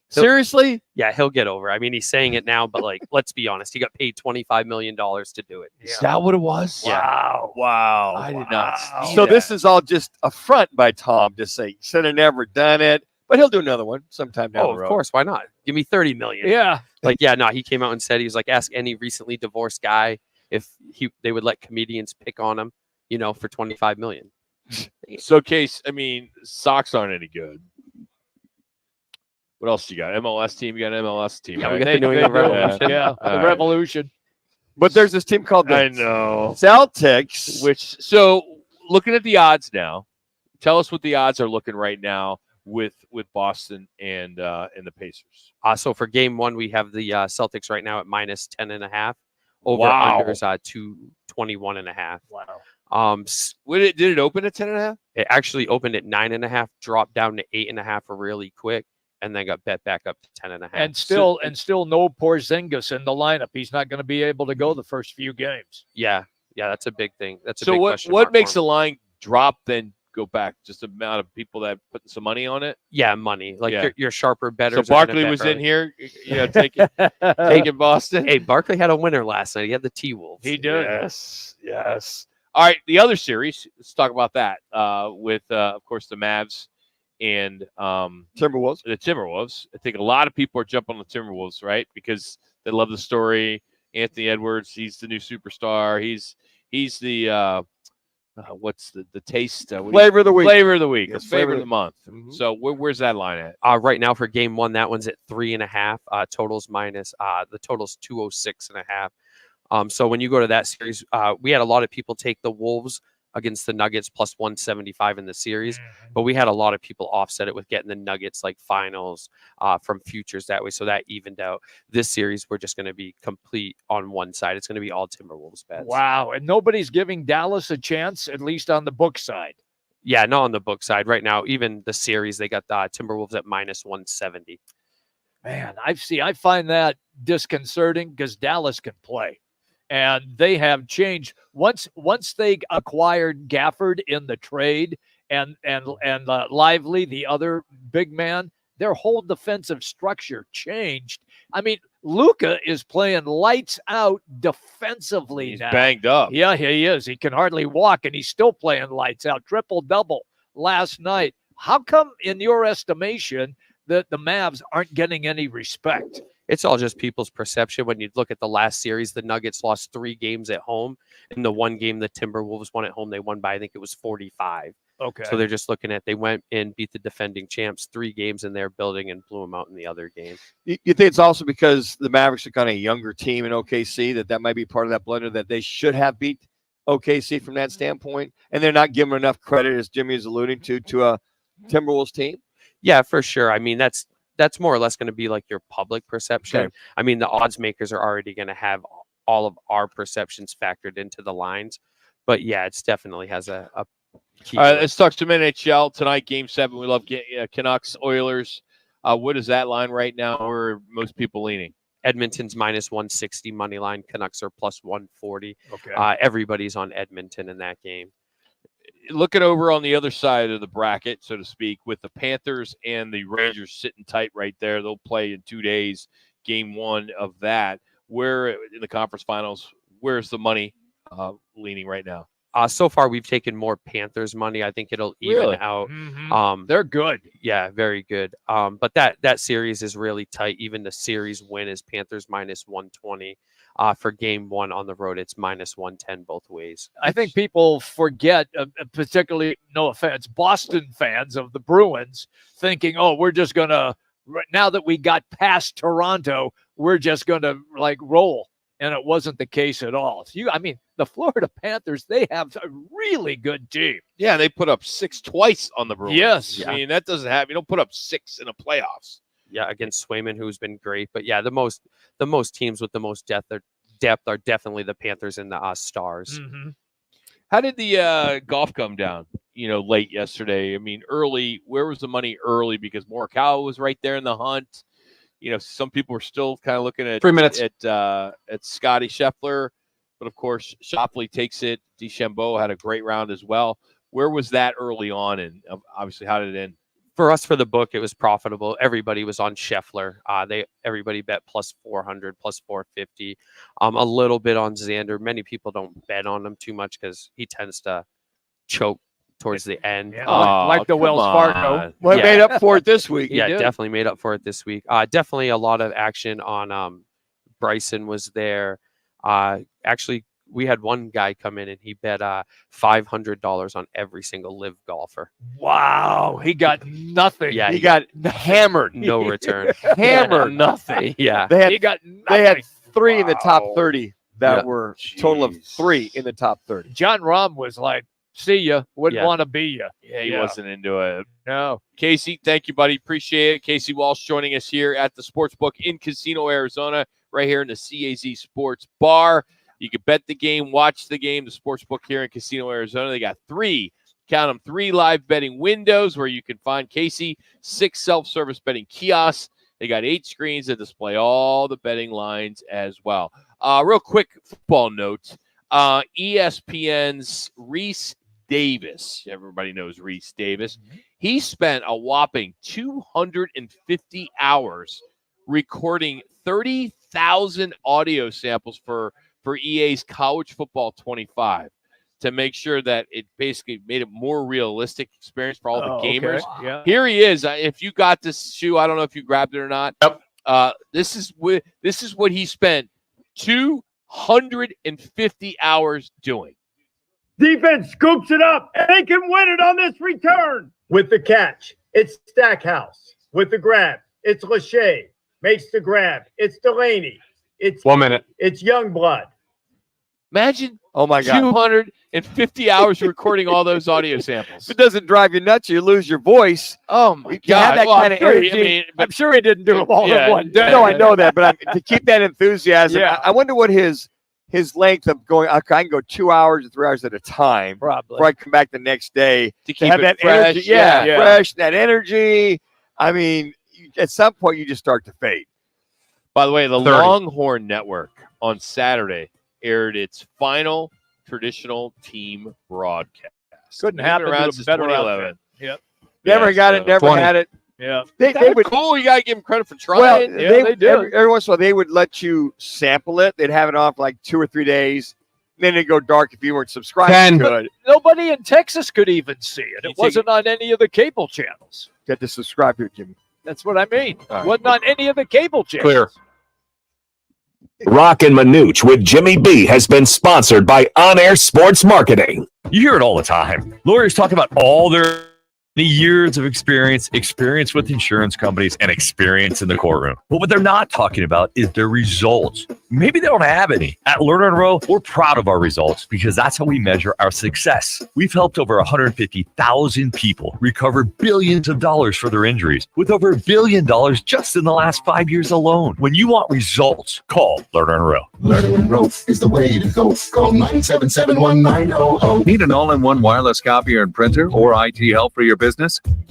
Seriously? Yeah, he'll get over. I mean, he's saying it now, but like, let's be honest. He got paid $25 million to do it. Is that what it was? Wow. Wow. I did not see So that. this is all just a front by Tom to say should have never done it, but he'll do another one sometime down Oh, the road. of course. Why not? Give me $30 million. Yeah. Like, yeah, no, he came out and said, he was like, ask any recently divorced guy if they would let comedians pick on him, for $25 million. So, Case, I mean, Sox aren't any good. What else you got? MLS team? You got an MLS team. Yeah, right? we got the New England Revolution. Yeah, All the right. Revolution. But there's this team called the I know. Celtics. So looking at the odds now, tell us what the odds are looking right now with Boston and the Pacers. So for game one, we have the Celtics right now at minus 10.5. Over Wow. under is 221.5. Wow. Did it open at 10.5? It actually opened at 9.5, dropped down to 8.5 really quick, and then got bet back up to 10.5. And still no Porzingis in the lineup. He's not going to be able to go the first few games. Yeah, that's a big thing. That's a So big what question mark makes for the him. line drop then go back? Just the amount of people that put some money on it? Yeah, money. Like Yeah. your sharper bettors. So are gonna Barkley bet was in early. here, taking Boston. Hey, Barkley had a winner last night. He had the T-Wolves. He did. Yes. All right, the other series. Let's talk about that. With of course the Mavs and Timberwolves. The Timberwolves. I think a lot of people are jumping on the Timberwolves, right? Because they love the story. Anthony Edwards, he's the new superstar. He's the what's the taste? Flavor of the week. Flavor of the week. Yes, It's flavor flavor- of the month. Mhm. So where's that line at? Right now for game one, that one's at 3.5. Totals minus the total's 206.5. So when you go to that series, we had a lot of people take the Wolves against the Nuggets plus 175 in the series, but we had a lot of people offset it with getting the Nuggets like finals from futures that way. So that evened out. This series, we're just going to be complete on one side. It's going to be all Timberwolves bets. Wow. And nobody's giving Dallas a chance, at least on the book side. Yeah, not on the book side right now. Even the series, they got the Timberwolves at minus 170. Man, I find that disconcerting because Dallas can play. And they have changed once they acquired Gafford in the trade and Lively, the other big man, their whole defensive structure changed. I mean, Luka is playing lights out defensively He's now. banged up. Yeah, he is. He can hardly walk, and he's still playing lights out. Triple-double last night. How come, in your estimation, that the Mavs aren't getting any respect? It's all just people's perception. When you look at the last series, the Nuggets lost 3 games at home. In the one game the Timberwolves won at home, they won by, I think it was 45. Okay. So they're just looking at, they went and beat the defending champs 3 games in their building and blew them out in the other game. You think it's also because the Mavericks are kind of a younger team in OKC that might be part of that blender that they should have beat OKC from that standpoint, and they're not giving enough credit, as Jimmy is alluding to a Timberwolves team? Yeah, for sure. I mean, that's more or less going to be like your public perception. Okay. I mean, the odds makers are already going to have all of our perceptions factored into the lines. But yeah, it's definitely has a key. All right, let's talk some NHL tonight. Game 7. We love Canucks, Oilers. What is that line right now? Where are most people leaning? Edmonton's minus 160 money line. Canucks are plus 140. Okay. Everybody's on Edmonton in that game. Looking over on the other side of the bracket, so to speak, with the Panthers and the Rangers sitting tight right there. They'll play in 2 days, game 1 of that. Where in the conference finals, where's the money leaning right now? So far, we've taken more Panthers money. I think it'll even Really? out. They're good. Yeah, very good. But that series is really tight. Even the series win is Panthers minus 120. For game one on the road, it's minus 110 both ways. I think people forget, particularly, no offense, Boston fans of the Bruins, thinking, oh, we're just going to, now that we got past Toronto, we're just going to like roll. And it wasn't the case at all. I mean, the Florida Panthers, they have a really good team. Yeah, they put up 6 twice on the Bruins. Yes. I mean, that doesn't happen. You don't put up 6 in the playoffs. Yeah, against Swayman, who's been great. But yeah, the most teams with the most depth are definitely the Panthers and the Stars. Mm-hmm. How did the golf come down, late yesterday? I mean, early, where was the money early? Because Morikawa was right there in the hunt. Some people were still kind of looking at 3 minutes at Scotty Scheffler, but of course Schauffele takes it. DeChambeau had a great round as well. Where was that early on, and obviously how did it end? For us, for the book, it was profitable. Everybody was on Scheffler. Everybody bet plus 400, plus 450. A little bit on Xander. Many people don't bet on him too much because he tends to choke towards the end. Yeah, like the Wells Fargo. Well, made up for it this week. Yeah, definitely made up for it this week. Definitely a lot of action on Bryson was there. Actually, we had one guy come in and he bet $500 on every single live golfer. Wow, he got nothing. Yeah, he got hammered. No return. Hammered. Nothing. Yeah. He got nothing. They had 3 in the top 30 that were total of 3 in the top 30. John Rahm was like, see ya, wouldn't Yeah. want to be ya. Yeah, he wasn't into it. No. Casey, thank you, buddy. Appreciate it. Casey Walsh joining us here at the Sportsbook in Casino, Arizona, right here in the CAZ Sports Bar. You can bet the game, watch the game, the Sportsbook here in Casino, Arizona. They got 3 live betting windows where you can find Casey, 6 self-service betting kiosks. They got 8 screens that display all the betting lines as well. Real quick football note, ESPN's Reese Davis. Everybody knows Reese Davis. He spent a whopping 250 hours recording 30,000 audio samples for EA's College Football 25 to make sure that it basically made a more realistic experience for all the gamers. Okay. Yeah. Here he is. If you got this shoe, I don't know if you grabbed it or not. Yep. This is what he spent 250 hours doing. Defense scoops it up, and they can win it on this return. With the catch, it's Stackhouse. With the grab, it's Lachey. Makes the grab, it's Delaney. It's 1 minute. It's Youngblood. Imagine Oh my God. 250 hours recording all those audio samples. If it doesn't drive you nuts, you lose your voice. Oh my You God. have that Well, kind of I'm sure he- energy. I'm sure he didn't do them all Yeah, at one day. No, I know that, but to keep that enthusiasm, Yeah. I wonder what his length of going. I can go 2 hours or 3 hours at a time Probably. before I come back the next day to keep have it that fresh. energy. Yeah, Yeah. fresh, that energy. I mean, at some point, you just start to fade. By the way, the 30. Longhorn Network on Saturday aired its final traditional team broadcast. Couldn't Been happen around to a since better 2011. outfit. Yep. Never got it, never 20. had it. Yeah. They That's would. cool. You got to give them credit for trying. Well, Yeah, they they do. every once in a while they would let you sample it. They'd have it on for like 2 or 3 days. Then it'd go dark if you weren't subscribed 10. to it. Nobody in Texas could even see it. You It wasn't on any of the cable channels. Get to subscribe to it, Jimmy. That's what I mean. All right. Wasn't on any of the cable channels. Clear. Roc and Manuch with Jimmy B has been sponsored by On Air Sports Marketing. You hear it all the time. Lawyers talk about all their years of experience with insurance companies, and experience in the courtroom. But what they're not talking about is their results. Maybe they don't have any. At Lerner & Rowe, we're proud of our results because that's how we measure our success. We've helped over 150,000 people recover billions of dollars for their injuries, with over $1 billion just in the last 5 years alone. When you want results, call Lerner & Rowe. Lerner & Rowe is the way to go. Call 977-1900. Need an all-in-one wireless copier and printer or IT help for your business?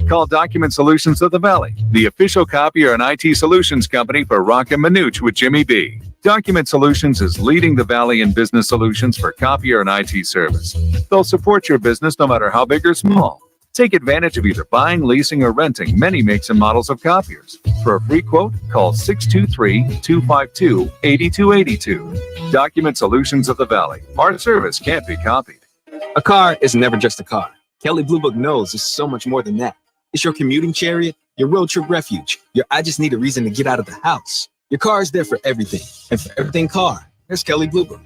Call Document Solutions of the Valley, the official copier and IT solutions company for Roc and Manuch with Jimmy B. Document Solutions is leading the Valley in business solutions for copier and IT service. They'll support your business no matter how big or small. Take advantage of either buying, leasing, or renting many makes and models of copiers. For a free quote, call 623-252-8282. Document Solutions of the Valley. Our service can't be copied. A car is never just a car. Kelley Blue Book knows it's so much more than that. It's your commuting chariot, your road trip refuge, your I just need a reason to get out of the house. Your car is there for everything, and for everything car, there's Kelley Blue Book.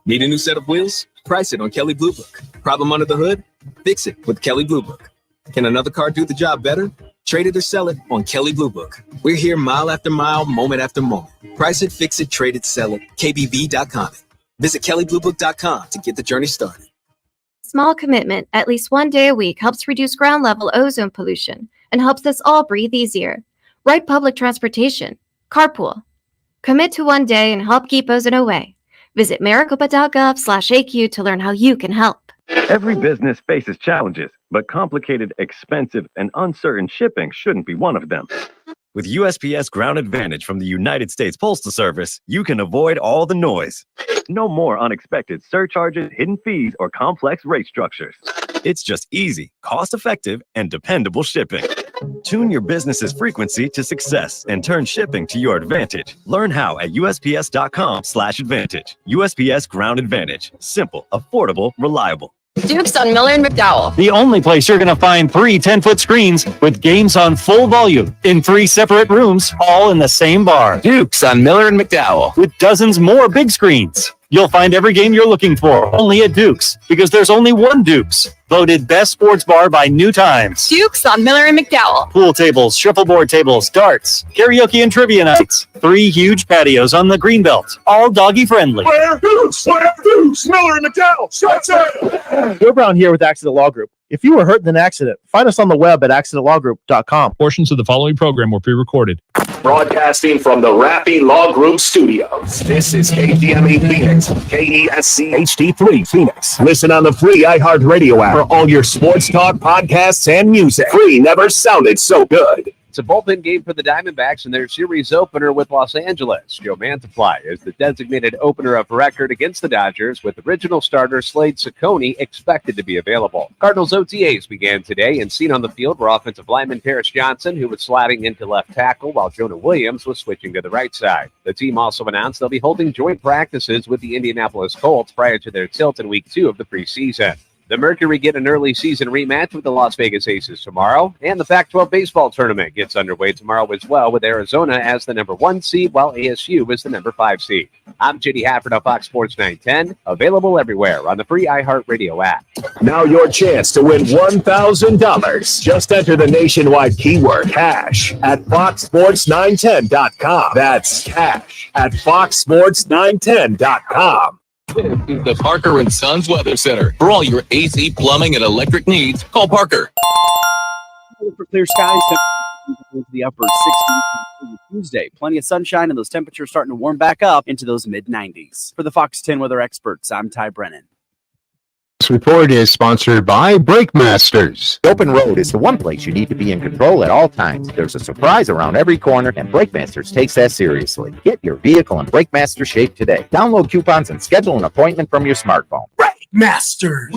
Need a new set of wheels? Price it on Kelley Blue Book. Problem under the hood? Fix it with Kelley Blue Book. Can another car do the job better? Trade it or sell it on Kelley Blue Book. We're here mile after mile, moment after moment. Price it, fix it, trade it, sell it. KBB.com. Visit KelleyBlueBook.com to get the journey started. Small commitment, at least one day a week, helps reduce ground level ozone pollution and helps us all breathe easier. Ride public transportation. Carpool. Commit to one day and help keep ozone away. Visit maricopa.gov/AQ to learn how you can help. Every business faces challenges, but complicated, expensive, and uncertain shipping shouldn't be one of them. With USPS Ground Advantage from the United States Postal Service, you can avoid all the noise. No more unexpected surcharges, hidden fees, or complex rate structures. It's just easy, cost-effective, and dependable shipping. Tune your business's frequency to success and turn shipping to your advantage. Learn how at USPS.com/advantage. USPS Ground Advantage. Simple, affordable, reliable. Duke's on Miller and McDowell. The only place you're going to find 3 10-foot screens with games on full volume in 3 separate rooms, all in the same bar. Duke's on Miller and McDowell. With dozens more big screens. You'll find every game you're looking for only at Duke's, because there's only one Duke's. Voted best sports bar by New Times. Duke's on Miller and McDowell. Pool tables, shuffleboard tables, darts, karaoke and trivia nights. 3 huge patios on the Greenbelt, all doggy friendly. Where Dukes? Miller and McDowell. Shut up. Joe Brown here with Accident Law Group. If you were hurt in an accident, find us on the web at accidentlawgroup.com. Portions of the following program were pre-recorded. Broadcasting from the Rappy Law Group studios. This is KTME Phoenix, KESC HD3 Phoenix. Listen on the free iHeartRadio app for all your sports talk, podcasts, and music. Free never sounded so good. It's a bullpen game for the Diamondbacks in their series opener with Los Angeles. Joe Mantiply is the designated opener of record against the Dodgers, with original starter Slade Ciccone expected to be available. Cardinals OTAs began today, and seen on the field were offensive lineman Paris Johnson, who was sliding into left tackle, while Jonah Williams was switching to the right side. The team also announced they'll be holding joint practices with the Indianapolis Colts prior to their tilt in Week 2 of the preseason. The Mercury get an early season rematch with the Las Vegas Aces tomorrow, and the Pac-12 baseball tournament gets underway tomorrow as well, with Arizona as the number 1 seed, while ASU is the number 5 seed. I'm JD Hafford on Fox Sports 910, available everywhere on the free iHeartRadio app. Now your chance to win $1,000. Just enter the nationwide keyword cash at foxsports910.com. That's cash at foxsports910.com. The Parker & Sons Weather Center. For all your AC, plumbing, and electric needs, call Parker. For clear skies, into the upper 60s on Tuesday. Plenty of sunshine, and those temperatures starting to warm back up into those mid-90s. For the Fox 10 weather experts, I'm Ty Brennan. This report is sponsored by Brake Masters. The open road is the one place you need to be in control at all times. There's a surprise around every corner, and Brake Masters takes that seriously. Get your vehicle in Brake Master shape today. Download coupons and schedule an appointment from your smartphone. Brake Masters.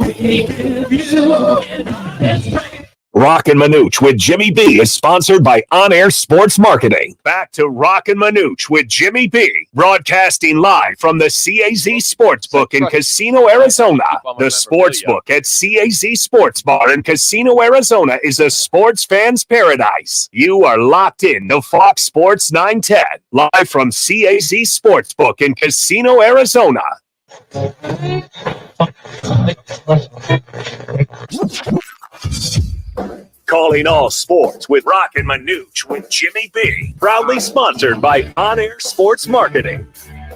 Roc and Manuch with Jimmy B is sponsored by On Air Sports Marketing. Back to Roc and Manuch with Jimmy B, broadcasting live from the CAZ Sportsbook in Casino, Arizona. The Sportsbook at CAZ Sports Bar in Casino, Arizona is a sports fan's paradise. You are locked in to Fox Sports 910, live from CAZ Sportsbook in Casino, Arizona. Calling all sports with Roc and Manuch with Jimmy B. Proudly sponsored by On Air Sports Marketing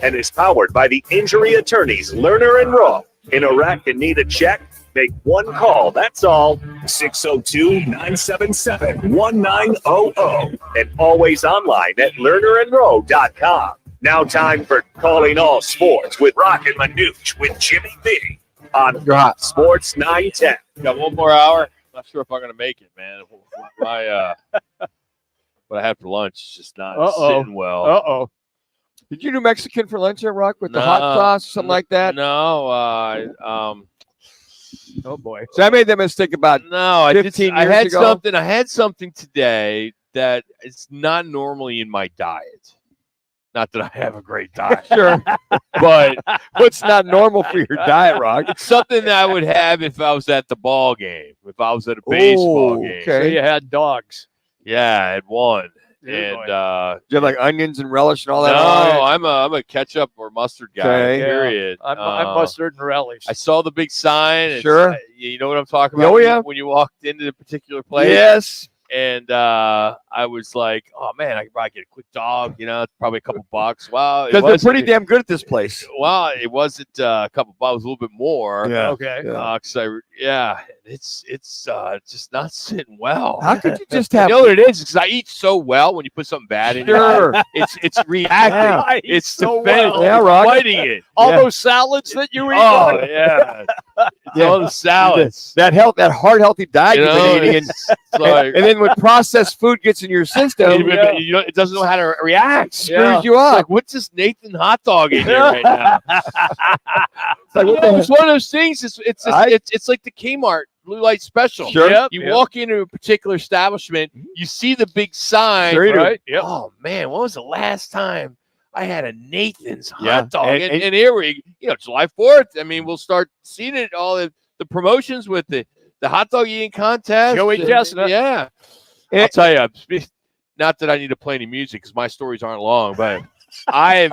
and is powered by the injury attorneys Lerner and Roc. In a wreck and need a check? Make one call, that's all. 602-977-1900. And always online at lernerandrow.com. Now time for Calling All Sports with Roc and Manuch with Jimmy B. On Sports 910. Got one more hour. Not sure if I'm going to make it, man. My what I had for lunch is just not sitting well. Did you do Mexican for lunch at Rock with the hot sauce or something like that? No. Oh boy! So I made that mistake about 15 years ago. I had something today that is not normally in my diet. Not that I have a great diet. Sure. But what's not normal for your diet, Rock? It's something that I would have if I was at the ball game, if I was at a baseball game. Okay. So you had dogs. Yeah, I had one. Dear And Do you have like onions and relish and all that? no, on it? I'm a ketchup or mustard guy. Okay. Period. I'm mustard and relish. I saw the big sign. It's, Sure. You know what I'm talking about? Oh, yeah. When you walked into the particular place. Yes. And I was like, oh man, I could probably get a quick dog. You know, it's probably a couple bucks. Well, Because they're pretty damn good at this place. Well, it wasn't a couple bucks, it was a little bit more. Yeah. Okay. It's just not sitting well. How could you just have? You know what it is? Because I eat so well when you put something bad in Sure. it. It's reacting. Yeah. It's so defending. well. Yeah, It's Rock. fighting it. All those salads that you eat. Oh yeah. All the salads. That heart healthy diet You you've know, been eating, it's like- and then when processed food gets in your system, it doesn't know how to react. screws you It's up. like, what's this Nathan hot dog in here right now? It's one of those things. It's like the Kmart blue light special. Sure. Yep, You yep. walk into a particular establishment, you see the big sign, Sure you do. right? Yep. Oh man, when was the last time I had a Nathan's hot Yeah, dog? and- And here we, July 4th. I mean, we'll start seeing it all the promotions with the hot dog eating contest. Joey and- Chestnut. Yeah. I'll tell you, not that I need to play any music because my stories aren't long, but I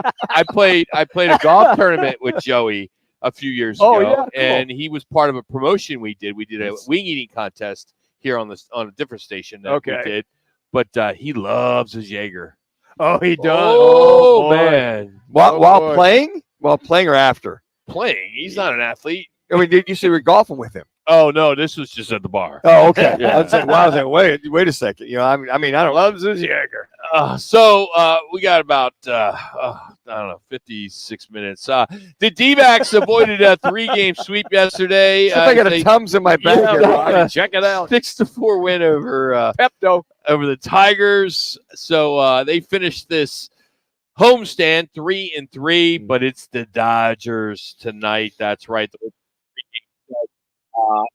played a golf tournament with Joey a few years ago, Oh, yeah, cool. and he was part of a promotion we did. We did a wing eating contest here on a different station that we Okay. did, but he loves his Jaeger. Oh, he does. Oh, boy. man! while boy. playing, or after. Playing, he's not an athlete. I mean, did you say you were golfing with him? Oh no, this was just at the bar. Oh, okay. Yeah. I was like, wow. Wait a second. I mean, I don't. Loves his Jaeger. So we got about I don't know, 56 minutes. The D-backs avoided a 3-game sweep yesterday. I got a Tums in my bag here. Rock. Check it out. 6-4 win over Pepto. over the Tigers. So they finished this homestand 3-3, but it's the Dodgers tonight. That's right.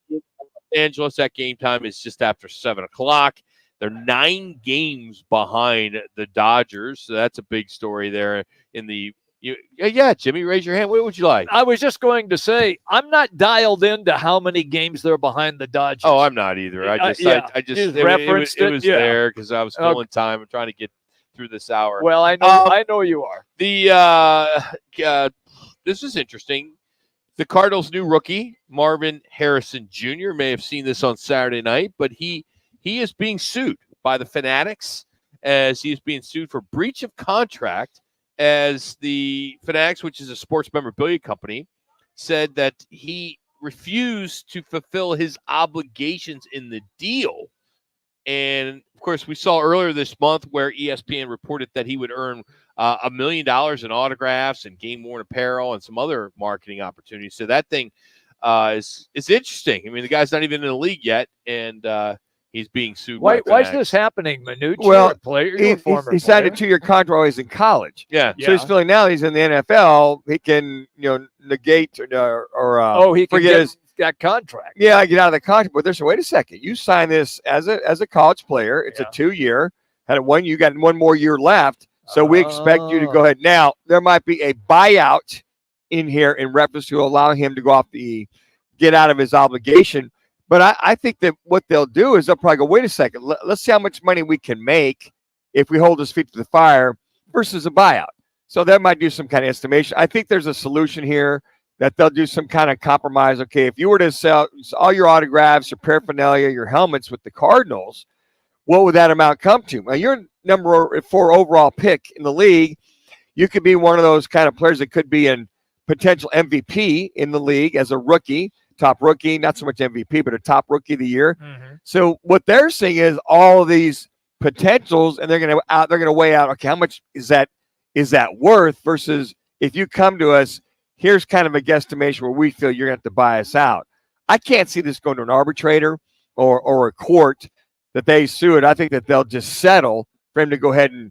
In Los Angeles, that game time is just after 7:00. They're 9 games behind the Dodgers, so that's a big story there. In the yeah, Jimmy, raise your hand. What would you like? I was just going to say, I'm not dialed into how many games they're behind the Dodgers. Oh, I'm not either. I just Just referenced it was yeah. there because I was filling time. I'm trying to get through this hour. Well, I know you are. The this is interesting. The Cardinals' new rookie, Marvin Harrison Jr., may have seen this on Saturday night, but he is being sued by the Fanatics as he is being sued for breach of contract, as the Fanatics, which is a sports memorabilia company, said that he refused to fulfill his obligations in the deal. And of course, we saw earlier this month where ESPN reported that he would earn $1 million in autographs and game-worn apparel and some other marketing opportunities. So that thing is interesting. I mean, the guy's not even in the league yet, and he's being sued. Why by is this happening, Manuch? Well, You're a player. You're a former he signed a player. 2-year contract while he's in college. Yeah. So he's feeling now he's in the NFL. He can, negate or he can forget get his that contract. Yeah, get out of the contract. But there's wait a second. You sign this as a college player. It's a 2-year. You got 1 more year left. So we expect you to go ahead. Now there might be a buyout in here in reference to allow him to get out of his obligation. But I think that what they'll do is they'll probably go, wait a second, let's see how much money we can make if we hold his feet to the fire versus a buyout. So that might do some kind of estimation. I think there's a solution here that they'll do some kind of compromise. Okay, if you were to sell all your autographs, your paraphernalia, your helmets with the Cardinals, what would that amount come to? Well, you're number 4 overall pick in the league. You could be one of those kind of players that could be a potential MVP in the league as a rookie, top rookie, not so much MVP, but a top rookie of the year. Mm-hmm. So what they're seeing is all of these potentials, and they're going to weigh out, okay, how much is that worth versus if you come to us, here's kind of a guesstimation where we feel you're going to have to buy us out. I can't see this going to an arbitrator or a court that they sue it. I think that they'll just settle for him to go ahead and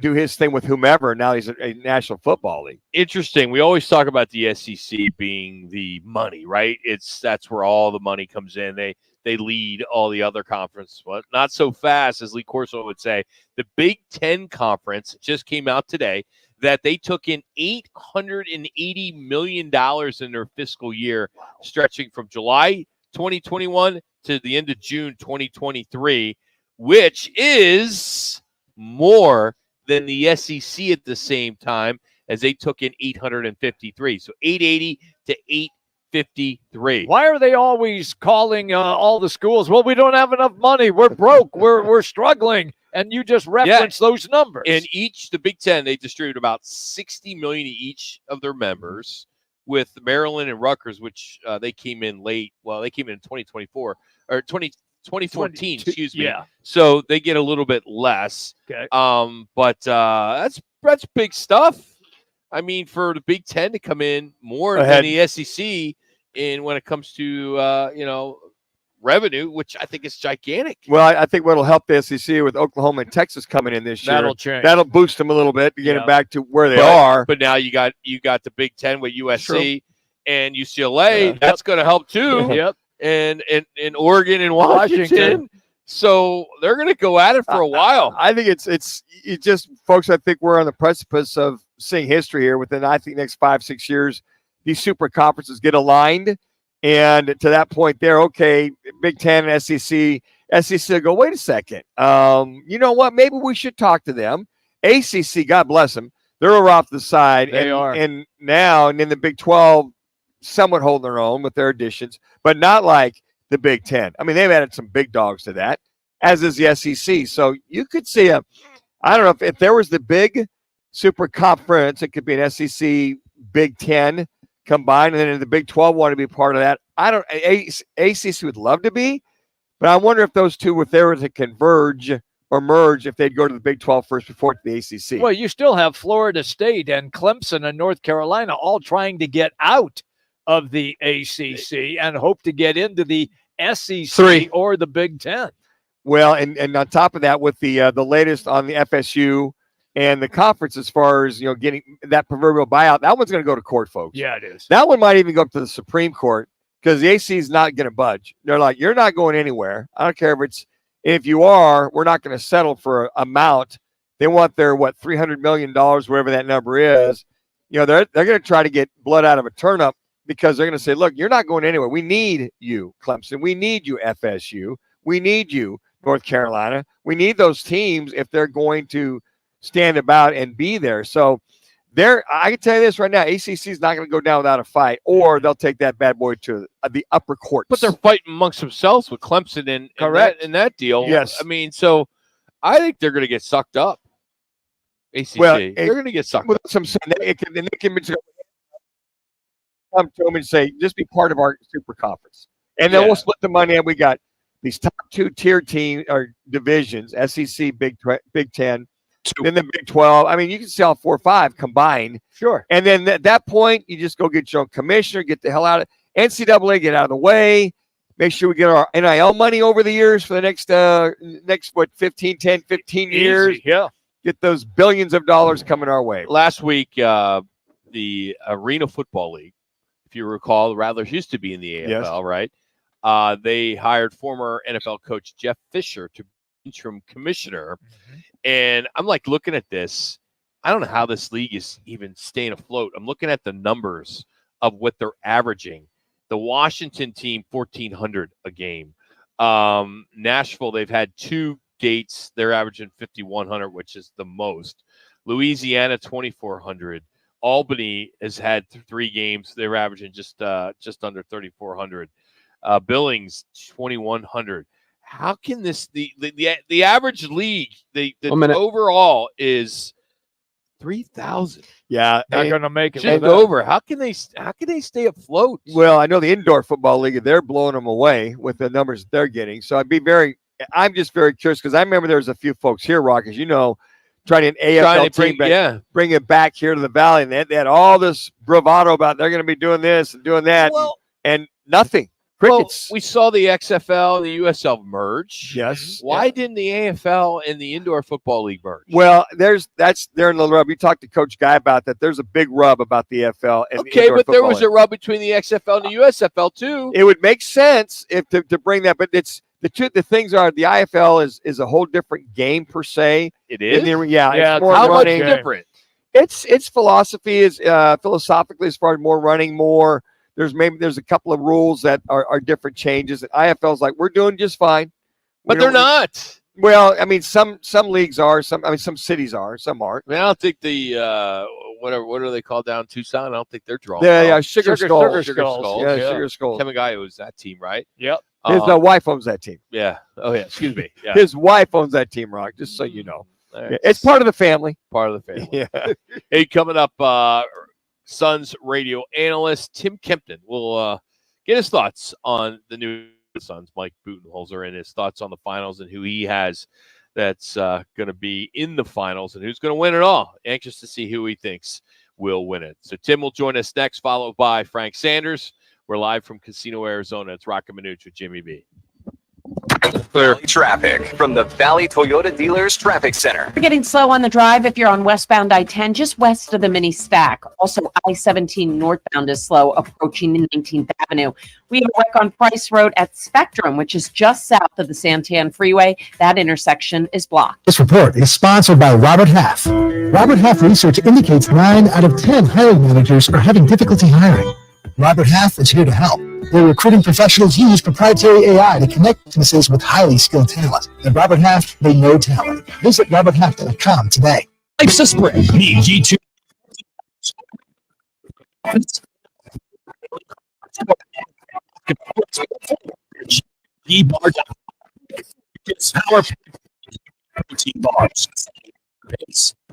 do his thing with whomever. Now he's a National Football League. Interesting. We always talk about the SEC being the money, right? That's where all the money comes in. They lead all the other conferences, but not so fast, as Lee Corso would say. The Big Ten Conference just came out today. that they took in $880 million in their fiscal year, stretching from July 2021 to the end of June 2023, which is more than the SEC at the same time, as they took in 853. So 880 to 853. Why are they always calling all the schools? Well, we don't have enough money. We're broke. We're struggling. And you just reference those numbers. And the Big Ten, they distribute about $60 million to each of their members, with Maryland and Rutgers, which they came in late. Well, they came in 2024 or 2014, excuse me. Yeah. So they get a little bit less. Okay. But that's big stuff. I mean, for the Big Ten to come in more than the SEC when it comes to revenue, which I think is gigantic. Well, I think what'll help the SEC with Oklahoma and Texas coming in this year, That'll change. that'll boost them a little bit to get them back to where they are. But now you got the Big Ten with USC and UCLA. That's going to help too. Yep. And Oregon and Washington. So they're going to go at it for a while. I think it's just, folks, I think we're on the precipice of seeing history here. Within, I think, next 5-6 years, these super conferences get aligned. And to that point there, okay, Big Ten and SEC will go, wait a second. You know what? Maybe we should talk to them. ACC, God bless them, they're over off the side. They are. And now, and in the Big 12, somewhat holding their own with their additions, but not like the Big Ten. I mean, they've added some big dogs to that, as is the SEC. So you could see I don't know if there was the big super conference, it could be an SEC Big Ten combined, and then in the Big 12 want to be part of that. ACC would love to be, but I wonder if those two, if they were to converge or merge, if they'd go to the Big 12 first before to the ACC. Well, you still have Florida State and Clemson and North Carolina all trying to get out of the ACC and hope to get into the SEC or the Big Ten. Well, and on top of that, with the latest on the FSU and the conference, as far as getting that proverbial buyout, that one's going to go to court, folks. Yeah, it is. That one might even go up to the Supreme Court, because the AC is not going to budge. They're like, you're not going anywhere. I don't care if you are, we're not going to settle for an amount. They want their $300 million, whatever that number is. They're going to try to get blood out of a turnip, because they're going to say, look, you're not going anywhere. We need you, Clemson. We need you, FSU. We need you, North Carolina. We need those teams if they're going to stand about and be there. So I can tell you this right now, ACC is not going to go down without a fight, or they'll take that bad boy to the upper courts. But they're fighting amongst themselves with Clemson in that deal. Yes. I mean, so I think they're going to get sucked up. ACC. Well, they're going to get sucked up. That's what I'm saying. They can come to them and say, just be part of our super conference. And then we'll split the money, and we got these top two tier team or divisions, SEC, Big Ten, then the Big 12. I mean, you can see all 4 or 5 combined. Sure. And then at that point, you just go get your own commissioner, get the hell out of NCAA, get out of the way. Make sure we get our NIL money over the years for the next 15 years. Yeah. Get those billions of dollars coming our way. Last week, the Arena Football League, if you recall, the Rattlers used to be in the AFL, right? They hired former NFL coach Jeff Fisher to be interim commissioner. And I'm like looking at this. I don't know how this league is even staying afloat. I'm looking at the numbers of what they're averaging. The Washington team, 1,400 a game. Nashville, they've had 2 dates. They're averaging 5,100, which is the most. Louisiana, 2,400. Albany has had 3 games. They're averaging just under 3,400. Billings, 2,100. How can this the average league the overall is 3,000? Yeah, not going to make it. Just over. How can they stay afloat? Well, I know the indoor football league, they're blowing them away with the numbers they're getting. So I'm just very curious, because I remember there was a few folks here, Rock, as you know, trying to AFL team bring it back here to the Valley, and they had all this bravado about they're going to be doing this and doing that, and nothing. Crickets. Well, we saw the XFL and the USL merge. Yes. Why didn't the AFL and the Indoor Football League merge? Well, they're in the rub. You talked to Coach Guy about that. There's a big rub about the AFL and the Indoor but there was Football a rub between the XFL and the USFL too. It would make sense if to bring that, but it's the things are the IFL is a whole different game per se. It is. It's more how much running. different? Its philosophy is philosophically as far as more running, more. There's a couple of rules that are different changes. And IFL's like, we're doing just fine. But they're not. Well, I mean, some leagues are. Some cities are. Some aren't. I mean, I don't think the what are they called down in Tucson? I don't think they're drawn. Yeah, Sugar Skulls. Sugar Skulls. Yeah, Sugar Skulls. Kevin Guy owns that team, right? Yep. His wife owns that team. Yeah. Oh, yeah. Excuse me. Yeah. His wife owns that team, Rock, just so you know. Right. Yeah, it's part of the family. Part of the family. Yeah. Hey, coming up, Suns radio analyst Tim Kempton will get his thoughts on the new Suns, Mike Budenholzer, and his thoughts on the finals and who he has that's going to be in the finals and who's going to win it all. Anxious to see who he thinks will win it. So Tim will join us next, followed by Frank Sanders. We're live from Casino, Arizona. It's Roc and Manuch with Jimmy B. Valley traffic from the Valley Toyota Dealers Traffic Center. We're getting slow on the drive if you're on westbound I-10, just west of the mini stack. Also, I-17 northbound is slow approaching 19th Avenue. We have a wreck on Price Road at Spectrum, which is just south of the Santan Freeway. That intersection is blocked. This report is sponsored by Robert Half. Robert Half research indicates 9 out of 10 hiring managers are having difficulty hiring. Robert Half is here to help. They're recruiting professionals who use proprietary AI to connect businesses with highly skilled talent. At Robert Half, they know talent. Visit roberthalf.com today. Life's a sprint. Need G2. G-bar. It's power protein bars.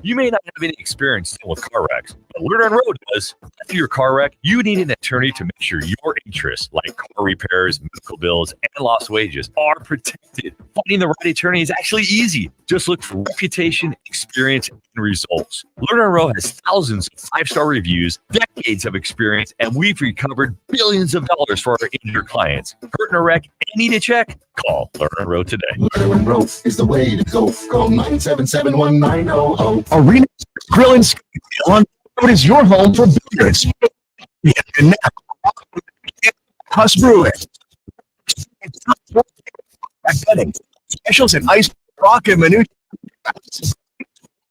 You may not have any experience with car wrecks, but Lerner and Rowe does. After your car wreck, you need an attorney to make sure your interests, like car repairs, medical bills, and lost wages, are protected. Finding the right attorney is actually easy. Just look for reputation, experience, and results. Lerner and Rowe has thousands of 5-star reviews, decades of experience, and we've recovered billions of dollars for our injured clients. Hurt in a wreck and need a check? Call Lerner and Rowe today. Lerner and Rowe is the way to go. Call 977-1900. Arena Grill and on what is your home for billiards? And now, Huss Brewing. Betting specials and ice Roc and Manuch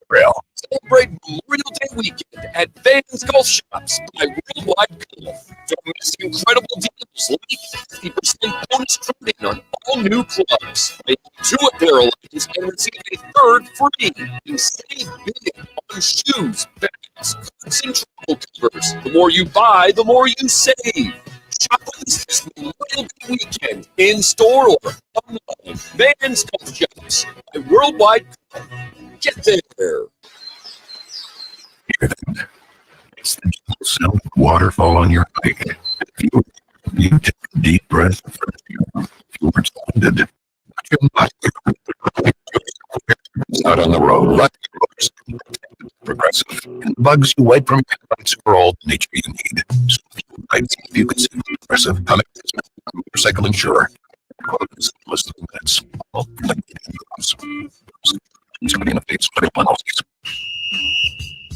Grill. Celebrate Memorial Day weekend at Vans Golf Shops by Worldwide Golf. Don't miss incredible deals like 50% bonus trade-in on all new clubs. Make 2 apparel items and receive a 3rd free. And save big on shoes, bags, coats, and travel covers. The more you buy, the more you save. Shop with us this Memorial Day weekend in store or online. Vans Golf Shops by Worldwide Golf. Get there. It's the sound of waterfall on your hike. You take a deep breath first. You were blinded. But you must out on the road. Like Progressive. And the bugs you wipe from your hands are all the nature you need. So if you can see Progressive, come motorcycle insurer. List of minutes.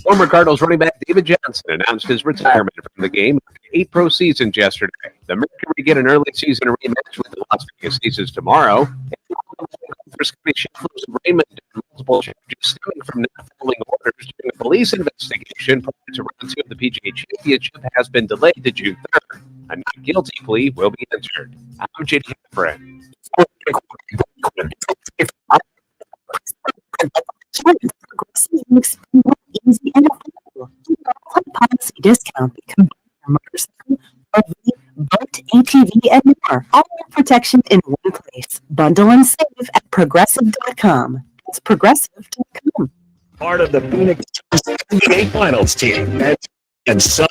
Former Cardinals running back David Johnson announced his retirement from the game after 8 pro seasons yesterday. The Mercury get an early season rematch with the Las Vegas Aces tomorrow. For Scotty Scheffler's Raymond, multiple charges stemming from not following orders during a police investigation prior to round 2 of the PGA Championship has been delayed to June 3rd. A not guilty plea will be entered. I'm JD Friend. Easy and affordable. Policy discount can buy a motorcycle, RV, boat, ATV, and more. All your protection in one place. Bundle and save at progressive.com. That's progressive.com. Part of the Phoenix NBA Finals team and Suns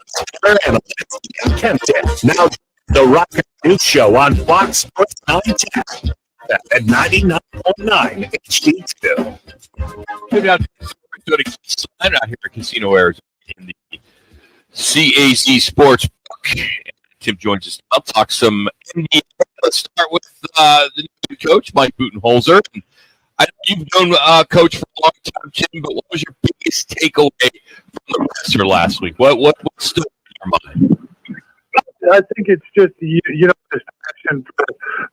analyst Tim Kempton. Now the Roc and Manuch Show on Fox Sports 910 at 99.9 HD2. I'm out here at Casino, Arizona in the CAZ Sports Book. Tim joins us. I'll talk some NBA. Let's start with the new coach, Mike Budenholzer. I know you've known Coach for a long time, Tim, but what was your biggest takeaway from the presser last week? What stood in your mind? I think it's just this passion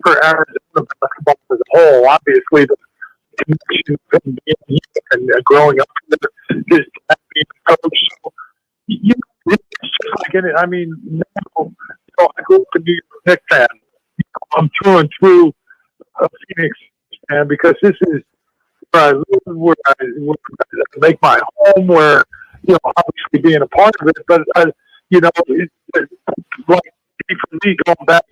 for Arizona basketball as a whole. Obviously, the connection and growing up, just being coach. So, it's just like any. I mean, now, I grew up a New York Knicks fan. I'm through and through a Phoenix fan because this is where I live, where I make my home, where obviously being a part of it, but it's like for me going back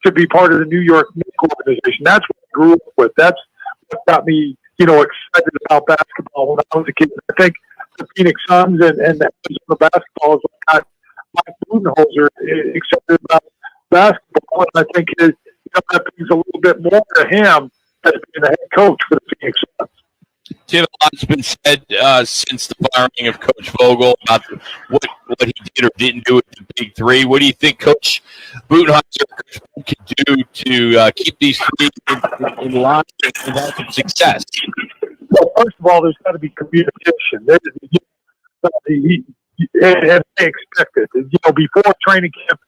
to be part of the New York Knicks organization. That's what I grew up with. That's what got me, excited about basketball when I was a kid. I think the Phoenix Suns and the Arizona basketball is what got Mike Budenholzer excited about basketball, and I think that brings a little bit more to him as being the head coach for the Phoenix Suns. Tim, a lot's been said since the firing of Coach Vogel about what he did or didn't do with the Big Three. What do you think Coach Budenholzer can do to keep these three in line and have some success? Well, first of all, there's got to be communication. And I expect it. Before training camp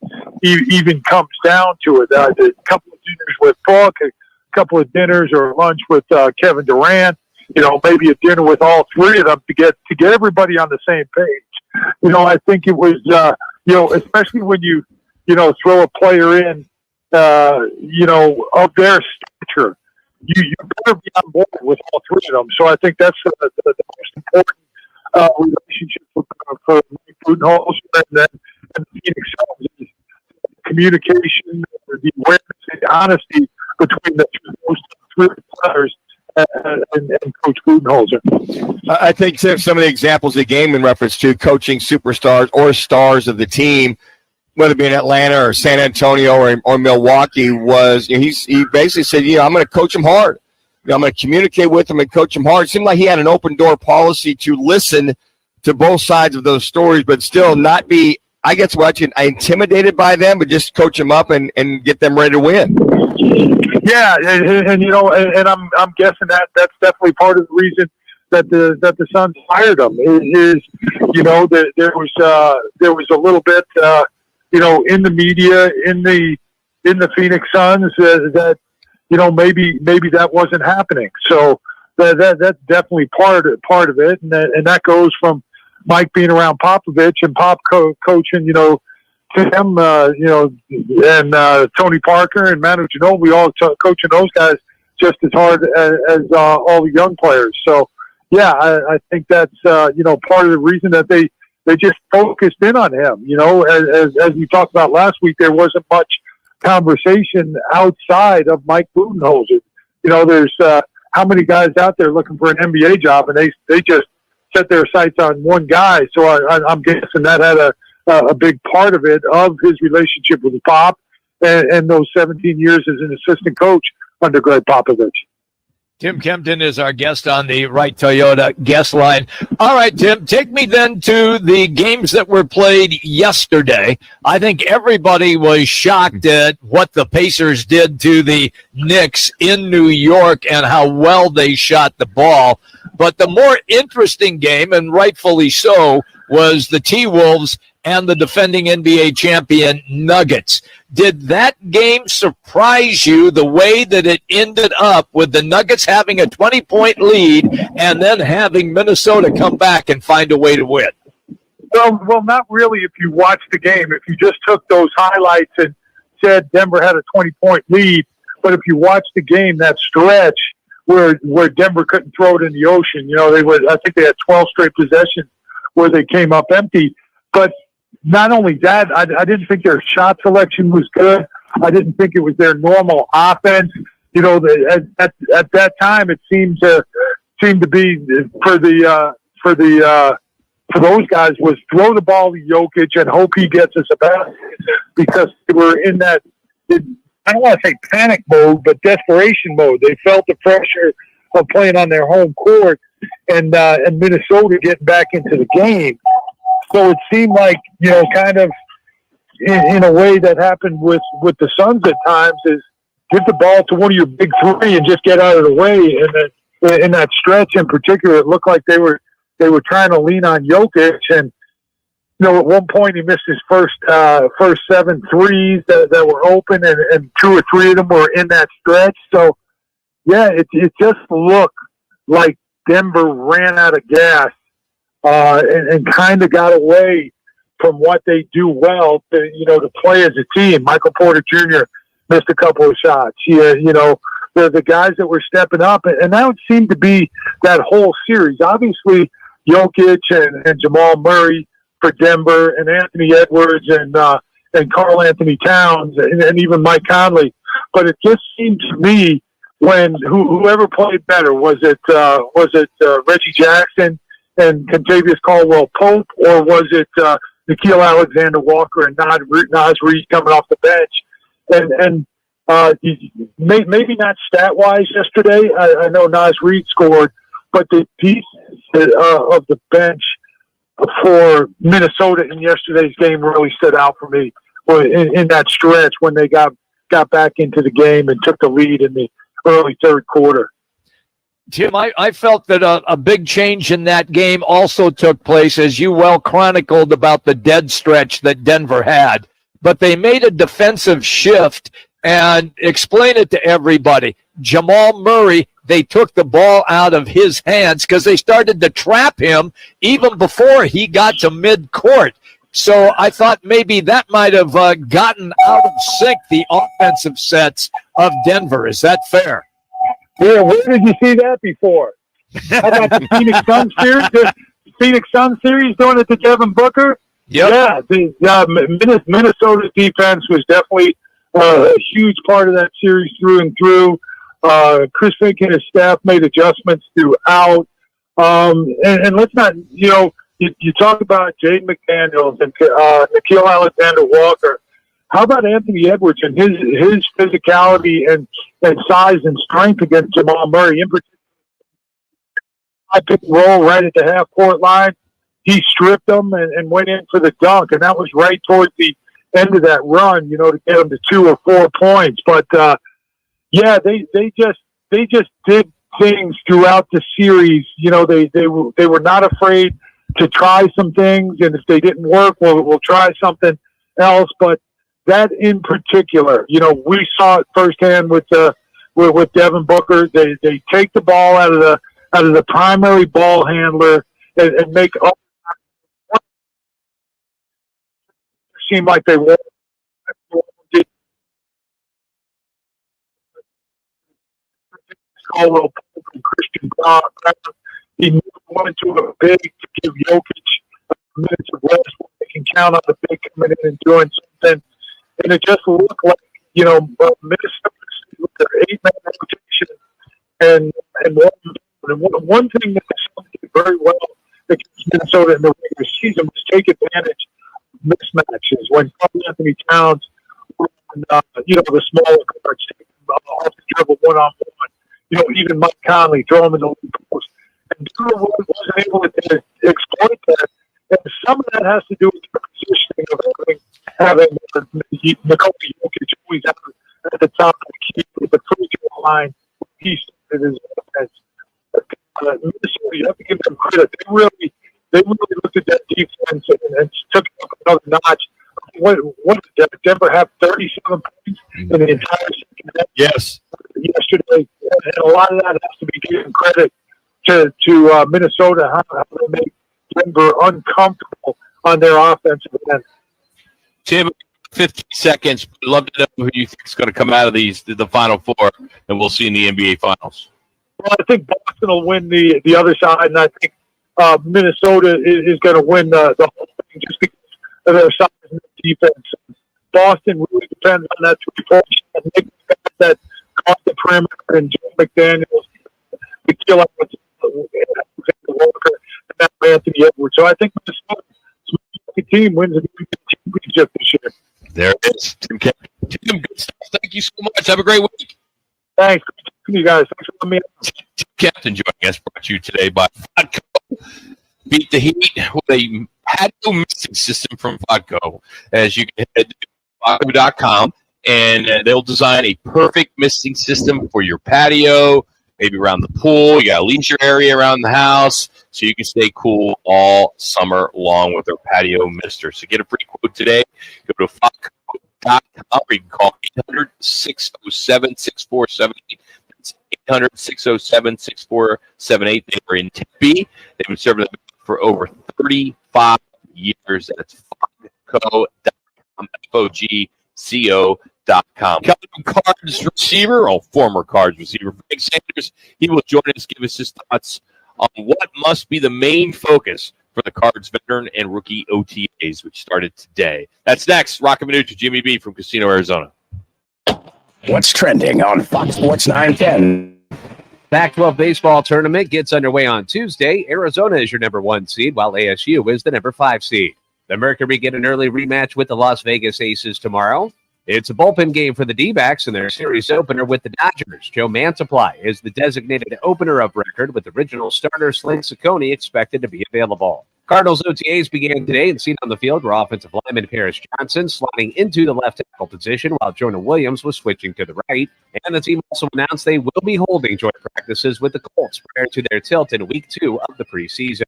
even comes down to it, a couple of dinners with Brooke, a couple of dinners or lunch with Kevin Durant, maybe a dinner with all three of them to get everybody on the same page. I think it was, especially when you throw a player in, of their stature, you better be on board with all three of them. So I think that's the most important relationship for Mike Budenholzer and the Phoenix Suns is communication, the awareness, the honesty between those three players and Coach Budenholzer. I think some of the examples they gave in reference to coaching superstars or stars of the team, whether it be in Atlanta or San Antonio or Milwaukee, was he basically said, I'm going to coach them hard. I'm going to communicate with them and coach them hard. It seemed like he had an open door policy to listen to both sides of those stories, but still not be, I guess, intimidated by them, but just coach them up and get them ready to win. Yeah, and I'm guessing that's definitely part of the reason that the Suns hired him. Is there was a little bit in the media in the Phoenix Suns that maybe that wasn't happening. So that's definitely part of it, and that goes from Mike being around Popovich and Pop coaching, Tim, and Tony Parker and Manu Ginobili, all coaching those guys just as hard as all the young players. So, yeah, I think that's part of the reason that they just focused in on him. As we talked about last week, there wasn't much conversation outside of Mike Budenholzer. There's how many guys out there looking for an NBA job, and they just set their sights on one guy. So I'm guessing that had a big part of it, of his relationship with Pop and those 17 years as an assistant coach under Greg Popovich. Tim Kempton is our guest on the Right Toyota guest line. All right, Tim, take me then to the games that were played yesterday. I think everybody was shocked at what the Pacers did to the Knicks in New York and how well they shot the ball. But the more interesting game, and rightfully so, was the T-Wolves and the defending NBA champion Nuggets. Did that game surprise you the way that it ended up with the Nuggets having a 20-point lead and then having Minnesota come back and find a way to win? Well, not really if you watch the game. If you just took those highlights and said Denver had a 20-point lead, but if you watch the game, that stretch where Denver couldn't throw it in the ocean, I think they had 12 straight possessions where they came up empty. But not only that, I didn't think their shot selection was good. I didn't think it was their normal offense. At that time, it seemed to be for those guys was throw the ball to Jokic and hope he gets us a basket, because they were in that, I don't want to say panic mode, but desperation mode. They felt the pressure of playing on their home court and Minnesota getting back into the game. So it seemed like, kind of in a way that happened with the Suns at times, is give the ball to one of your big three and just get out of the way. And in that stretch in particular, it looked like they were trying to lean on Jokic. And, at one point he missed his first 7 threes that were open, and 2 or 3 of them were in that stretch. So, yeah, it just looked like Denver ran out of gas and kind of got away from what they do well to play as a team. Michael Porter Jr. missed a couple of shots. The guys that were stepping up, and that would seem to be that whole series. Obviously, Jokic and Jamal Murray for Denver, and Anthony Edwards and Karl Anthony Towns, and even Mike Conley. But it just seemed to me when whoever played better, was it Reggie Jackson and Contavious Caldwell Pope, or was it Nickeil Alexander-Walker and Naz Reid coming off the bench? And maybe not stat-wise yesterday. I know Naz Reid scored, but the piece of the bench for Minnesota in yesterday's game really stood out for me in that stretch when they got back into the game and took the lead in the early third quarter. Tim, I felt that a big change in that game also took place, as you well chronicled about the dead stretch that Denver had. But they made a defensive shift, and explain it to everybody. Jamal Murray, they took the ball out of his hands because they started to trap him even before he got to midcourt. So I thought maybe that might have gotten out of sync the offensive sets of Denver. Is that fair? Yeah, where did you see that before? How about the Phoenix Suns series? The Phoenix Suns series doing it to Devin Booker? Yep. Yeah, the Minnesota's defense was definitely a huge part of that series through and through. Chris Fink and his staff made adjustments throughout. And let's not, you talk about Jaden McDaniels and Nickeil Alexander-Walker. How about Anthony Edwards and his physicality and size and strength against Jamal Murray? In particular, I pick and roll right at the half-court line. He stripped them and went in for the dunk, and that was right towards the end of that run, to get them to 2 or 4 points. But yeah, they just did things throughout the series. They were not afraid to try some things, and if they didn't work, we'll try something else. But that in particular, we saw it firsthand with Devin Booker. They take the ball out of the primary ball handler and make up. Seem like they won. Caldwell Pope and Christian Brown. He wanted to a big to give Jokic minutes of rest where they can count on the big coming in and doing something. And it just looked like, Minnesota with their 8-man rotation and one thing that the Suns did very well against Minnesota in the regular season was take advantage of mismatches when Karl Anthony Towns, the smaller guards take them off the dribble one-on-one. Even Mike Conley, throw him in the lead post. And Denver wasn't able to exploit that. And some of that has to do with the positioning of having Nikola Jokic always at the top of the key with the free throw line. He started his offense. Minnesota, you have to give them credit. They really looked at that defense and took it up another notch. What did Denver have? 37 points in the entire second half. Yes. Yesterday, and a lot of that has to be given credit to Minnesota, how they make Denver uncomfortable on their offensive end. Tim, 15 seconds. I'd love to know who you think is going to come out of the Final Four, and we'll see in the NBA Finals. Well, I think Boston will win the other side, and I think Minnesota is going to win the whole thing just because of their size and defense. Boston really depends on that three-point shot. That off the perimeter and Joe McDaniels, Nickeil Alexander-Walker, and now Anthony Edwards. So I think the team wins the championship this year. There it is. Tim, good stuff. Thank you so much. Have a great week. Thanks. You guys. Thanks for letting me on. Tim Captain joining us, brought to you today by Vodco. Beat the heat with a patio misting system from Vodco. As you can head to vodco.com, and they'll design a perfect misting system for your patio, maybe around the pool. You got a leisure area around the house, so you can stay cool all summer long with their patio mister. So get a free quote today. Go to vodco.com, or you can call 800-607-6478. That's 800-607-6478. They were in Tempe. They've been serving the for over 35 years. That's fogco.com, fogco.com. Cards receiver, former Cards receiver, Frank Sanders. He will join us, give us his thoughts on what must be the main focus for the Cards veteran and rookie OTAs, which started today. That's next. Roc and Manuch, Jimmy B from Casino, Arizona. What's trending on Fox Sports 910? Pac-12 baseball tournament gets underway on Tuesday. Arizona is your number 1 seed, while ASU is the number 5 seed. The Mercury get an early rematch with the Las Vegas Aces tomorrow. It's a bullpen game for the D-backs in their series opener with the Dodgers. Joe Mantiply is the designated opener of record, with original starter Slade Ciccone expected to be available. Cardinals OTAs began today, and seen on the field were offensive lineman Paris Johnson sliding into the left tackle position, while Jonah Williams was switching to the right. And the team also announced they will be holding joint practices with the Colts prior to their tilt in Week 2 of the preseason.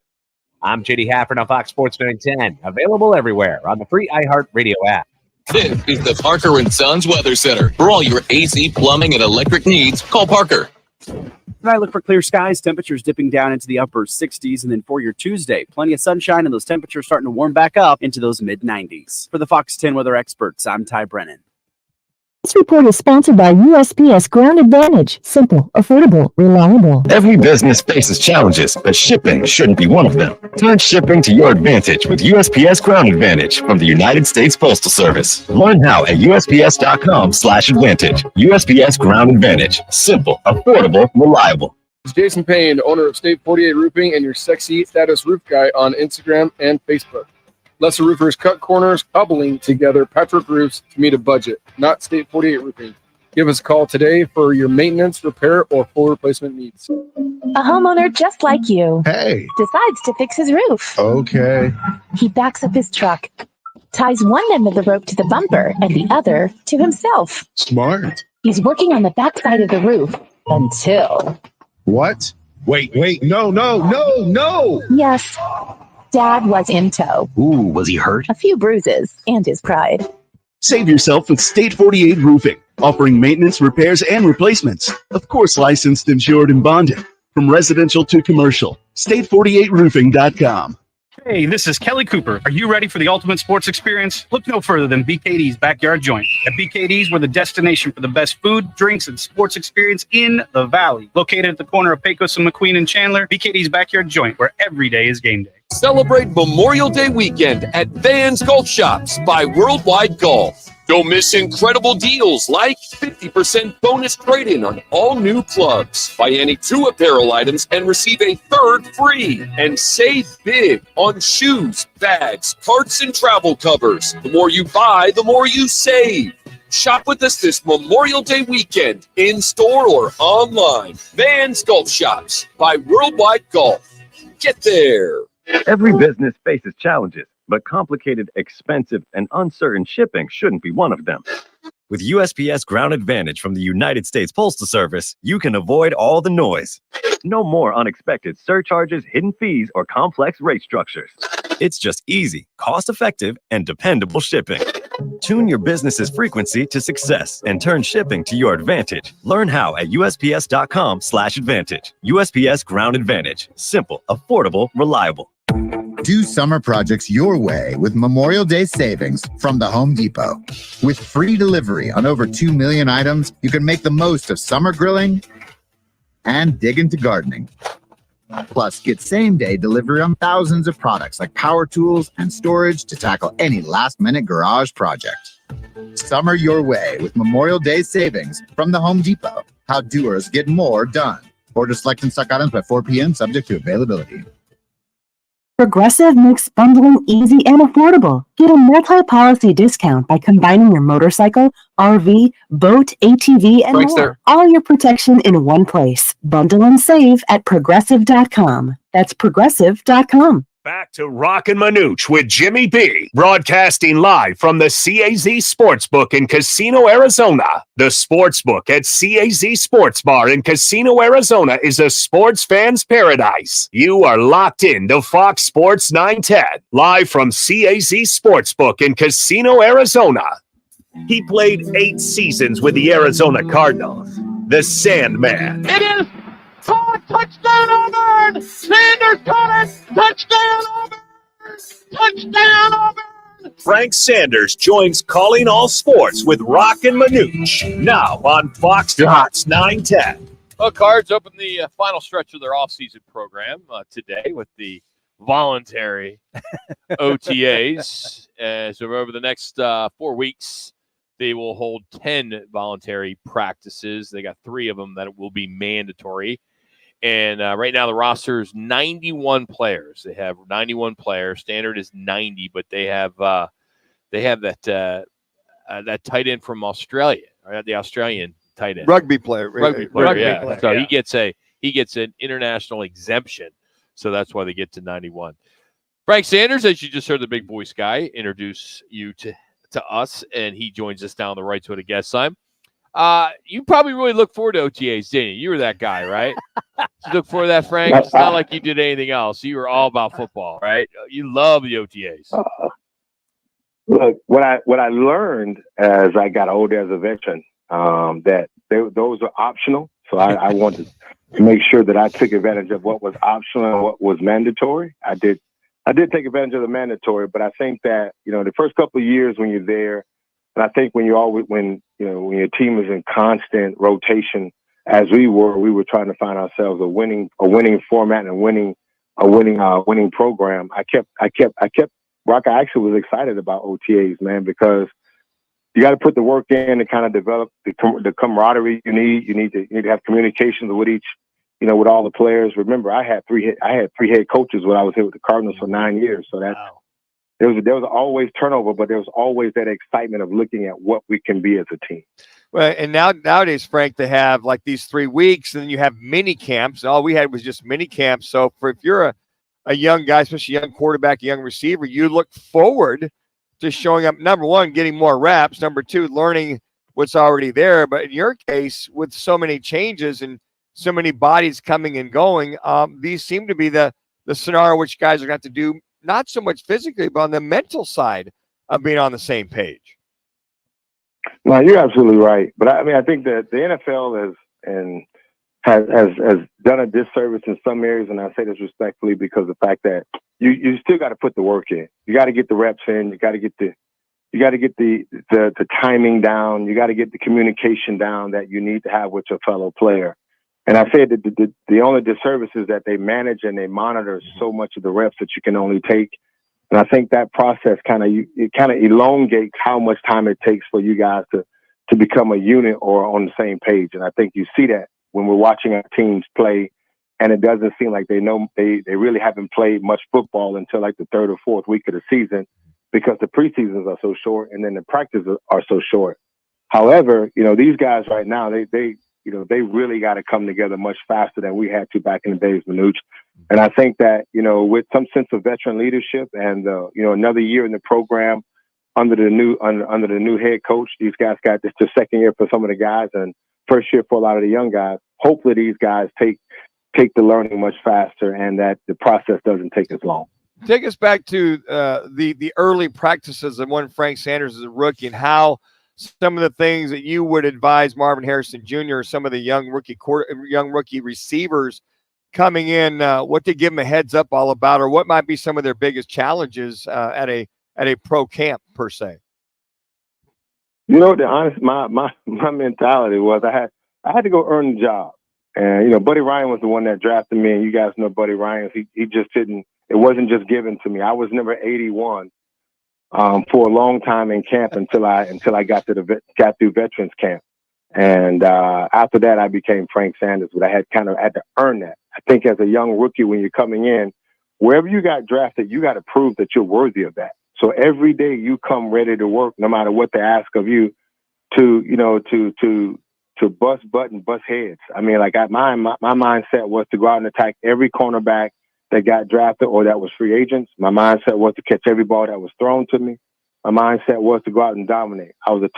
I'm JD Hafford on Fox Sports 910, available everywhere on the free iHeartRadio app. This is the Parker & Sons Weather Center. For all your AC, plumbing, and electric needs, call Parker. Tonight, look for clear skies, temperatures dipping down into the upper 60s. And then for your Tuesday, plenty of sunshine and those temperatures starting to warm back up into those mid-90s. For the Fox 10 weather experts, I'm Ty Brennan. This report is sponsored by USPS Ground Advantage. Simple, affordable, reliable. Every business faces challenges, but shipping shouldn't be one of them. Turn shipping to your advantage with USPS Ground Advantage from the United States Postal Service. Learn how at USPS.com/advantage. USPS Ground Advantage. Simple, affordable, reliable. It's Jason Payne, owner of State 48 Roofing and your sexy status roof guy on Instagram and Facebook. Lesser roofers cut corners, cobbling together patchwork roofs to meet a budget, not State 48 Roofing. Give us a call today for your maintenance, repair, or full replacement needs. A homeowner just like you. Hey. Decides to fix his roof. Okay. He backs up his truck, ties one end of the rope to the bumper and the other to himself. Smart. He's working on the backside of the roof until... What? Wait, no. Yes. Dad was in tow. Ooh, was he hurt? A few bruises and his pride. Save yourself with State 48 Roofing, offering maintenance, repairs, and replacements. Of course, licensed, insured, and bonded. From residential to commercial. State48roofing.com. Hey, this is Kelly Cooper. Are you ready for the ultimate sports experience? Look no further than BKD's Backyard Joint. At BKD's, we're the destination for the best food, drinks, and sports experience in the Valley. Located at the corner of Pecos and McQueen and Chandler, BKD's Backyard Joint, where every day is game day. Celebrate Memorial Day weekend at Vans Golf Shops by Worldwide Golf. Don't miss incredible deals like 50% bonus trade-in on all new clubs. Buy any 2 apparel items and receive a 3rd free. And save big on shoes, bags, parts, and travel covers. The more you buy, the more you save. Shop with us this Memorial Day weekend, in-store or online. Vans Golf Shops by Worldwide Golf. Get there. Every business faces challenges, but complicated, expensive, and uncertain shipping shouldn't be one of them. With USPS Ground Advantage from the United States Postal Service, you can avoid all the noise. No more unexpected surcharges, hidden fees, or complex rate structures. It's just easy, cost-effective, and dependable shipping. Tune your business's frequency to success and turn shipping to your advantage. Learn how at USPS.com/advantage. USPS Ground Advantage. Simple, affordable, reliable. Do summer projects your way with Memorial Day savings from the Home Depot. With free delivery on over 2 million items, you can make the most of summer grilling and dig into gardening. Plus, get same-day delivery on thousands of products like power tools and storage to tackle any last-minute garage project. Summer your way with Memorial Day savings from the Home Depot. How doers get more done. Order select and stock items by 4 p.m. subject to availability. Progressive makes bundling easy and affordable. Get a multi-policy discount by combining your motorcycle, RV, boat, ATV, and Thanks, more. sir. All your protection in one place. Bundle and save at Progressive.com. That's Progressive.com. Back to Roc and Manuch with Jimmy B, broadcasting live from the CAZ Sportsbook in Casino, Arizona. The Sportsbook at CAZ Sports Bar in Casino, Arizona is a sports fan's paradise. You are locked in to Fox Sports 910, live from CAZ Sportsbook in Casino, Arizona. He played 8 seasons with the Arizona Cardinals. The Sandman. It is Touchdown Auburn! Sanders got it! Touchdown Auburn! Touchdown Auburn! Frank Sanders joins Calling All Sports with Roc and Manuch now on Fox Sports 910. Well, Cards open the final stretch of their offseason program today with the voluntary OTAs. So over the next 4 weeks, they will hold 10 voluntary practices. They got 3 of them that will be mandatory. And right now the roster is 91 players. They have 91 players. Standard is 90, but they have that tight end from Australia, or the Australian tight end, Rugby player. yeah. Player, so yeah. he gets an international exemption, so that's why they get to 91. Frank Sanders, as you just heard the big voice guy introduce you to us, and he joins us down the right to a guest time. You probably really look forward to OTAs, didn't you? You were that guy, right? You look forward to that, Frank? It's not like you did anything else. You were all about football, right? You love the OTAs. Look, what I learned as I got older as a veteran, that those are optional. So I wanted to make sure that I took advantage of what was optional and what was mandatory. I did take advantage of the mandatory, but I think that, the first couple of years when you're there, and I think when your team is in constant rotation, as we were trying to find ourselves a winning format and a winning program. I kept Roc. I actually was excited about OTAs, man, because you got to put the work in to kind of develop the camaraderie you need. You need to have communications with each, with all the players. Remember, I had three head coaches when I was here with the Cardinals for 9 years. So that's, there was always turnover, but there was always that excitement of looking at what we can be as a team. Well, and nowadays, Frank, they have like these 3 weeks, and then you have mini camps. All we had was just mini camps. So if you're a young guy, especially a young quarterback, a young receiver, you look forward to showing up, number one, getting more reps, number 2, learning what's already there. But in your case, with so many changes and so many bodies coming and going, these seem to be the scenario which guys are going to have to do, not so much physically, but on the mental side of being on the same page. No, you're absolutely right. But I think that the NFL has done a disservice in some areas, and I say this respectfully because of the fact that you still got to put the work in. You got to get the reps in. You got to get the timing down. You got to get the communication down that you need to have with your fellow player. And I said that the only disservice is that they manage and they monitor so much of the reps that you can only take. And I think that process kind of elongates how much time it takes for you guys to become a unit or on the same page. And I think you see that when we're watching our teams play, and it doesn't seem like they really haven't played much football until like the 3rd or 4th week of the season, because the preseasons are so short and then the practices are so short. However, these guys right now, they really got to come together much faster than we had to back in the days, Manuch. And I think that, with some sense of veteran leadership and, another year in the program under the new head coach, these guys got this the second year for some of the guys and first year for a lot of the young guys. Hopefully these guys take the learning much faster and that the process doesn't take as long. Take us back to the early practices of when Frank Sanders is a rookie, and how some of the things that you would advise Marvin Harrison Jr. or some of the young rookie receivers coming in, what to give them a heads up all about, or what might be some of their biggest challenges at a pro camp per se. The honest, my mentality was I had to go earn the job. And, Buddy Ryan was the one that drafted me, and you guys know Buddy Ryan. He just didn't, it wasn't just given to me. I was number 81 for a long time in camp until I got through veterans camp. And after that, I became Frank Sanders, but I had to earn that. I think as a young rookie, when you're coming in, wherever you got drafted, you got to prove that you're worthy of that. So every day you come ready to work, no matter what they ask of you, to bust butt and bust heads. I mean, like my mindset was to go out and attack every cornerback that got drafted or that was free agents. My mindset was to catch every ball that was thrown to me. My mindset was to go out and dominate. I was a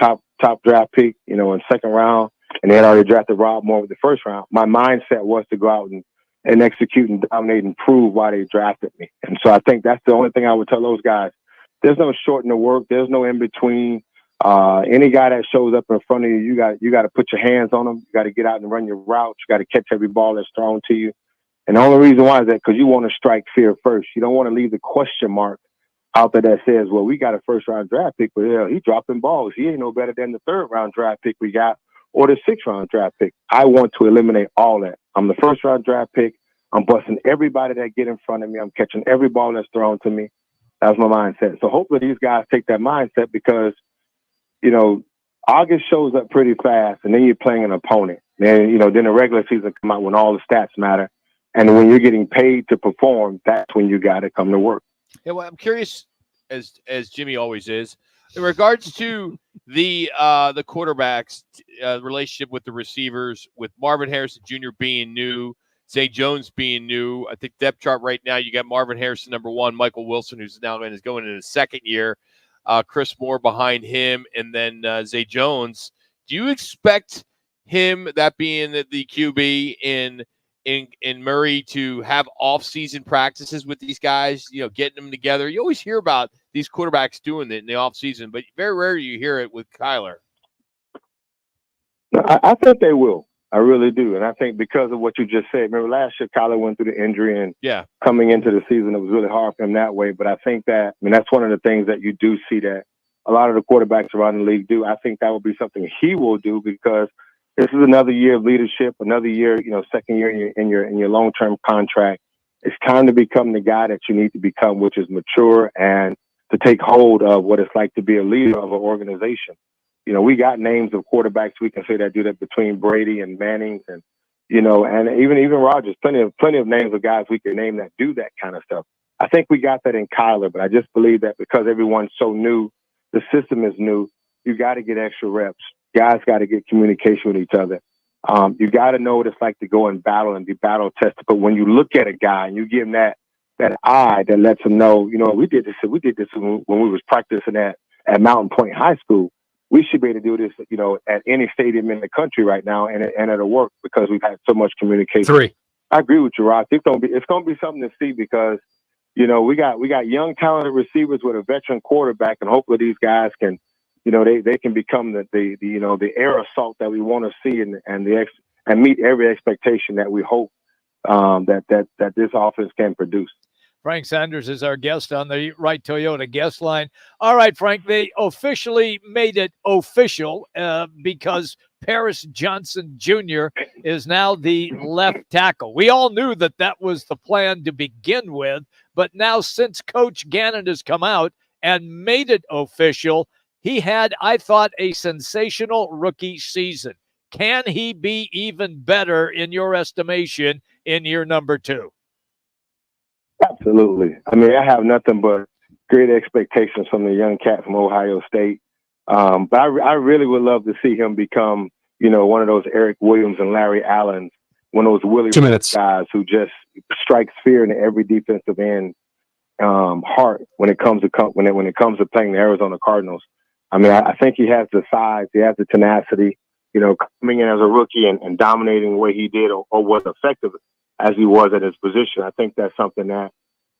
top draft pick, in 2nd round, and they had already drafted Rob Moore with the 1st round. My mindset was to go out and execute and dominate and prove why they drafted me. And so I think that's the only thing I would tell those guys. There's no short in the work. There's no in between. Any guy that shows up in front of you, you got to put your hands on them. You got to get out and run your routes. You got to catch every ball that's thrown to you. And the only reason why is that because you want to strike fear first. You don't want to leave the question mark out there that says, well, we got a first-round draft pick, but hell, he dropping balls. He ain't no better than the third-round draft pick we got or the sixth-round draft pick. I want to eliminate all that. I'm the first-round draft pick. I'm busting everybody that get in front of me. I'm catching every ball that's thrown to me. That's my mindset. So hopefully these guys take that mindset because, you know, August shows up pretty fast, and then you're playing an opponent. Then, you know, then the regular season come out when all the stats matter. And when you're getting paid to perform, that's when you got to come to work. Yeah, well, I'm curious, as Jimmy always is, in regards to the quarterbacks relationship with the receivers, with Marvin Harrison Jr. being new, Zay Jones being new. I think depth chart right now, you got Marvin Harrison number 1, Michael Wilson, who's now is going in his second year, Chris Moore behind him, and then Zay Jones. Do you expect him, that being the QB in Murray, to have off-season practices with these guys, you know, getting them together? You always hear about these quarterbacks doing it in the off-season, but very rarely you hear it with Kyler. I think they will. I really do. And I think because of what you just said, remember last year Kyler went through the injury and coming into the season, it was really hard for him that way. But I think that, I mean, that's one of the things that you do see that a lot of the quarterbacks around the league do. I think that will be something he will do because this is another year of leadership, another year, you know, second year in your long-term contract. It's time to become the guy that you need to become, which is mature and to take hold of what it's like to be a leader of an organization. You know, we got names of quarterbacks we can say that do that between Brady and Manning and, you know, and even Rodgers, plenty of names of guys we can name that do that kind of stuff. I think we got that in Kyler, but I just believe that because everyone's so new, the system is new, you got to get extra reps. Guys got to get communication with each other. You got to know what it's like to go and battle and be battle tested. But when you look at a guy and you give him that eye that lets him know, you know, we did this when we was practicing at Mountain Point High School. We should be able to do this, you know, at any stadium in the country right now, and it'll work because we've had so much communication. 3. I agree with you, Rock. It's gonna be something to see because, you know, we got young talented receivers with a veteran quarterback, and hopefully these guys can, you know, they can become the you know, the air assault that we want to see and meet every expectation that we hope that this offense can produce. Frank Sanders is our guest on the Right Toyota guest line. All right, Frank, they officially made it official because Paris Johnson Jr. is now the left tackle. We all knew that was the plan to begin with, but now since Coach Gannon has come out and made it official, he had, I thought, a sensational rookie season. Can he be even better in your estimation in year number 2? Absolutely. I mean, I have nothing but great expectations from the young cat from Ohio State. But I really would love to see him become, you know, one of those Eric Williams and Larry Allens, one of those Willie guys who just strikes fear into every defensive end heart when it comes to playing the Arizona Cardinals. I mean, I think he has the size, he has the tenacity, you know, coming in as a rookie and dominating the way he did or was effective as he was at his position. I think that's something that,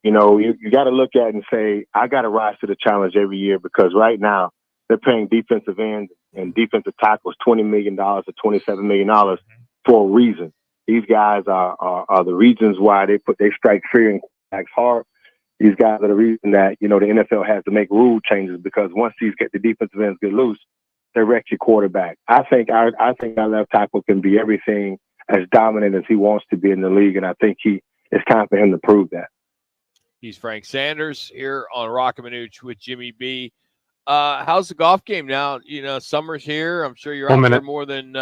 you know, you got to look at and say, I got to rise to the challenge every year because right now they're paying defensive ends and defensive tackles $20 million to $27 million for a reason. These guys are the reasons why they strike fear in quarterbacks hard. These guys are the reason that, you know, the NFL has to make rule changes because once the defensive ends get loose, they wreck your quarterback. I think our left tackle can be everything as dominant as he wants to be in the league, and I think it's time for him to prove that. He's Frank Sanders here on Roc and Manuch with Jimmy B. How's the golf game now? You know, summer's here. I'm sure you're out there more than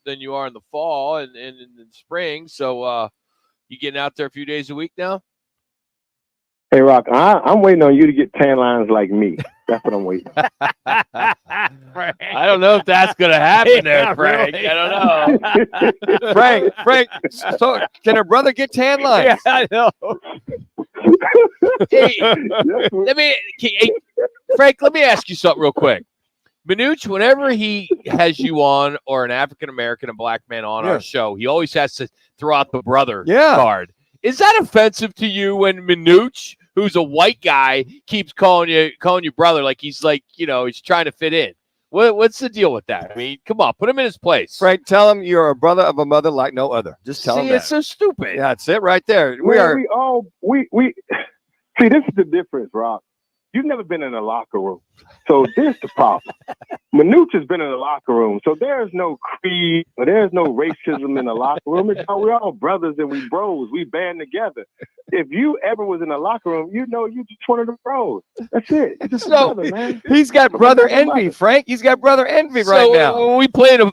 you are in the fall and in the spring. So you getting out there a few days a week now? Hey, Rock, I'm waiting on you to get tan lines like me. That's what I'm waiting on. I don't know if that's going to happen there, Frank. Really? I don't know. Frank, so can a brother get tan lines? Yeah, I know. Frank, let me ask you something real quick. Manuch, whenever he has you on or an African-American, a black man on our show, he always has to throw out the brother card. Is that offensive to you when Manuch, who's a white guy, keeps calling you brother like he's like, you know, he's trying to fit in? What's the deal with that? I mean, come on, put him in his place. Frank, tell him you're a brother of a mother like no other. Just tell him that. It's so stupid. Yeah, that's it right there. We see, this is the difference, Rob. You've never been in a locker room. So there's the problem. Manuch has been in a locker room. So there's no creed or there's no racism in the locker room. We're all brothers and we bros. We band together. If you ever was in a locker room, you just one of the bros. That's it. You're just a brother, man. He's got brother envy, Frank. He's got brother envy right now. When we playing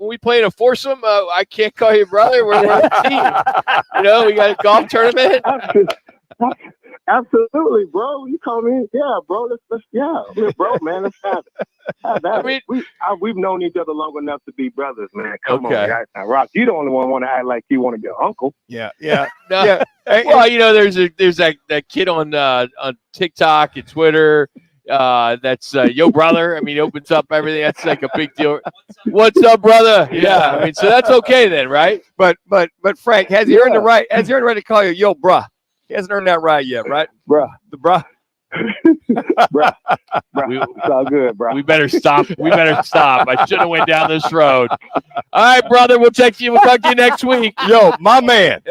when we playing a foursome, I can't call you brother. We're a team. We got a golf tournament. Absolutely, bro. You call me, yeah, bro. We're bro, man. Let's have it. I mean, we've known each other long enough to be brothers, man. Come on, guys. Now, Rock, you the only one want to act like you want to be an uncle. Yeah. No. Well, there's that kid on TikTok and Twitter. That's yo brother. I mean, he opens up everything. That's like a big deal. What's up, brother? Yeah. I mean, so that's okay then, right? But Frank, has he earned the right? Has he earned the right to call you yo, bruh? He hasn't earned that right yet, right? Bruh. The bruh. bruh. It's all good, bro. We better stop. I shouldn't have went down this road. All right, brother. We'll talk to you next week. Yo, my man.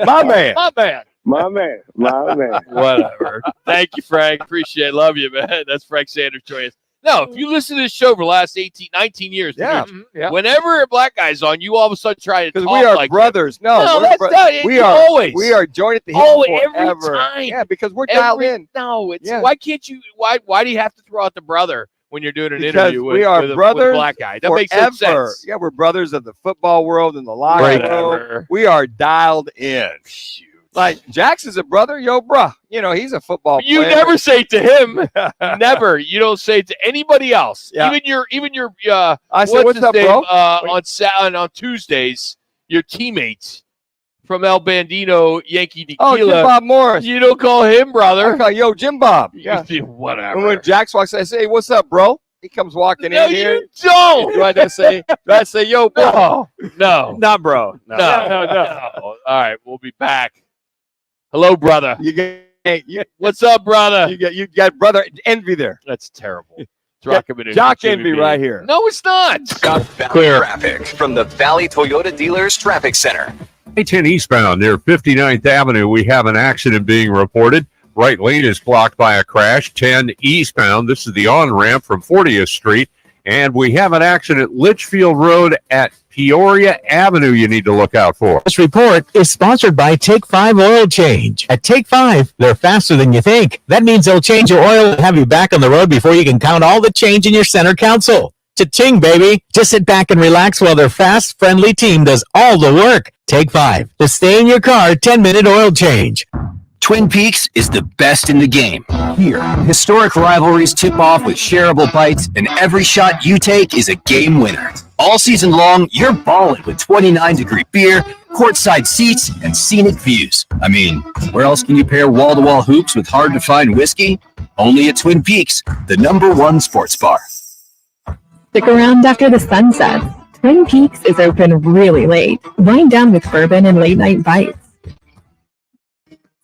Whatever. Thank you, Frank. Appreciate it. Love you, man. That's Frank Sanders joining us. No, if you listen to this show for the last 19 years, whenever a black guy's on, you all of a sudden try to talk we are like brothers. Him. No, that's not it. We are always. We are joined at the hip forever. Every time. Yeah, because we're dialed in. No, why can't you? Why do you have to throw out the brother when you're doing an interview with, we are with brothers a black guy? That makes no sense. Yeah, we're brothers of the football world and the locker room. We are dialed in. Shoot. Like Jackson's a brother, yo, bruh. He's a football player. You never say to him, never. You don't say it to anybody else. Yeah. Even your I said, what's up, bro? On Tuesdays, your teammates from El Bandino, Yankee Tequila. Oh, Jim Bob Morris. You don't call him brother. I call yo, Jim Bob. Yeah. Whatever. And when Jax walks, I say, hey, what's up, bro? He comes walking in here. You don't. Do I say, yo, bro? No. Not bro. No. All right, we'll be back. Hello, brother. What's up, brother? You got brother envy there. That's terrible. Jock envy right here. No, it's not. Clear traffic from the Valley Toyota Dealers Traffic Center. I-10 eastbound near 59th Avenue, we have an accident being reported. Right lane is blocked by a crash. 10 eastbound, this is the on-ramp from 40th Street. And we have an accident Litchfield Road at Peoria Avenue you need to look out for. This report is sponsored by Take 5 Oil Change. At Take 5, they're faster than you think. That means they'll change your oil and have you back on the road before you can count all the change in your center console. Cha-ching, baby. Just sit back and relax while their fast, friendly team does all the work. Take 5. To stay in your car, 10-minute oil change. Twin Peaks is the best in the game. Here, historic rivalries tip off with shareable bites, and every shot you take is a game winner. All season long, you're balling with 29-degree beer, courtside seats, and scenic views. I mean, where else can you pair wall-to-wall hoops with hard-to-find whiskey? Only at Twin Peaks, the #1 sports bar. Stick around after the sun sets. Twin Peaks is open really late. Wind down with bourbon and late-night bites.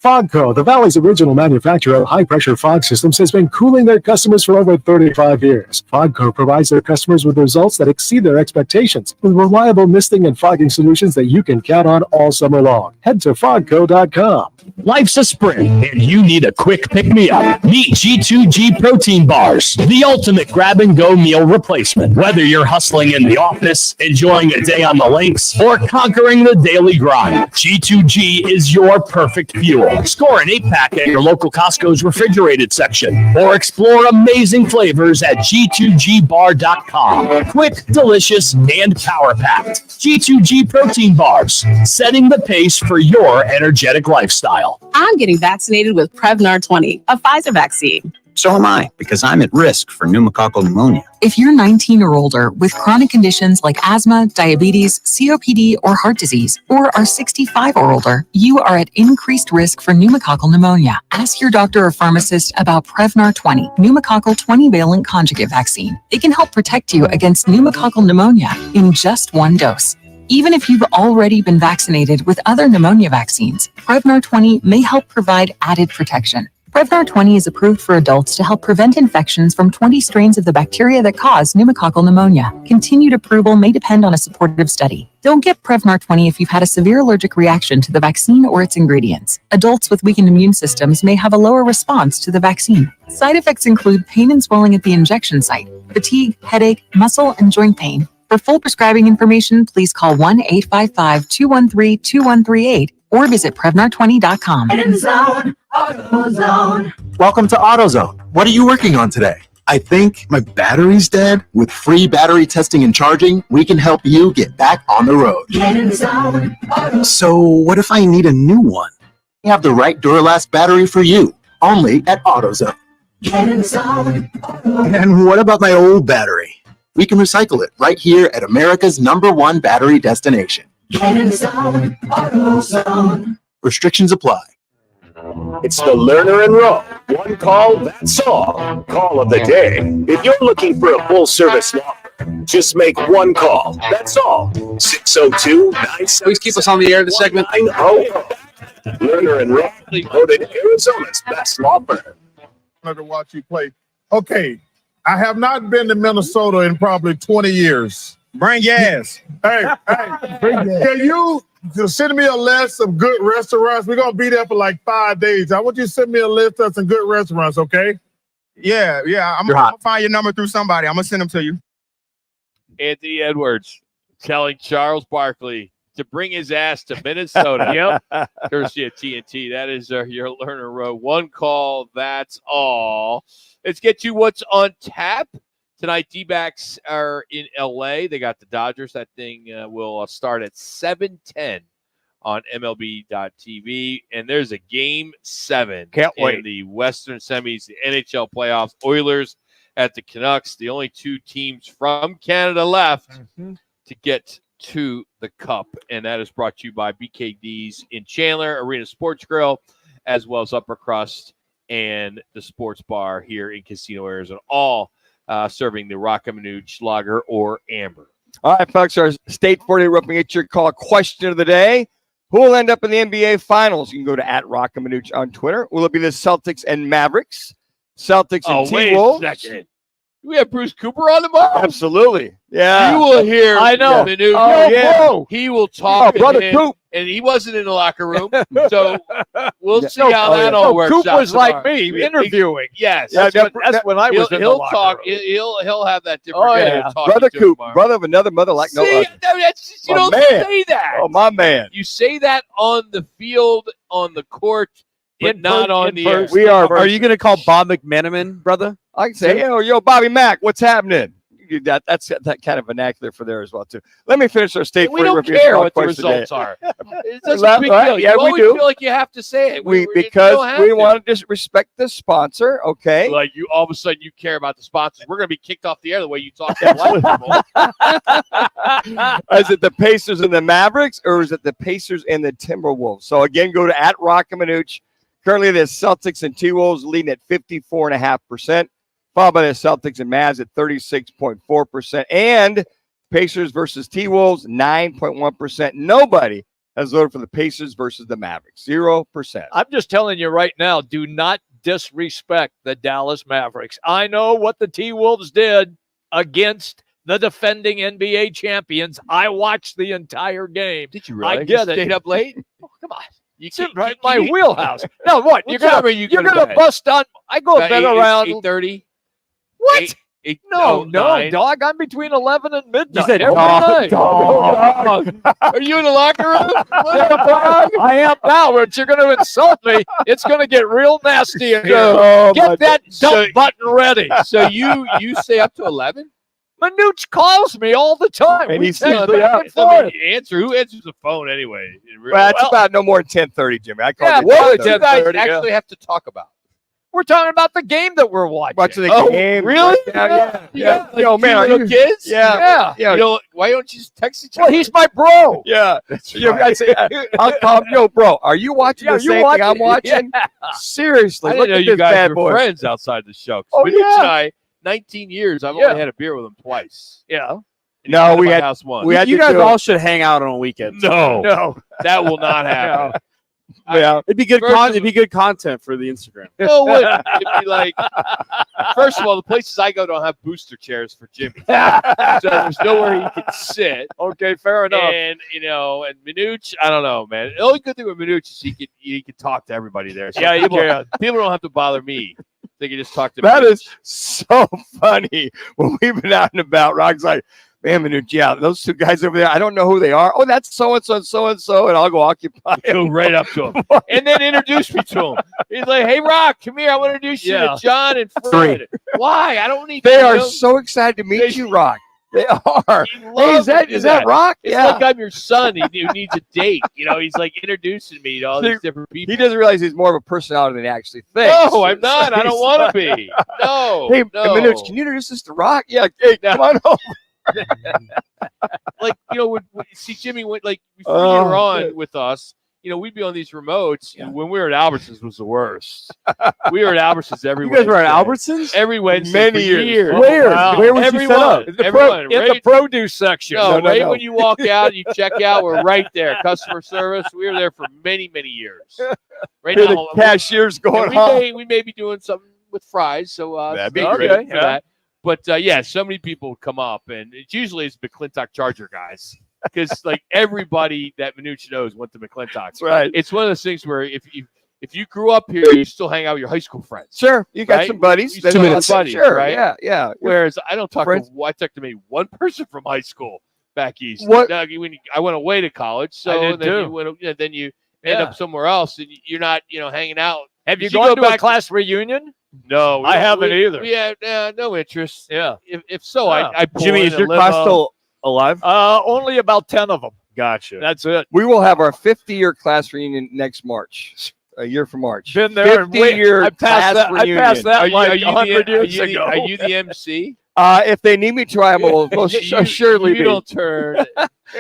Fogco, the Valley's original manufacturer of high-pressure fog systems, has been cooling their customers for over 35 years. Fogco provides their customers with results that exceed their expectations, with reliable misting and fogging solutions that you can count on all summer long. Head to fogco.com. Life's a sprint, and you need a quick pick-me-up. Meet G2G Protein Bars, the ultimate grab-and-go meal replacement. Whether you're hustling in the office, enjoying a day on the links, or conquering the daily grind, G2G is your perfect fuel. Score an 8-pack at your local Costco's refrigerated section, or explore amazing flavors at G2GBar.com. Quick, delicious, and power-packed. G2G Protein Bars, setting the pace for your energetic lifestyle. I'm getting vaccinated with Prevnar 20, a Pfizer vaccine. So am I, because I'm at risk for pneumococcal pneumonia. If you're 19 or older with chronic conditions like asthma, diabetes, COPD, or heart disease, or are 65 or older, you are at increased risk for pneumococcal pneumonia. Ask your doctor or pharmacist about Prevnar 20, pneumococcal 20-valent conjugate vaccine. It can help protect you against pneumococcal pneumonia in just one dose. Even if you've already been vaccinated with other pneumonia vaccines, Prevnar 20 may help provide added protection. Prevnar 20 is approved for adults to help prevent infections from 20 strains of the bacteria that cause pneumococcal pneumonia. Continued approval may depend on a supportive study. Don't get Prevnar 20 if you've had a severe allergic reaction to the vaccine or its ingredients. Adults with weakened immune systems may have a lower response to the vaccine. Side effects include pain and swelling at the injection site, fatigue, headache, muscle, and joint pain. For full prescribing information, please call 1-855-213-2138 or visit Prevnar20.com. Welcome to AutoZone. What are you working on today? I think my battery's dead. With free battery testing and charging, we can help you get back on the road. So what if I need a new one? We have the right Duralast battery for you, only at AutoZone. And what about my old battery? We can recycle it right here at America's #1 battery destination. Restrictions apply. It's the Learner and Roc. One call, that's all. Call of the day. If you're looking for a full-service law firm, just make one call. That's all. 602-977. Please keep us on the air this segment. Learner and Roc, voted Arizona's best law firm. To watch you play. Okay, I have not been to Minnesota in probably 20 years. Bring gas. Hey, can you send me a list of good restaurants? We're going to be there for like 5 days. I want you to send me a list of some good restaurants, okay? Yeah. I'm going to find your number through somebody. I'm going to send them to you. Anthony Edwards telling Charles Barkley to bring his ass to Minnesota. Yep. Courtesy of TNT. That is your Learner Road. One call, that's all. Let's get you what's on tap. Tonight, D-backs are in L.A. They got the Dodgers. That thing will start at 7:10 on MLB.TV. And there's a Game 7 in the Western semis, the NHL playoffs. Oilers at the Canucks. The only two teams from Canada left to get to the Cup. And that is brought to you by BKD's in Chandler, Arena Sports Grill, as well as Upper Crust and the Sports Bar here in Casino, Arizona. All serving the Roc and Manuch Lager or Amber. All right, folks, our State 40 Rope and get your call question of the day. Who will end up in the NBA Finals? You can go to @Roc and Manuch on Twitter. Will it be the Celtics and Mavericks? Celtics and T-Wolves? Wait a second. We have Bruce Cooper on tomorrow? Absolutely. Yeah. You will hear I know. Manuch. Oh, yeah. Bro. He will talk to Brother him, Coop. and he wasn't in the locker room. So we'll see how that all works Coop out was like tomorrow. me, interviewing. Yes. That's when I was in the he'll locker talk. room. He'll have that different Oh, guy yeah. talking Brother to him Coop, tomorrow. brother of another mother like no See, other. you My don't man. say that. Oh, my man. You say that on the field, on the court, but not on the air. We are. Are you going to call Bob McManaman, brother? I can say, yo, Bobby Mack, what's happening? That's that kind of vernacular for there as well, too. Let me finish our State We don't care what the results are. It's just a big deal. Yeah, You we always do. feel like you have to say it. Because we want to just respect the sponsor, okay? Like you, all of a sudden, you care about the sponsors. We're going to be kicked off the air the way you talk to black people. Is it the Pacers and the Mavericks, or is it the Pacers and the Timberwolves? So, again, go to @Roc and Manuch. Currently, the Celtics and T-Wolves leading at 54.5%. Followed by the Celtics and Mavs at 36.4%. And Pacers versus T-Wolves, 9.1%. Nobody has voted for the Pacers versus the Mavericks, 0%. I'm just telling you right now, do not disrespect the Dallas Mavericks. I know what the T-Wolves did against the defending NBA champions. I watched the entire game. Did you really? I get You it. stayed up late? Oh, come on. You It's right in my wheelhouse. Now what? What time are you You're going to gonna bed? bust on. I go to About bed around 8:30. what? No, 9. dog. I'm between 11 and midnight. You said every night. Dog. Are you in the locker room? I am now, but you're going to insult me. It's going to get real nasty in here. Oh, Get that dump So- button ready. So you stay up to 11? Manuch calls me all the time. And We he's text usually back up. and forth. Who answers the phone anyway? Well, it's about no more than 10:30, Jimmy. I called Yeah, you What do you 10:30. guys 10:30, actually have to talk about? We're talking about the game that we're watching. Watching the Oh, game. really? Yeah. Like Yo, man, two are little you kids? Yeah. Yeah. You know, why don't you just text each Well, other? he's my bro. Yeah. That's You right. guys say, I'll call him, yo, bro, are you watching Yeah, the you same thing I'm watching? watching? Yeah. Seriously, I look didn't know at you this guys bad were boy. friends outside the show. Oh, Manuch yeah. and I, 19 years, I've Yeah. only had a beer with him twice. Yeah. No, At we my had house once. we had You to guys do it. all should hang out on weekends. No, No. that will not happen. Yeah, it'd be good. First It'd be good content for the Instagram. No, it wouldn't. It'd be like, first of all, the places I go don't have booster chairs for Jimmy, so there's nowhere he can sit. Okay, fair enough. And and Manuch, I don't know, man. The only good thing with Manuch is he can talk to everybody there. So Yeah, you can. People don't have to bother me. They can just talk to That Manuch. is so funny. When we've been out and about, Rock's like, man, Manuch, yeah, those two guys over there, I don't know who they are. Oh, that's so-and-so and so-and-so, and I'll go occupy Go right up to him and then introduce me to him. He's like, "Hey, Rock, come here. I want to introduce you to John and Fred." Wwhy? I don't need. They to are know. so excited to meet you, Rock. They are. He Hey, loves to do is that Rock? It's Yeah. like I'm your son. He needs a date. He's like introducing me to all these different people. He doesn't realize he's more of a personality than he actually thinks. No, I'm not. I don't want to be. No. Hey, no. Manuch, can you introduce us to Rock? Yeah. Hey, come on over. Like see Jimmy went like before you were on with us. We'd be on these remotes. When we were at Albertsons was the worst. We were at Albertsons every You guys were at Wednesday. Albertsons Every Wednesday Many for years. Where? Wow. Where was you Everyone, set up? In the right, produce section. no, No. right when you walk out, you check out. We're right there. Customer service. We were there for many, many years. Right Hear now, the cashier's going on. we may be doing something with fries. So That'd be stay great. tuned for Yeah. that. But so many people come up, and it's usually McClintock Charger guys. Because like everybody that Manuch knows went to McClintock. That's right. It's one of those things where if you grew up here, you still hang out with your high school friends. Sure. You got Right? some buddies. You That's still have awesome. buddies, Sure. right? Yeah. Whereas I don't talk Friends. to I talked to maybe one person from high school back east. What- Now, I went away to college, so I did then too. you end up somewhere else, and you're not hanging out. Have you should gone go to a back- class reunion? No, I haven't either. We had no interest. Yeah. If so, Yeah. I pull Jimmy, in is a your limo. class still alive? Only about 10 of them. Gotcha. That's it. We will have our 50-year class reunion next March. A year from March. Been there. and 50-year I passed that. I passed that Are you, like are, you 100 the, years are, you the, ago. are you the MC? If they need me to, I will most assuredly You be. don't turn.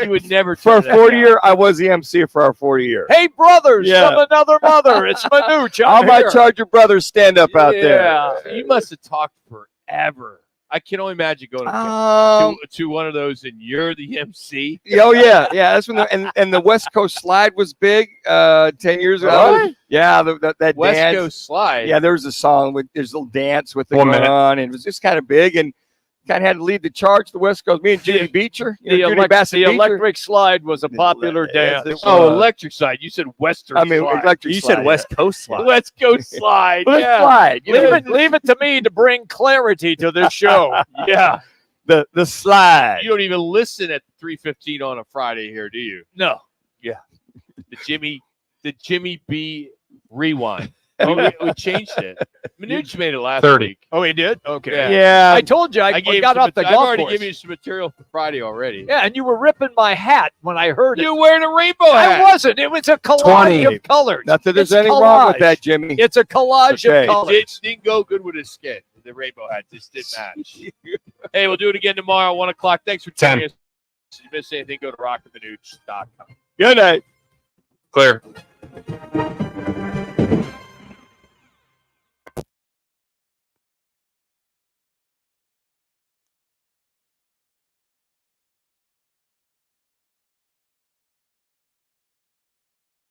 You would never For our turn. 40-year, I was the MC for our 40-year. Hey, brothers Yeah. from another mother. It's Manuch. All I'm my here. Charger brothers stand up out there. Yeah, you must have talked forever. I can only imagine going to one of those, and you're the MC. Oh yeah. That's when and the West Coast Slide was big 10 years ago. Really? Yeah, that West dance. Coast Slide. Yeah, there was a song with there's a little dance with it 1 going minute. on, and it was just kind of big and kind of had to lead the charge. The West Coast, me and Judy Beecher, The, Judy elec- Bassett the Beecher. electric slide was a popular Yes, dance. it Oh, was. electric side. You said Western. I mean, Slide. electric. You slide, said West Coast slide. West Coast Slide. Let's yeah. slide. You know, Leave it to me to bring clarity to this show. Yeah. the slide. You don't even listen at 3:15 on a Friday here, do you? No. The Jimmy B rewind. We changed it. Manuch made it last 30. week. Oh, he did? Okay. Yeah. I told you I gave got some off the I've golf already course. given you some material for Friday already. Yeah, and you were ripping my hat when I heard You it. were wearing a rainbow hat. I wasn't. It was a collage 20. of colors. Not that there's It's anything wrong with collage. that, Jimmy. It's a collage Okay. of colors. It didn't go good with his skin. The rainbow hat just didn't match. Hey, we'll do it again tomorrow, 1 o'clock. Thanks for joining 10. us. If you missed anything, go to rockandmanuch.com. Good night. Clear.